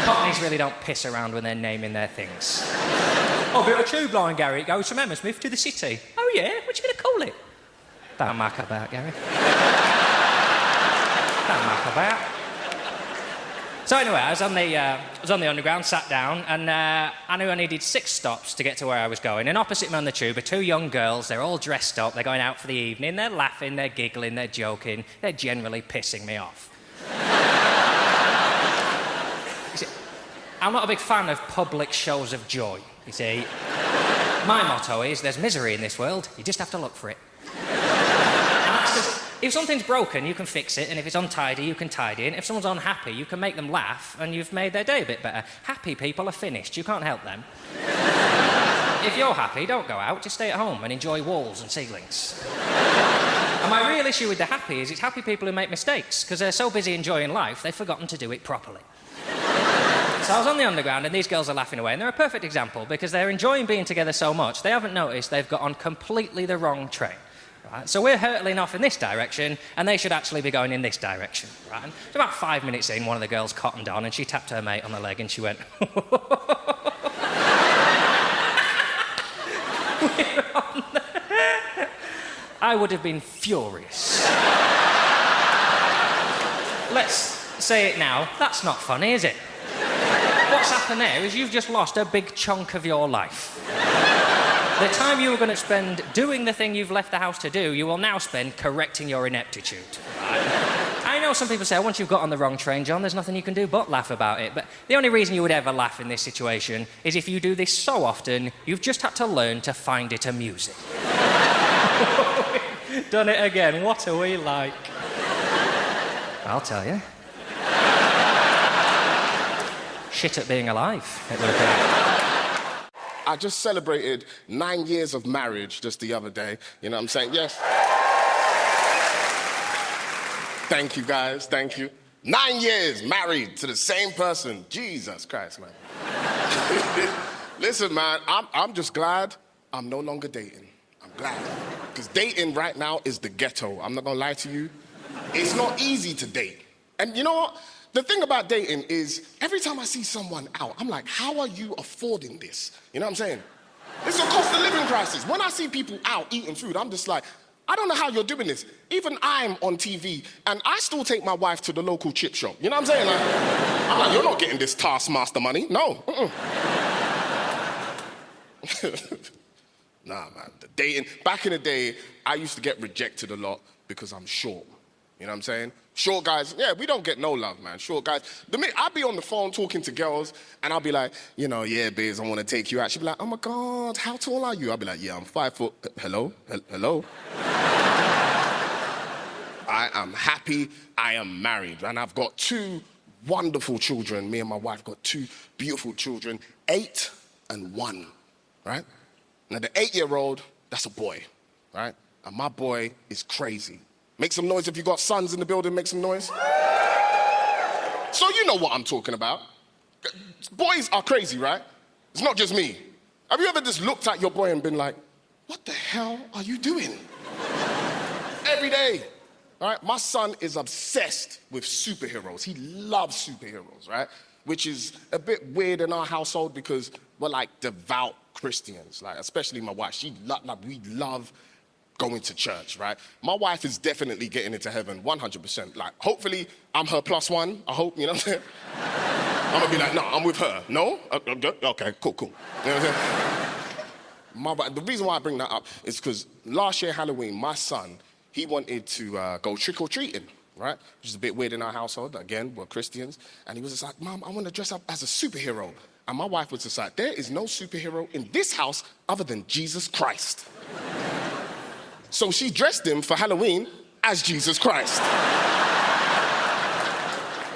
Cockneys really don't piss around when they're naming their things. Oh, bit of a tube line, Gary. It goes from Hammersmith to the city. Oh, yeah? What you going to call it? Don't muck about, Gary. Don't muck about. So anyway, I was on the Underground, sat down, and I knew I needed 6 stops to get to where I was going. And opposite me on the tube are 2 young girls. They're all dressed up. They're going out for the evening. They're laughing. They're giggling. They're joking. They're generally pissing me off. You see, I'm not a big fan of public shows of joy. You see, my motto is: there's misery in this world. You just have to look for it. And that's 'cause if something's broken, you can fix it, and if it's untidy, you can tidy it. And if someone's unhappy, you can make them laugh, and you've made their day a bit better. Happy people are finished. You can't help them. If you're happy, don't go out. Just stay at home and enjoy walls and ceilings. And my real issue with the happy is it's happy people who make mistakes, because they're so busy enjoying life, they've forgotten to do it properly. So I was on the Underground, and these girls are laughing away, and they're a perfect example, because they're enjoying being together so much, they haven't noticed they've got on completely the wrong train. Right? So we're hurtling off in this direction, and they should actually be going in this direction. Right? And about 5 minutes in, one of the girls cottoned on, and she tapped her mate on the leg, and she went... I would have been furious. Let's say it now. That's not funny, is it? What's happened there is you've just lost a big chunk of your life. The time you were going to spend doing the thing you've left the house to do, you will now spend correcting your ineptitude. Right? I know some people say, once you've got on the wrong train, John, there's nothing you can do but laugh about it. But the only reason you would ever laugh in this situation is if you do this so often, you've just had to learn to find it amusing. Done it again. What are we like? I'll tell you. Shit at being alive, it would appear. I just celebrated 9 years of marriage just the other day. You know what I'm saying? Yes. Thank you, guys. Thank you. 9 years married to the same person. Jesus Christ, man. Listen, man, I'm just glad I'm no longer dating. I'm glad. Because dating right now is the ghetto. I'm not going to lie to you. It's not easy to date. And you know what? The thing about dating is, every time I see someone out, I'm like, how are you affording this? You know what I'm saying? It's a cost of living crisis. When I see people out eating food, I'm just like, I don't know how you're doing this. Even I'm on TV, and I still take my wife to the local chip shop. You know what I'm saying? Like, I'm like, you're not getting this Taskmaster money. No. Nah, man. The dating. Back in the day, I used to get rejected a lot because I'm short. You know what I'm saying? Short guys, yeah, we don't get no love, man. Short guys. I'll be on the phone talking to girls, and I'll be like, you know, yeah, babes, I want to take you out. She'll be like, oh, my God, how tall are you? I'll be like, yeah, I'm 5 foot. Hello? Hello? I am happy. I am married, and I've got 2 wonderful children. Me and my wife got 2 beautiful children, 8 and 1, right? Now, the 8-year-old, that's a boy, right? And my boy is crazy. Make some noise if you got sons in the building, make some noise. So you know what I'm talking about. Boys are crazy, right? It's not just me. Have you ever just looked at your boy and been like, what the hell are you doing? Every day, all right? My son is obsessed with superheroes. He loves superheroes, right? Which is a bit weird in our household because we're like devout Christians, like especially my wife. We love going to church, right? My wife is definitely getting into heaven, 100%. Like, hopefully, I'm her +1. I hope, you know what I'm saying? I'm gonna be like, no, I'm with her. No? Okay, cool. You know what I'm saying? The reason why I bring that up is because last year, Halloween, my son, he wanted to go trick-or-treating, right? Which is a bit weird in our household. Again, we're Christians. And he was just like, Mom, I want to dress up as a superhero. And my wife was just like, there is no superhero in this house other than Jesus Christ. So she dressed him for Halloween as Jesus Christ.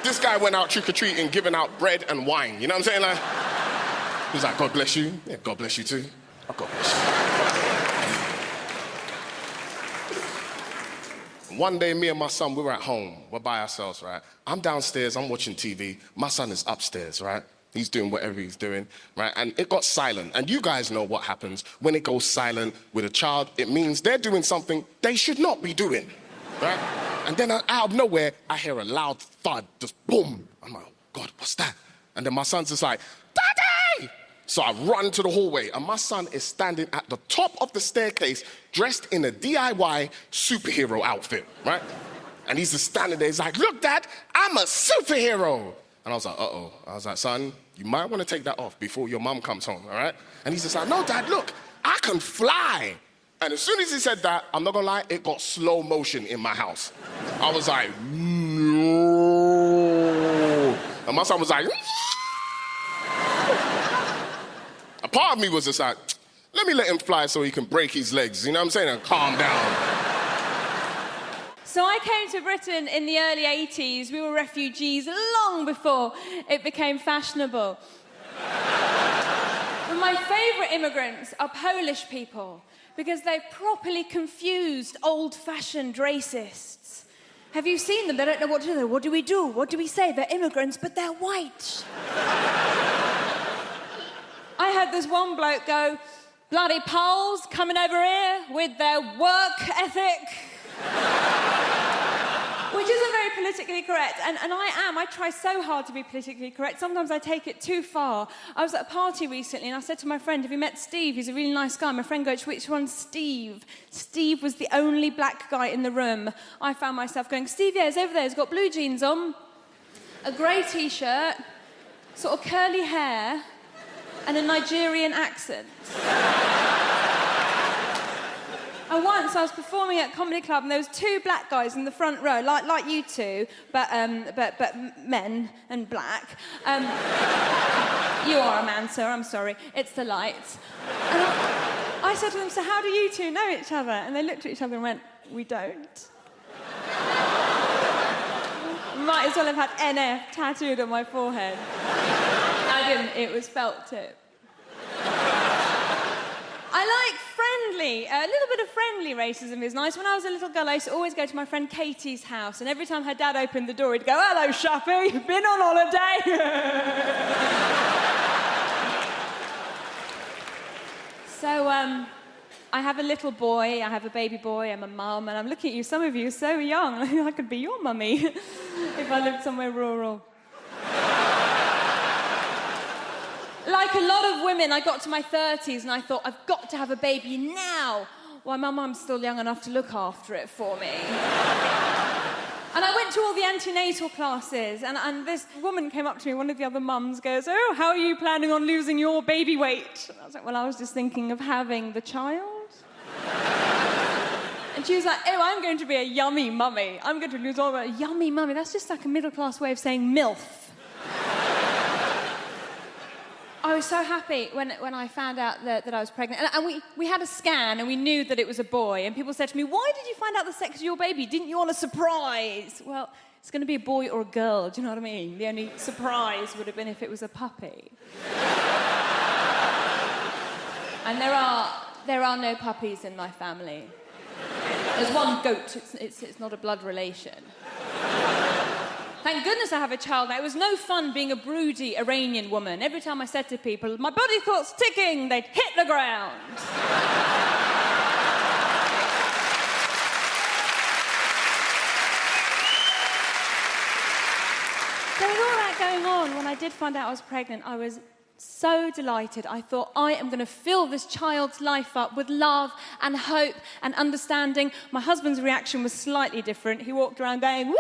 This guy went out trick-or-treating, giving out bread and wine. You know what I'm saying? Like, he's like, God bless you. Yeah, God bless you too. Oh, God bless you. One day, me and my son, we were at home. We're by ourselves, right? I'm downstairs, I'm watching TV. My son is upstairs, right? He's doing whatever he's doing, right? And it got silent. And you guys know what happens when it goes silent with a child. It means they're doing something they should not be doing, right? And then out of nowhere, I hear a loud thud, just boom. I'm like, oh God, what's that? And then my son's just like, Daddy! So I run to the hallway, and my son is standing at the top of the staircase, dressed in a DIY superhero outfit, right? And he's just standing there, he's like, look, Dad, I'm a superhero. And I was like, uh-oh. I was like, son, you might want to take that off before your mum comes home, all right? And he's just like, no, Dad, look, I can fly. And as soon as he said that, I'm not gonna lie, it got slow motion in my house. I was like, no. And my son was like, a part of me was just like, let me let him fly so he can break his legs, you know what I'm saying, and calm down. So I came to Britain in the early 80s. We were refugees long before it became fashionable. But my favourite immigrants are Polish people because they've properly confused old-fashioned racists. Have you seen them? They don't know what to do. What do we do? What do we say? They're immigrants, but they're white. I had this one bloke go, bloody Poles coming over here with their work ethic. Which isn't very politically correct, and I try so hard to be politically correct. Sometimes I take it too far. I was at a party recently and I said to my friend, have you met Steve? He's a really nice guy. My friend goes, which one's Steve? Steve was the only black guy in the room. I found myself going, Steve, yeah, he's over there. He's got blue jeans on, a grey T-shirt, sort of curly hair, and a Nigerian accent. And once I was performing at a comedy club and there was two black guys in the front row, like you two, but men and black. You are a man, sir, I'm sorry. It's the lights. And I said to them, so how do you two know each other? And they looked at each other and went, we don't. Might as well have had NF tattooed on my forehead. I didn't, it was felt tip. I like friendly, a little bit of friendly racism is nice. When I was a little girl, I used to always go to my friend Katie's house, and every time her dad opened the door, he'd go, hello, Shappy, been on holiday? So, I have a little boy, I have a baby boy, I'm a mum, and I'm looking at you, some of you are so young, I could be your mummy if I lived somewhere rural. Like a lot of women, I got to my 30s and I thought, I've got to have a baby now. Well, my mum's still young enough to look after it for me. And I went to all the antenatal classes, and this woman came up to me, one of the other mums goes, oh, how are you planning on losing your baby weight? And I was like, well, I was just thinking of having the child. And she was like, oh, I'm going to be a yummy mummy. I'm going to lose all my yummy mummy. That's just like a middle-class way of saying MILF. I was so happy when I found out that I was pregnant. And we had a scan and we knew that it was a boy. And people said to me, why did you find out the sex of your baby? Didn't you want a surprise? Well, it's going to be a boy or a girl, do you know what I mean? The only surprise would have been if it was a puppy. And there are no puppies in my family. There's one goat, it's not a blood relation. Thank goodness I have a child now. It was no fun being a broody Iranian woman. Every time I said to people, my body clock's ticking, they'd hit the ground. So with all that going on, when I did find out I was pregnant, I was so delighted. I thought, I am going to fill this child's life up with love and hope and understanding. My husband's reaction was slightly different. He walked around going, woohoo,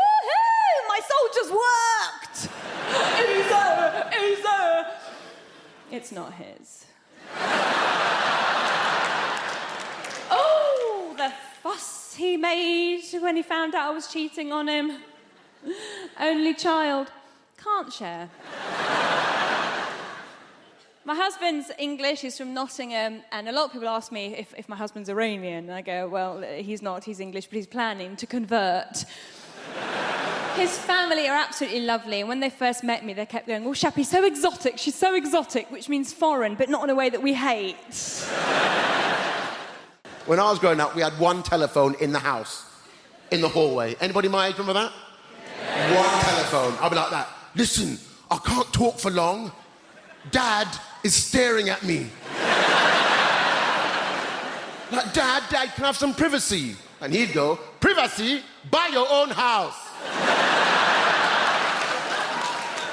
my soldiers worked! Easy. It's not his. Oh, the fuss he made when he found out I was cheating on him. Only child. Can't share. My husband's English, he's from Nottingham, and a lot of people ask me if my husband's Iranian. And I go, well, he's not, he's English, but he's planning to convert. His family are absolutely lovely, and when they first met me, they kept going, oh, Shappy's so exotic, she's so exotic, which means foreign, but not in a way that we hate. When I was growing up, we had one telephone in the house, in the hallway. Anybody my age remember that? Yeah. One telephone. I'll be like that. Listen, I can't talk for long. Dad is staring at me. Like, Dad, can I have some privacy? And he'd go, privacy? Buy your own house.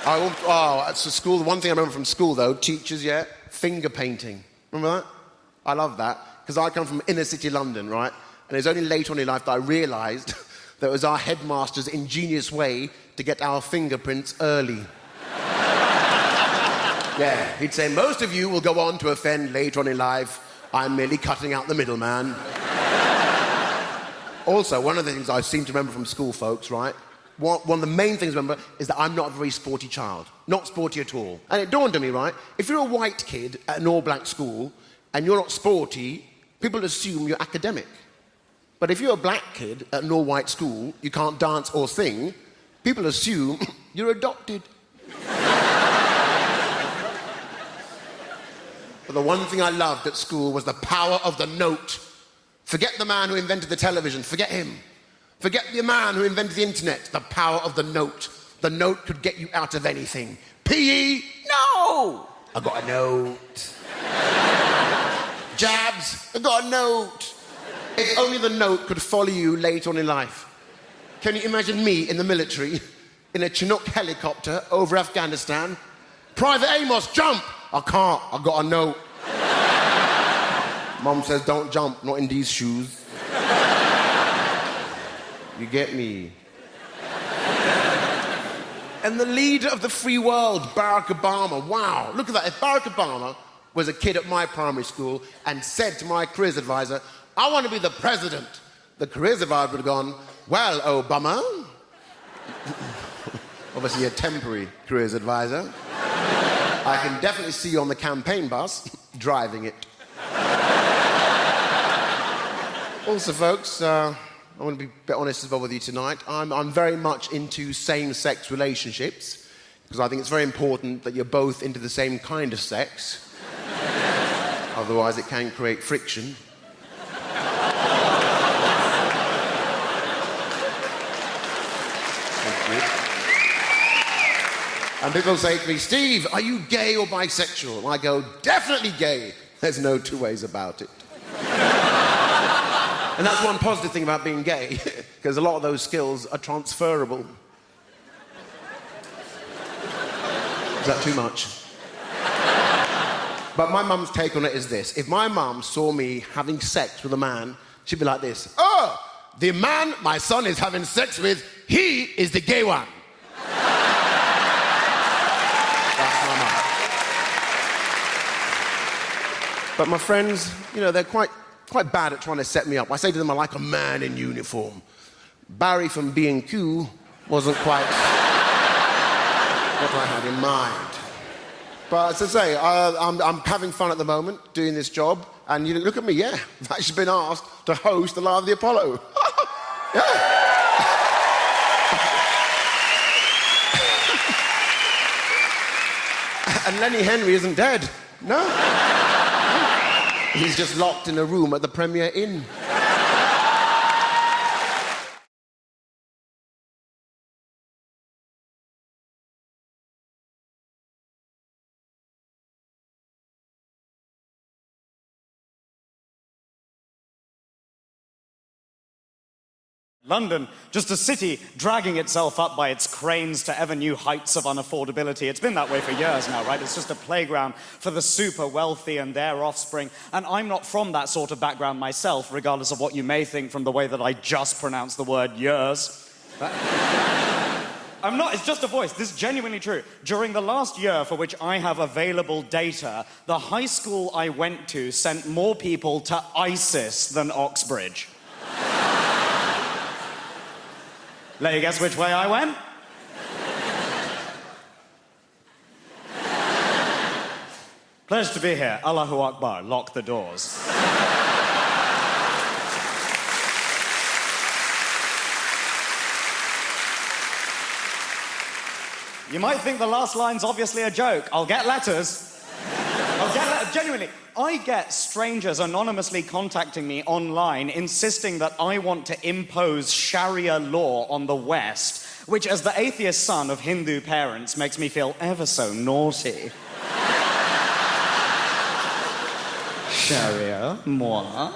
At school, the one thing I remember from school, though, teachers, finger painting. Remember that? I love that, because I come from inner city London, right? And it was only later on in life that I realised that it was our headmaster's ingenious way to get our fingerprints early. Yeah, he'd say, most of you will go on to offend later on in life. I'm merely cutting out the middleman. Also, one of the things I seem to remember from school, folks, right? One of the main things I remember is that I'm not a very sporty child. Not sporty at all. And it dawned on me, right? If you're a white kid at an all-black school and you're not sporty, people assume you're academic. But if you're a black kid at an all-white school, you can't dance or sing, people assume you're adopted. But the one thing I loved at school was the power of the note. Forget the man who invented the television. Forget him. Forget the man who invented the internet. The power of the note. The note could get you out of anything. PE? No! I got a note. Jabs? I got a note. If only the note could follow you later on in life. Can you imagine me in the military, in a Chinook helicopter over Afghanistan? Private Amos, jump! I can't, I got a note. Mom says, don't jump, not in these shoes. You get me? And the leader of the free world, Barack Obama, wow, look at that. If Barack Obama was a kid at my primary school and said to my careers advisor, I want to be the president, the careers advisor would have gone, well, Obama, obviously a temporary careers advisor, I can definitely see you on the campaign bus, driving it. Also, folks, I want to be a bit honest as well with you tonight. I'm very much into same-sex relationships, because I think it's very important that you're both into the same kind of sex. Otherwise, it can create friction. And people say to me, Steve, are you gay or bisexual? And I go, definitely gay. There's no two ways about it. And that's one positive thing about being gay, because a lot of those skills are transferable. Is that too much? But my mum's take on it is this. If my mum saw me having sex with a man, she'd be like this. Oh, the man my son is having sex with, he is the gay one. But my friends, you know, they're quite bad at trying to set me up. I say to them, I like a man in uniform. Barry from B&Q wasn't quite what I had in mind. But as I say, I'm having fun at the moment doing this job. And you look at me, yeah, I've actually been asked to host the Live of the Apollo. Yeah. And Lenny Henry isn't dead. No. He's just locked in a room at the Premier Inn. London, just a city dragging itself up by its cranes to ever new heights of unaffordability. It's been that way for years now, right? It's just a playground for the super wealthy and their offspring. And I'm not from that sort of background myself, regardless of what you may think from the way that I just pronounced the word years. I'm not, it's just a voice. This is genuinely true. During the last year for which I have available data, the high school I went to sent more people to ISIS than Oxbridge. Let you guess which way I went? Pleasure to be here. Allahu Akbar. Lock the doors. You might think the last line's obviously a joke. I'll get letters. Genuinely, I get strangers anonymously contacting me online insisting that I want to impose Sharia law on the West, which, as the atheist son of Hindu parents, makes me feel ever so naughty. Sharia, moi.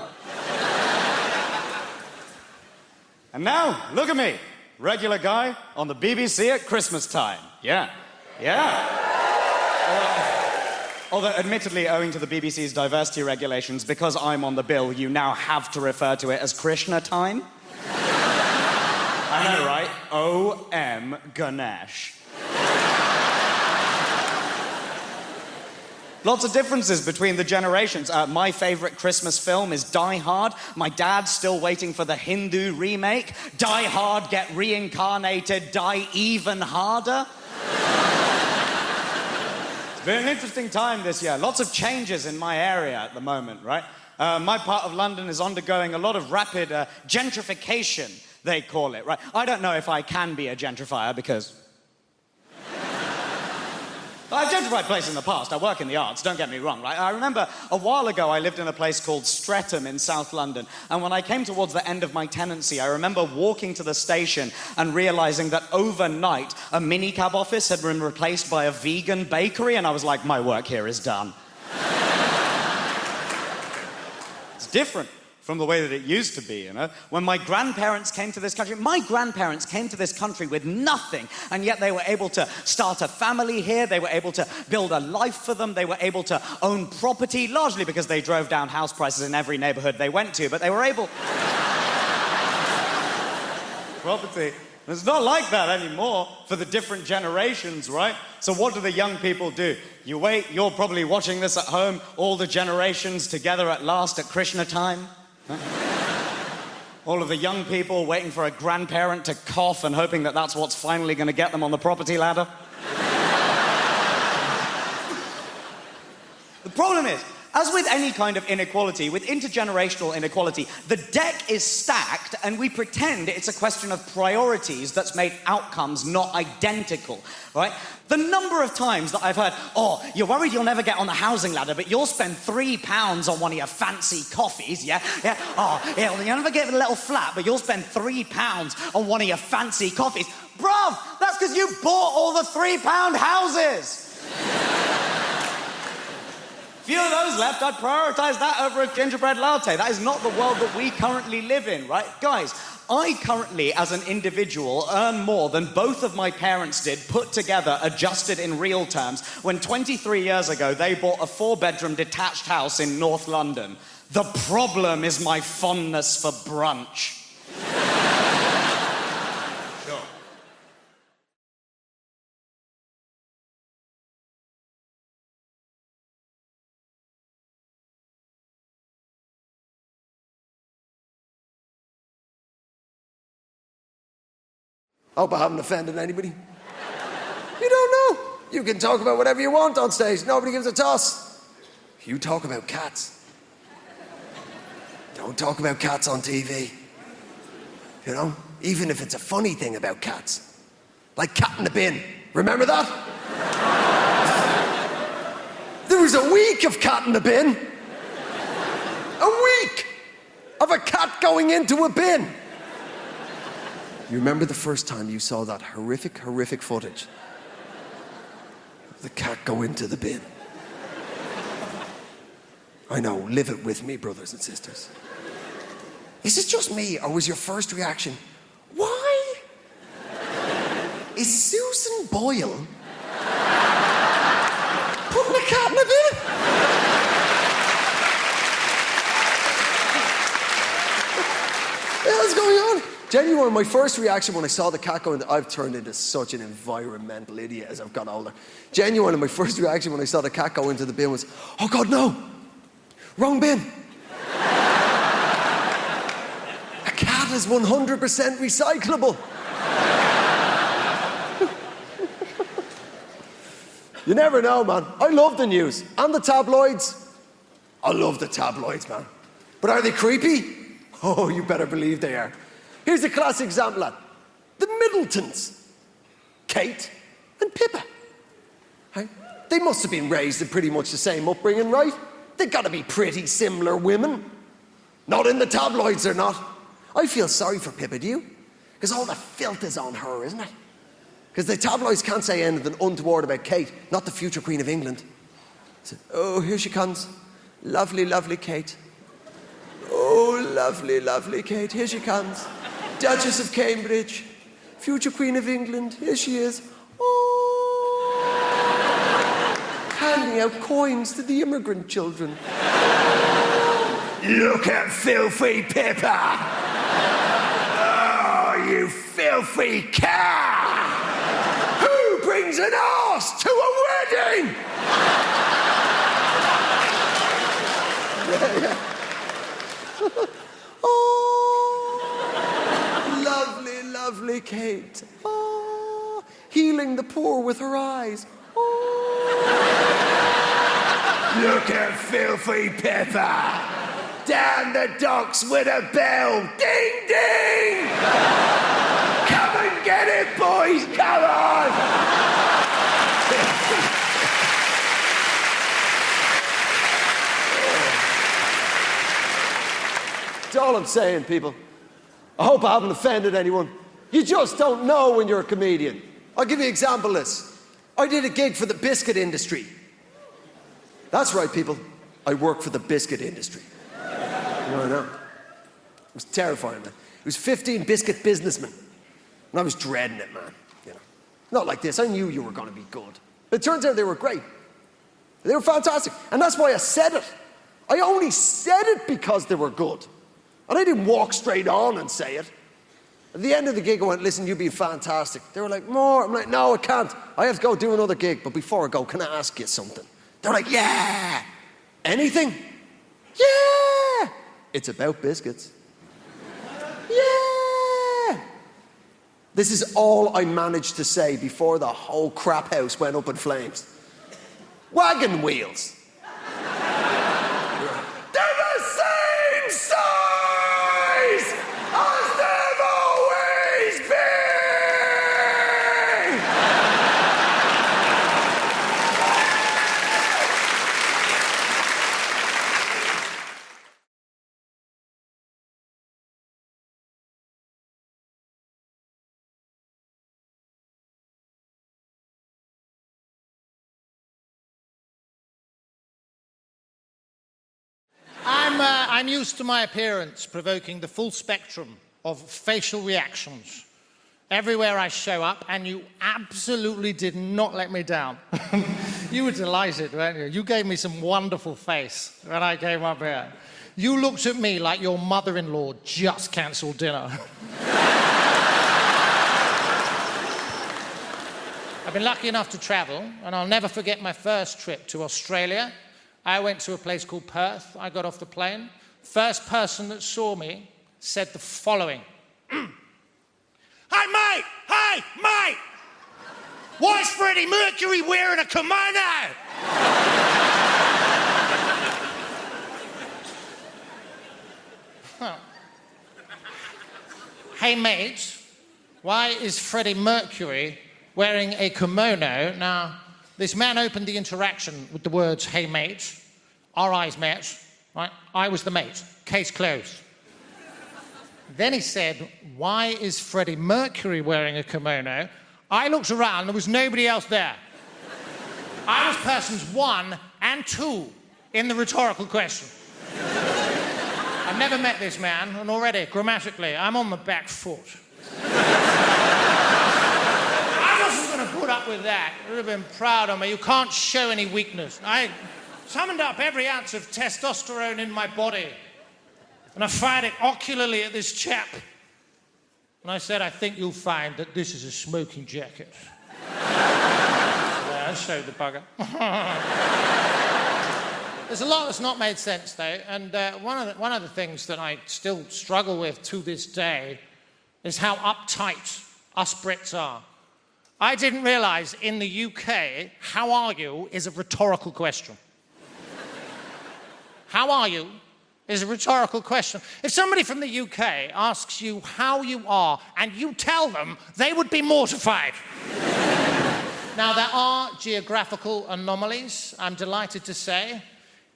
And now, look at me. Regular guy on the BBC at Christmas time. Yeah. Although, admittedly, owing to the BBC's diversity regulations, because I'm on the bill, you now have to refer to it as Krishna time. I know, right? O.M. Ganesh. Lots of differences between the generations. My favorite Christmas film is Die Hard. My dad's still waiting for the Hindu remake. Die Hard, get reincarnated, die even harder. It's been an interesting time this year. Lots of changes in my area at the moment, right? My part of London is undergoing a lot of rapid gentrification, they call it, right? I don't know if I can be a gentrifier because I've gentrified places in the past. I work in the arts, don't get me wrong, right? I remember a while ago I lived in a place called Streatham in South London, and when I came towards the end of my tenancy, I remember walking to the station and realising that overnight a minicab office had been replaced by a vegan bakery, and I was like, my work here is done. It's different from the way that it used to be, you know? When my grandparents came to this country with nothing, and yet they were able to start a family here, they were able to build a life for them, they were able to own property, largely because they drove down house prices in every neighborhood they went to, but they were able... Property. It's not like that anymore for the different generations, right? So what do the young people do? You wait, you're probably watching this at home, all the generations together at last at Krishna time. Huh? All of the young people waiting for a grandparent to cough and hoping that that's what's finally going to get them on the property ladder. The problem is, as with any kind of inequality, with intergenerational inequality, the deck is stacked and we pretend it's a question of priorities that's made outcomes not identical, right? The number of times that I've heard, oh, you're worried you'll never get on the housing ladder, but you'll spend £3 on one of your fancy coffees, yeah? Oh, yeah, well, you'll never get a little flat, but you'll spend £3 on one of your fancy coffees. Bruv, that's because you bought all the £3 houses. Few of those left, I'd prioritise that over a gingerbread latte. That is not the world that we currently live in, right? Guys, I currently, as an individual, earn more than both of my parents did, put together, adjusted in real terms, when 23 years ago they bought a 4-bedroom detached house in North London. The problem is my fondness for brunch. I hope I haven't offended anybody. You don't know. You can talk about whatever you want on stage. Nobody gives a toss. You talk about cats. Don't talk about cats on TV. You know? Even if it's a funny thing about cats. Like Cat in the Bin. Remember that? There was a week of Cat in the Bin. A week of a cat going into a bin. You remember the first time you saw that horrific footage? The cat go into the bin. I know, live it with me, brothers and sisters. Is it just me, or was your first reaction, why is Susan Boyle putting a cat in a bin? What the hell's going on? Genuine, my first reaction when I saw the cat go in, I've turned into such an environmental idiot as I've got older. Genuine, my first reaction when I saw the cat go into the bin was, oh God, no, wrong bin. A cat is 100% recyclable. You never know, man. I love the news. And the tabloids. I love the tabloids, man. But are they creepy? Oh, you better believe they are. Here's a classic example, lad. The Middletons. Kate and Pippa. Right? They must have been raised in pretty much the same upbringing, right? They've got to be pretty similar women. Not in the tabloids, they're not. I feel sorry for Pippa, do you? Because all the filth is on her, isn't it? Because the tabloids can't say anything untoward about Kate, not the future Queen of England. So, oh, here she comes. Lovely, lovely Kate. Oh, lovely, lovely Kate. Here she comes. Duchess of Cambridge. Future Queen of England. Here she is. Handing out coins to the immigrant children. Look at filthy Pippa! Oh, you filthy cow! Who brings an arse to a wedding? Yeah. Oh, lovely, lovely Kate. Oh, healing the poor with her eyes. Look at filthy Pippa! Down the docks with a bell! Ding, ding! Come and get it, boys! Come on! That's all I'm saying, people. I hope I haven't offended anyone. You just don't know when you're a comedian. I'll give you an example of this. I did a gig for the biscuit industry. That's right, people. I work for the biscuit industry. No, I know. It was terrifying, man. It was 15 biscuit businessmen. And I was dreading it, man. You know, not like this. I knew you were going to be good. But it turns out they were great. They were fantastic. And that's why I said it. I only said it because they were good. And I didn't walk straight on and say it. At the end of the gig, I went, listen, you've been fantastic. They were like, more. I'm like, no, I can't. I have to go do another gig. But before I go, can I ask you something? They're like, yeah. Anything? Yeah. It's about biscuits. Yeah. This is all I managed to say before the whole crap house went up in flames. Wagon wheels. They're the same size as they've always been. I'm used to my appearance provoking the full spectrum of facial reactions everywhere I show up, and you absolutely did not let me down. You were delighted, weren't you? You gave me some wonderful face when I came up here. You looked at me like your mother-in-law just cancelled dinner. I've been lucky enough to travel, and I'll never forget my first trip to Australia. I went to a place called Perth. I got off the plane. First person that saw me said the following. Hey, mate! Hey, mate! Why is Freddie Mercury wearing a kimono? Huh. Hey, mate, why is Freddie Mercury wearing a kimono? Now, this man opened the interaction with the words, hey, mate. Our eyes met, right? I was the mate. Case closed. Then he said, why is Freddie Mercury wearing a kimono? I looked around, there was nobody else there. I was persons 1 and 2 in the rhetorical question. I've never met this man, and already, grammatically, I'm on the back foot. I wasn't going to put up with that. You would have been proud of me. You can't show any weakness. I summoned up every ounce of testosterone in my body, and I fired it ocularly at this chap. And I said, I think you'll find that this is a smoking jacket. Yeah, I showed the bugger. There's a lot that's not made sense, though, and one of the things that I still struggle with to this day is how uptight us Brits are. I didn't realise in the UK, how are you is a rhetorical question. How are you is a rhetorical question. If somebody from the UK asks you how you are and you tell them, they would be mortified. Now, there are geographical anomalies, I'm delighted to say.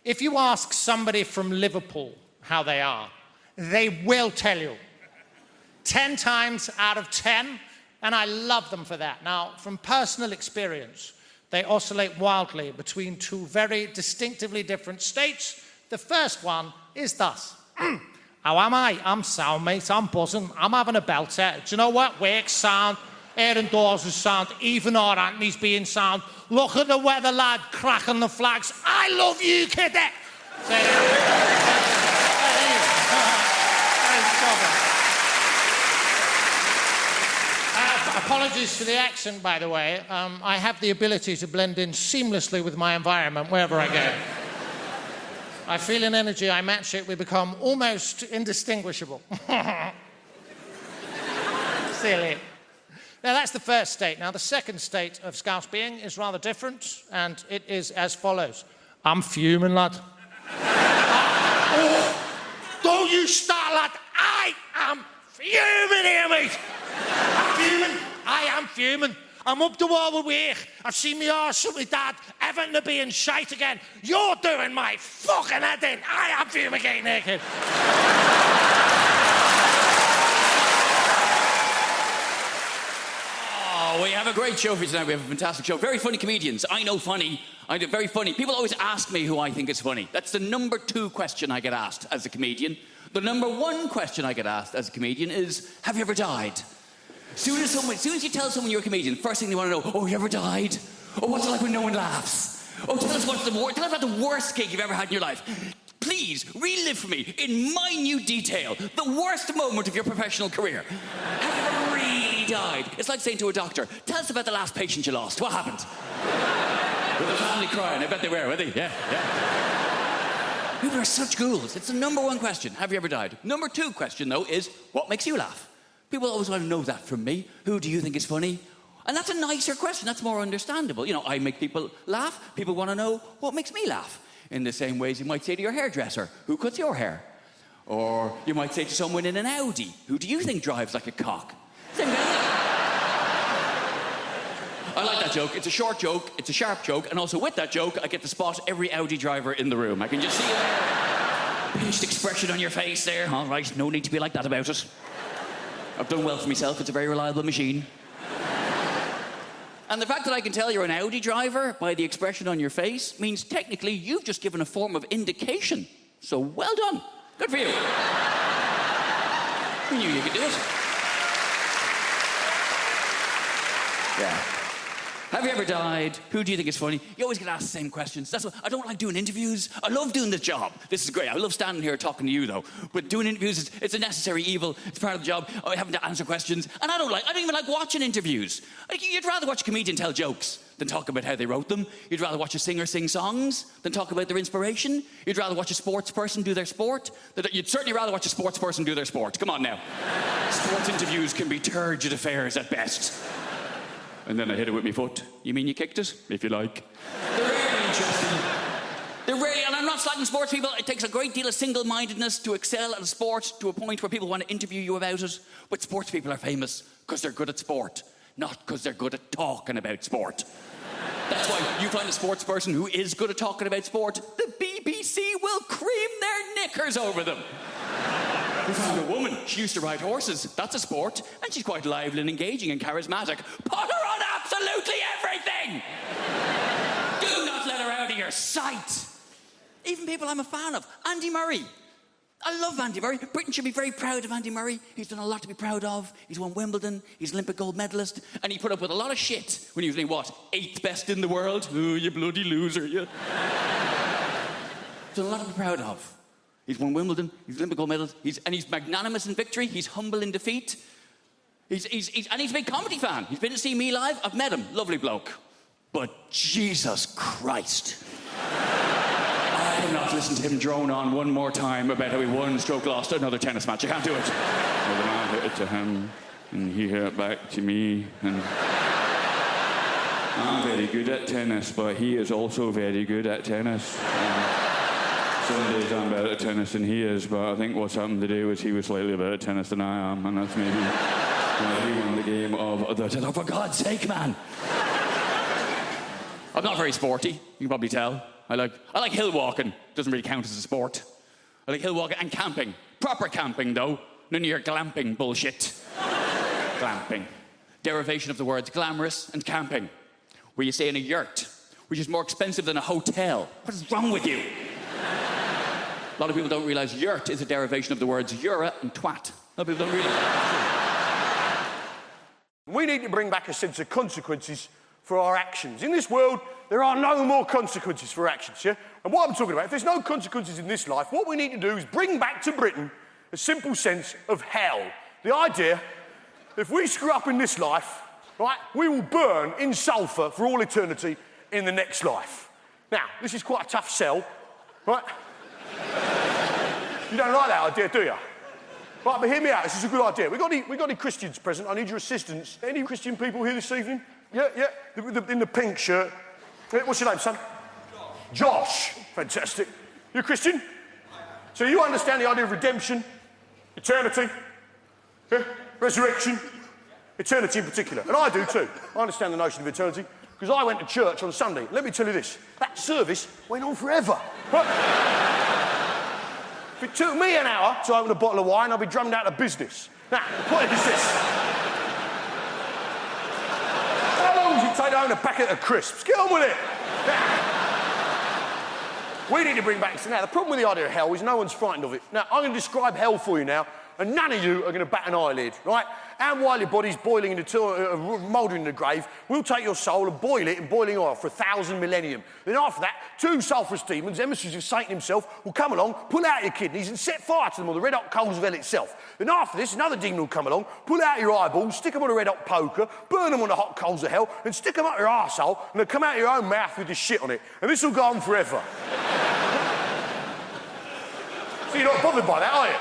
If you ask somebody from Liverpool how they are, they will tell you. 10 times out of 10, and I love them for that. Now, from personal experience, they oscillate wildly between two very distinctively different states. The first one is thus. How am I? I'm sound, mate. I'm buzzing. I'm having a belter. Do you know what? Work's sound. Air indoors is sound. Even our Anthony's being sound. Look at the weather, lad. Cracking the flags. I love you, kid. Apologies for the accent, by the way. I have the ability to blend in seamlessly with my environment wherever I go. I feel an energy, I match it, we become almost indistinguishable. Silly. Now, that's the first state. Now, the second state of Scouse being is rather different, and it is as follows. I'm fuming, lad. Don't you start, lad. I am fuming here, mate. I'm fuming. I am fuming. I'm up the wall with work. I've seen me arse with my dad. Everton are being shite again. You're doing my fucking head in. I am fumigating naked. Oh, we have a great show for you tonight. We have a fantastic show. Very funny comedians. I know funny. I do very funny. People always ask me who I think is funny. That's the number 2 question I get asked as a comedian. The number 1 question I get asked as a comedian is, have you ever died? As soon as you tell someone you're a comedian, first thing they want to know, oh, you ever died? Oh, what's it like when no one laughs? Oh, tell us about the worst gig you've ever had in your life. Please, relive for me, in minute detail, the worst moment of your professional career. Have you ever really died? It's like saying to a doctor, tell us about the last patient you lost. What happened? Were the family crying? I bet they were they? Yeah. People are such ghouls. It's the number 1 question. Have you ever died? Number 2 question, though, is what makes you laugh? People always want to know that from me. Who do you think is funny? And that's a nicer question. That's more understandable. You know, I make people laugh. People want to know what makes me laugh. In the same ways you might say to your hairdresser, who cuts your hair? Or you might say to someone in an Audi, who do you think drives like a cock? Same kind of thing. I like that joke. It's a short joke. It's a sharp joke. And also with that joke, I get to spot every Audi driver in the room. I can just see you there. Pinched expression on your face there. All right, no need to be like that about it. I've done well for myself. It's a very reliable machine. And the fact that I can tell you're an Audi driver by the expression on your face means technically you've just given a form of indication. So well done. Good for you. We knew you could do it. Yeah. Have you ever died? Who do you think is funny? You always get asked the same questions. That's why I don't like doing interviews. I love doing this job. This is great. I love standing here talking to you, though. But doing interviews, it's a necessary evil. It's part of the job. I having to answer questions. And I don't even like watching interviews. You'd rather watch a comedian tell jokes than talk about how they wrote them. You'd rather watch a singer sing songs than talk about their inspiration. You'd rather watch a sports person do their sport. You'd certainly rather watch a sports person do their sport. Come on now. Sports interviews can be turgid affairs at best. And then I hit it with my foot. You mean you kicked it? If you like. They're really interesting. And I'm not slagging sports people. It takes a great deal of single-mindedness to excel at a sport to a point where people want to interview you about it. But sports people are famous because they're good at sport, not because they're good at talking about sport. That's why you find a sports person who is good at talking about sport, the BBC will cream their knickers over them. We found a woman. She used to ride horses. That's a sport. And she's quite lively and engaging and charismatic. Put her on absolutely everything! Do not let her out of your sight. Even people I'm a fan of. Andy Murray. I love Andy Murray. Britain should be very proud of Andy Murray. He's done a lot to be proud of. He's won Wimbledon. He's Olympic gold medalist. And he put up with a lot of shit when he was named, 8th best in the world? Oh, you bloody loser, you. He's done a lot to be proud of. He's won Wimbledon, he's Olympic gold medalist, he's magnanimous in victory, he's humble in defeat. And he's a big comedy fan. He's been to see me live, I've met him, lovely bloke. But Jesus Christ. I cannot listen to him drone on one more time about how he won, stroke lost another tennis match. I can't do it. So then I hit it to him, and he hit it back to me, and I'm very good at tennis, but he is also very good at tennis. Some days I'm better at tennis than he is, but I think what's happened today was he was slightly better at tennis than I am, and that's maybe why he won the game of the tennis. Oh, for God's sake, man! I'm not very sporty, you can probably tell. I like hill walking. Doesn't really count as a sport. I like hill walking and camping. Proper camping, though. None of your glamping bullshit. Glamping. Derivation of the words glamorous and camping, where you stay in a yurt, which is more expensive than a hotel. What is wrong with you? A lot of people don't realise yurt is a derivation of the words yura and twat. A lot of people don't realise. We need to bring back a sense of consequences for our actions. In this world, there are no more consequences for actions, yeah? And what I'm talking about, if there's no consequences in this life, what we need to do is bring back to Britain a simple sense of hell. The idea, if we screw up in this life, right, we will burn in sulphur for all eternity in the next life. Now, this is quite a tough sell, right? You don't like that idea, do you? Right, but hear me out, this is a good idea. We got any Christians present? I need your assistance. Any Christian people here this evening? Yeah, in the pink shirt. What's your name, son? Josh. Fantastic. You're a Christian? So you understand the idea of redemption, eternity, yeah? Resurrection, eternity in particular. And I do too. I understand the notion of eternity because I went to church on Sunday. Let me tell you this, that service went on forever. If it took me an hour to open a bottle of wine, I'd be drummed out of business. Now, the point is this. How long does it take to own a packet of crisps? Get on with it. We need to bring back... Now, the problem with the idea of hell is no one's frightened of it. Now, I'm going to describe hell for you now, and none of you are going to bat an eyelid, right? And while your body's boiling in mouldering in the grave, we'll take your soul and boil it in boiling oil for 1,000 millennium. Then after that, 2 sulphurous demons, emissaries of Satan himself, will come along, pull out your kidneys and set fire to them on the red-hot coals of hell itself. Then after this, another demon will come along, pull out your eyeballs, stick them on a red-hot poker, burn them on the hot coals of hell, and stick them up your arsehole, and they'll come out your own mouth with this shit on it. And this will go on forever. So you're not bothered by that, are you?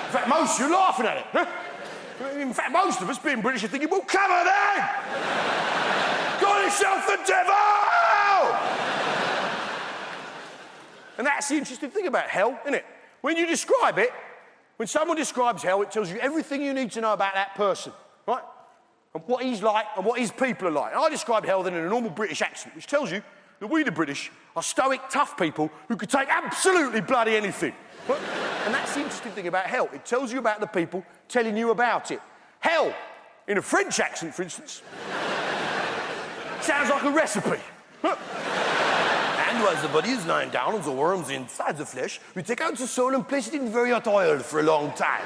In fact, most of you are laughing at it. Huh? In fact, most of us, being British, are thinking, well, come on then! Call yourself the devil! And that's the interesting thing about hell, isn't it? When you describe it, when someone describes hell, it tells you everything you need to know about that person, right? And what he's like and what his people are like. And I describe hell then in a normal British accent, which tells you that we, the British, are stoic, tough people who could take absolutely bloody anything. And that's the interesting thing about hell. It tells you about the people telling you about it. Hell, in a French accent, for instance, sounds like a recipe. And while the body is lying down and the worms inside the flesh, we take out the soul and place it in very hot oil for a long time.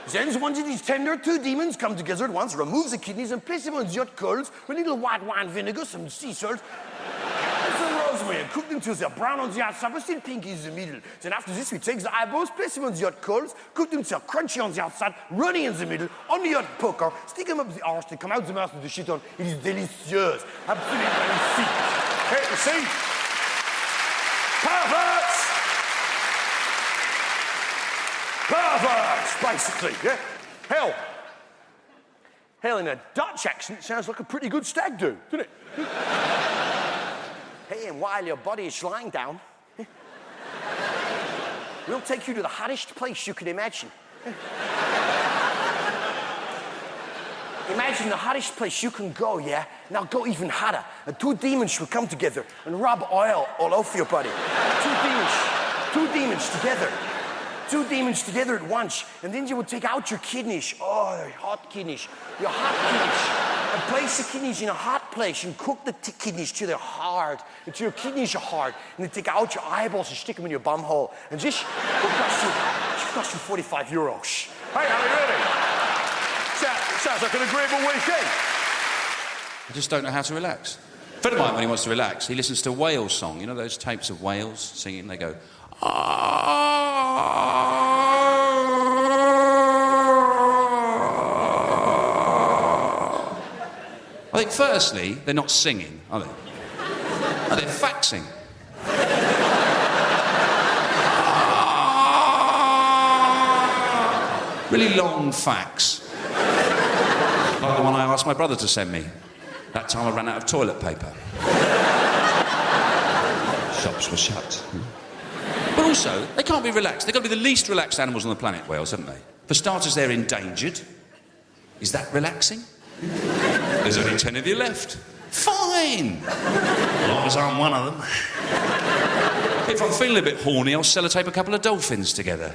Then, once it is tender, 2 demons come together at once, remove the kidneys and place them on the hot coals with a little white wine vinegar, some sea salt, and some rosemary, and cook them till they're brown on the outside but still pink in the middle. Then after this, we take the eyeballs, place them on the hot coals, cook them till they're crunchy on the outside, runny in the middle, on the hot poker, stick them up the arse, they come out the mouth with the shit on. It is delicious. Absolutely delicious. Hey, you see? Perverts! Perverts, basically, yeah? Hell. Hell in a Dutch accent sounds like a pretty good stag do, doesn't it? Hey, and while your body is lying down, we'll take you to the hottest place you can imagine. Imagine the hottest place you can go, yeah? Now go even hotter. And 2 demons will come together and rub oil all over your body. 2 demons together. 2 demons together at once, and then you will take out your kidneys. Oh, your hot kidneys. Your hot kidneys. And place the kidneys in a hot place and cook the kidneys till they're hard, until your kidneys are hard. And then take out your eyeballs and stick them in your bum hole. And this will cost you 45 euros. Hey, are you ready? Sounds like an agreeable weekend. I just don't know how to relax. A friend of mine, when he wants to relax, he listens to a whale song. You know those tapes of whales singing? They go, I think, firstly, they're not singing, are they? No, they're faxing. Really long fax. Like the one I asked my brother to send me. That time I ran out of toilet paper. Shops were shut. But also, they can't be relaxed. They've got to be the least relaxed animals on the planet, whales, haven't they? For starters, they're endangered. Is that relaxing? There's only 10 of you left. Fine! As long as I'm one of them. If I'm feeling a bit horny, I'll sellotape a couple of dolphins together.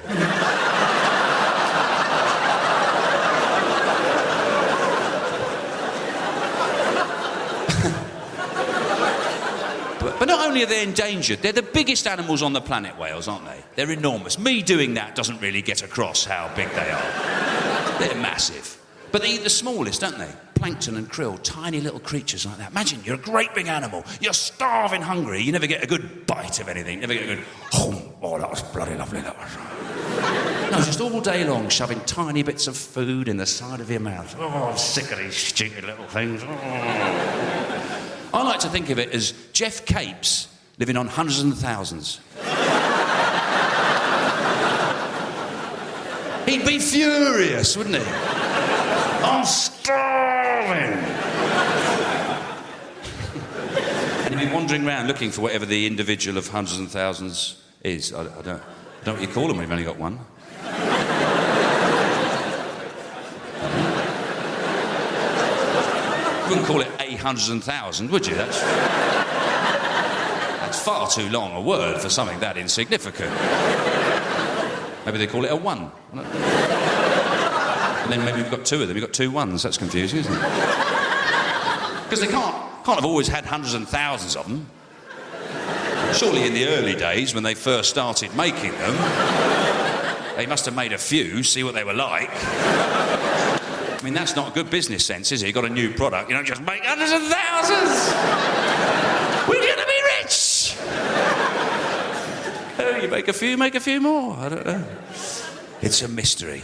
But not only are they endangered, they're the biggest animals on the planet, whales, aren't they? They're enormous. Me doing that doesn't really get across how big they are. They're massive. But they eat the smallest, don't they? Plankton and krill, tiny little creatures like that. Imagine you're a great big animal. You're starving hungry. You never get a good bite of anything. Never get a good, oh, that was bloody lovely, that was. No, just all day long shoving tiny bits of food in the side of your mouth. Oh, I'm sick of these stupid little things. Oh. I like to think of it as Jeff Capes living on hundreds and thousands. He'd be furious, wouldn't he? I'm starving! And he'd be wandering around looking for whatever the individual of hundreds and thousands is. I don't know what you call them when you've only got one. You wouldn't call it a hundreds and thousand, would you? That's far too long a word for something that insignificant. Maybe they call it a one. And then maybe we've got two of them. You've got two ones. That's confusing, isn't it? Because they can't have always had hundreds and thousands of them. Surely in the early days, when they first started making them, they must have made a few, see what they were like. I mean, that's not good business sense, is it? You've got a new product, you don't just make hundreds of thousands! We're gonna be rich! Oh, you make a few more. I don't know. It's a mystery.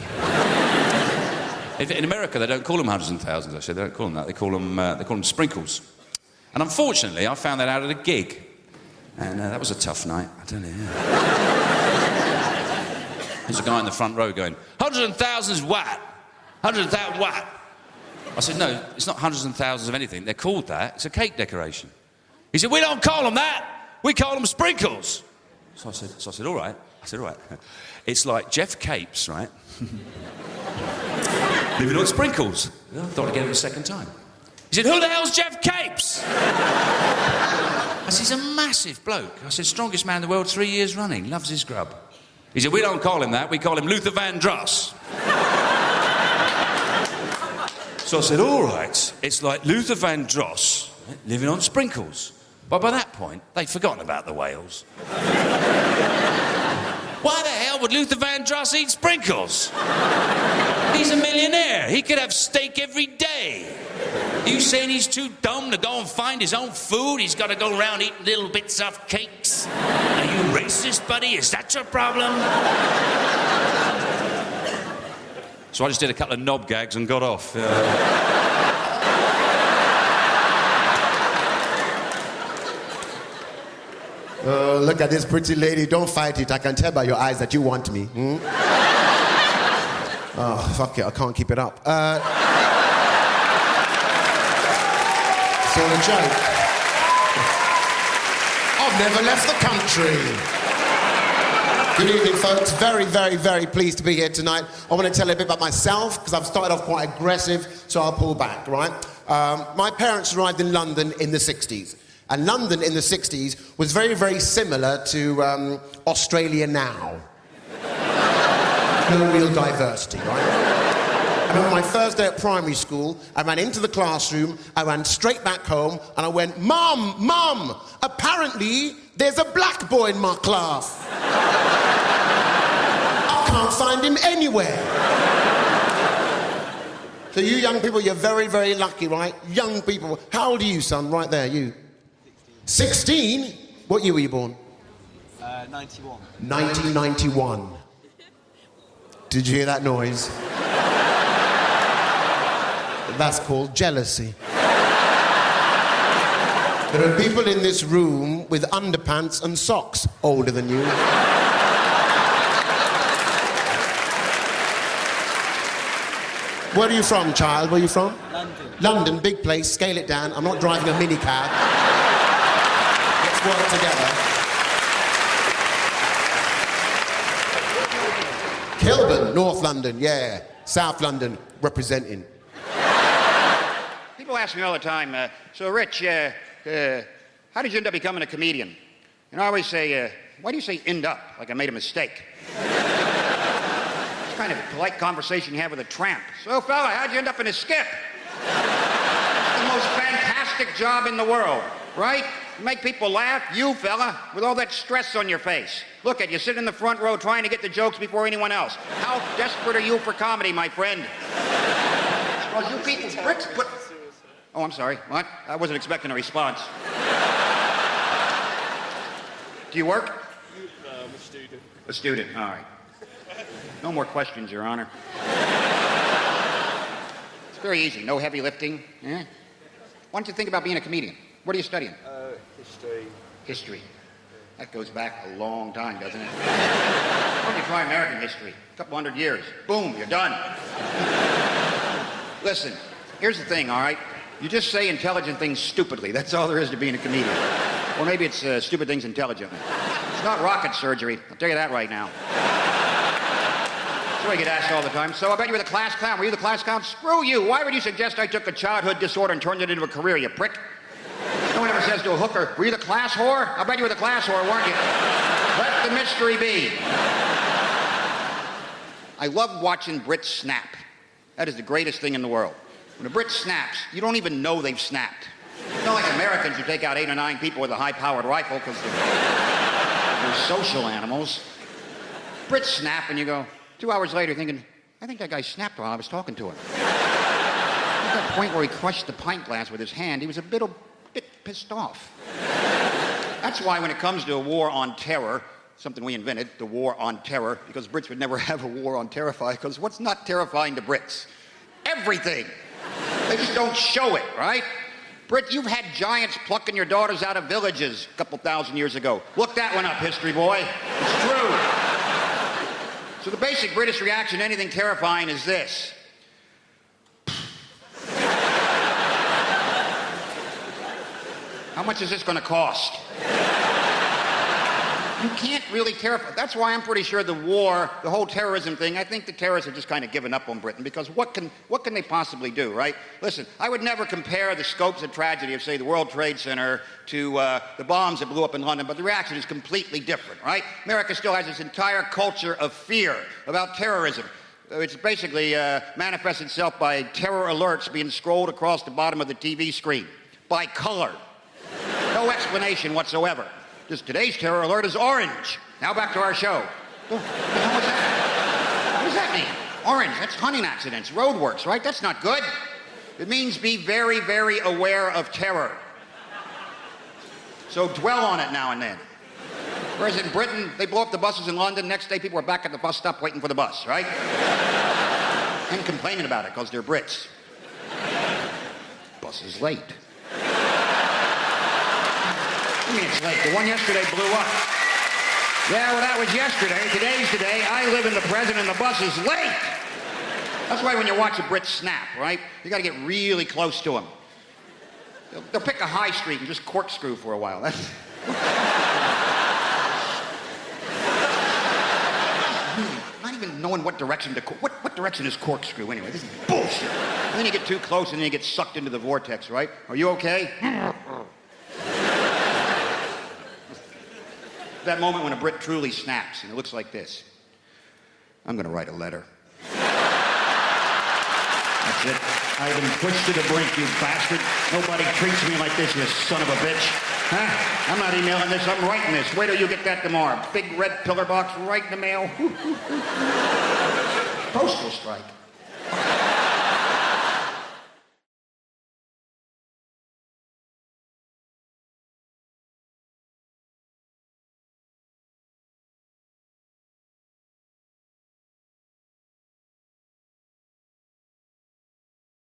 In America, they don't call them hundreds and thousands, actually. They don't call them that. They call them sprinkles. And unfortunately, I found that out at a gig. And that was a tough night, I tell you. There's a guy in the front row going, hundreds and thousands what? Hundreds and thousands what? I said, no, it's not hundreds and thousands of anything. They're called that. It's a cake decoration. He said, we don't call them that. We call them sprinkles. So I said, all right. I said, all right. It's like Jeff Capes, right? Living on sprinkles. I thought I'd get him a second time. He said, who the hell's Jeff Capes? I said, he's a massive bloke. I said, strongest man in the world 3 years running. Loves his grub. He said, we don't call him that. We call him Luther Vandross. So I said, all right, it's like Luther Vandross living on sprinkles. But by that point, they'd forgotten about the whales. Why the hell would Luther Vandross eat sprinkles? He's a millionaire. He could have steak every day. You saying he's too dumb to go and find his own food? He's got to go around eating little bits of cakes? Are you racist, buddy? Is that your problem? So I just did a couple of knob gags and got off. Look at this pretty lady. Don't fight it. I can tell by your eyes that you want me. Oh, fuck it. I can't keep it up. It's all a joke. I've never left the country. Good evening, folks. Very, very, very pleased to be here tonight. I want to tell you a bit about myself, because I've started off quite aggressive, so I'll pull back, right? My parents arrived in London in the 60s. And London in the 60s was very, very similar to Australia now. No real diversity, right? I remember my first day at primary school, I ran into the classroom, I ran straight back home, and I went, Mum, Mum, apparently there's a black boy in my class. I can't find him anywhere. So you young people, you're very, very lucky, right? Young people. How old are you, son? Right there, you. 16? What year were you born? 91. 1991. Did you hear that noise? That's called jealousy. There are people in this room with underpants and socks older than you. Where are you from, child? Where are you from? London. London, big place. Scale it down. I'm not driving a minicab. Let's work together. Kilburn, North London, yeah. South London, representing. People ask me all the time, so Rich, how did you end up becoming a comedian? And I always say, why do you say end up, like I made a mistake? It's kind of a polite conversation you have with a tramp. So fella, how'd you end up in a skip? It's the most fantastic job in the world, right? You make people laugh, you fella, with all that stress on your face. Look at you, sitting in the front row trying to get the jokes before anyone else. How desperate are you for comedy, my friend? Well, you people, bricks put... Oh, I'm sorry, what? I wasn't expecting a response. Do you work? I'm a student. A student, all right. No more questions, Your Honor. It's very easy, no heavy lifting. Yeah? Why don't you think about being a comedian? What are you studying? History. History. That goes back a long time, doesn't it? Why don't you try American history? A couple 100 years. Boom, you're done. Listen, here's the thing, all right? You just say intelligent things stupidly. That's all there is to being a comedian. Or maybe it's stupid things intelligently. It's not rocket surgery. I'll tell you that right now. That's what I get asked all the time. So I bet you were the class clown. Were you the class clown? Screw you. Why would you suggest I took a childhood disorder and turned it into a career, you prick? No one ever says to a hooker, were you the class whore? I bet you were the class whore, weren't you? Let the mystery be. I love watching Brits snap. That is the greatest thing in the world. When a Brit snaps, you don't even know they've snapped. It's not like Americans who take out 8 or 9 people with a high-powered rifle because they're social animals. Brits snap and you go, 2 hours later thinking, I think that guy snapped while I was talking to him. At that point where he crushed the pint glass with his hand, he was a bit pissed off. That's why when it comes to a war on terror, something we invented, the war on terror, because Brits would never have a war on terrifying, because what's not terrifying to Brits? Everything. They just don't show it, right? Brit, you've had giants plucking your daughters out of villages a couple 1,000 years ago. Look that one up, history boy. It's true. So the basic British reaction to anything terrifying is this. How much is this going to cost? You can't really terrify. That's why I'm pretty sure the war, the whole terrorism thing, I think the terrorists have just kind of given up on Britain, because what can they possibly do, right? Listen, I would never compare the scopes of tragedy of, say, the World Trade Center to the bombs that blew up in London, but the reaction is completely different, right? America still has this entire culture of fear about terrorism. It's basically manifests itself by terror alerts being scrolled across the bottom of the TV screen by color. No explanation whatsoever. Just today's terror alert is orange. Now back to our show. What the hell was that? What does that mean? Orange, that's hunting accidents, roadworks, right? That's not good. It means be very, very aware of terror. So dwell on it now and then. Whereas in Britain, they blow up the buses in London, next day people are back at the bus stop waiting for the bus, right? And complaining about it because they're Brits. Bus is late. I mean, it's late. The one yesterday blew up. Yeah, well, that was yesterday. Today's today. I live in the present and the bus is late. That's why when you watch a Brit snap, right, you got to get really close to them. They'll pick a high street and just corkscrew for a while. That's... Not even knowing what direction to... What direction is corkscrew anyway? This is bullshit. And then you get too close and then you get sucked into the vortex, right? Are you okay? That moment when a Brit truly snaps, and it looks like this. I'm going to write a letter. That's it. I've been pushed to the brink, you bastard. Nobody treats me like this, you son of a bitch. Huh? I'm not emailing this, I'm writing this. Wait till you get that tomorrow. Big red pillar box right in the mail. Postal strike.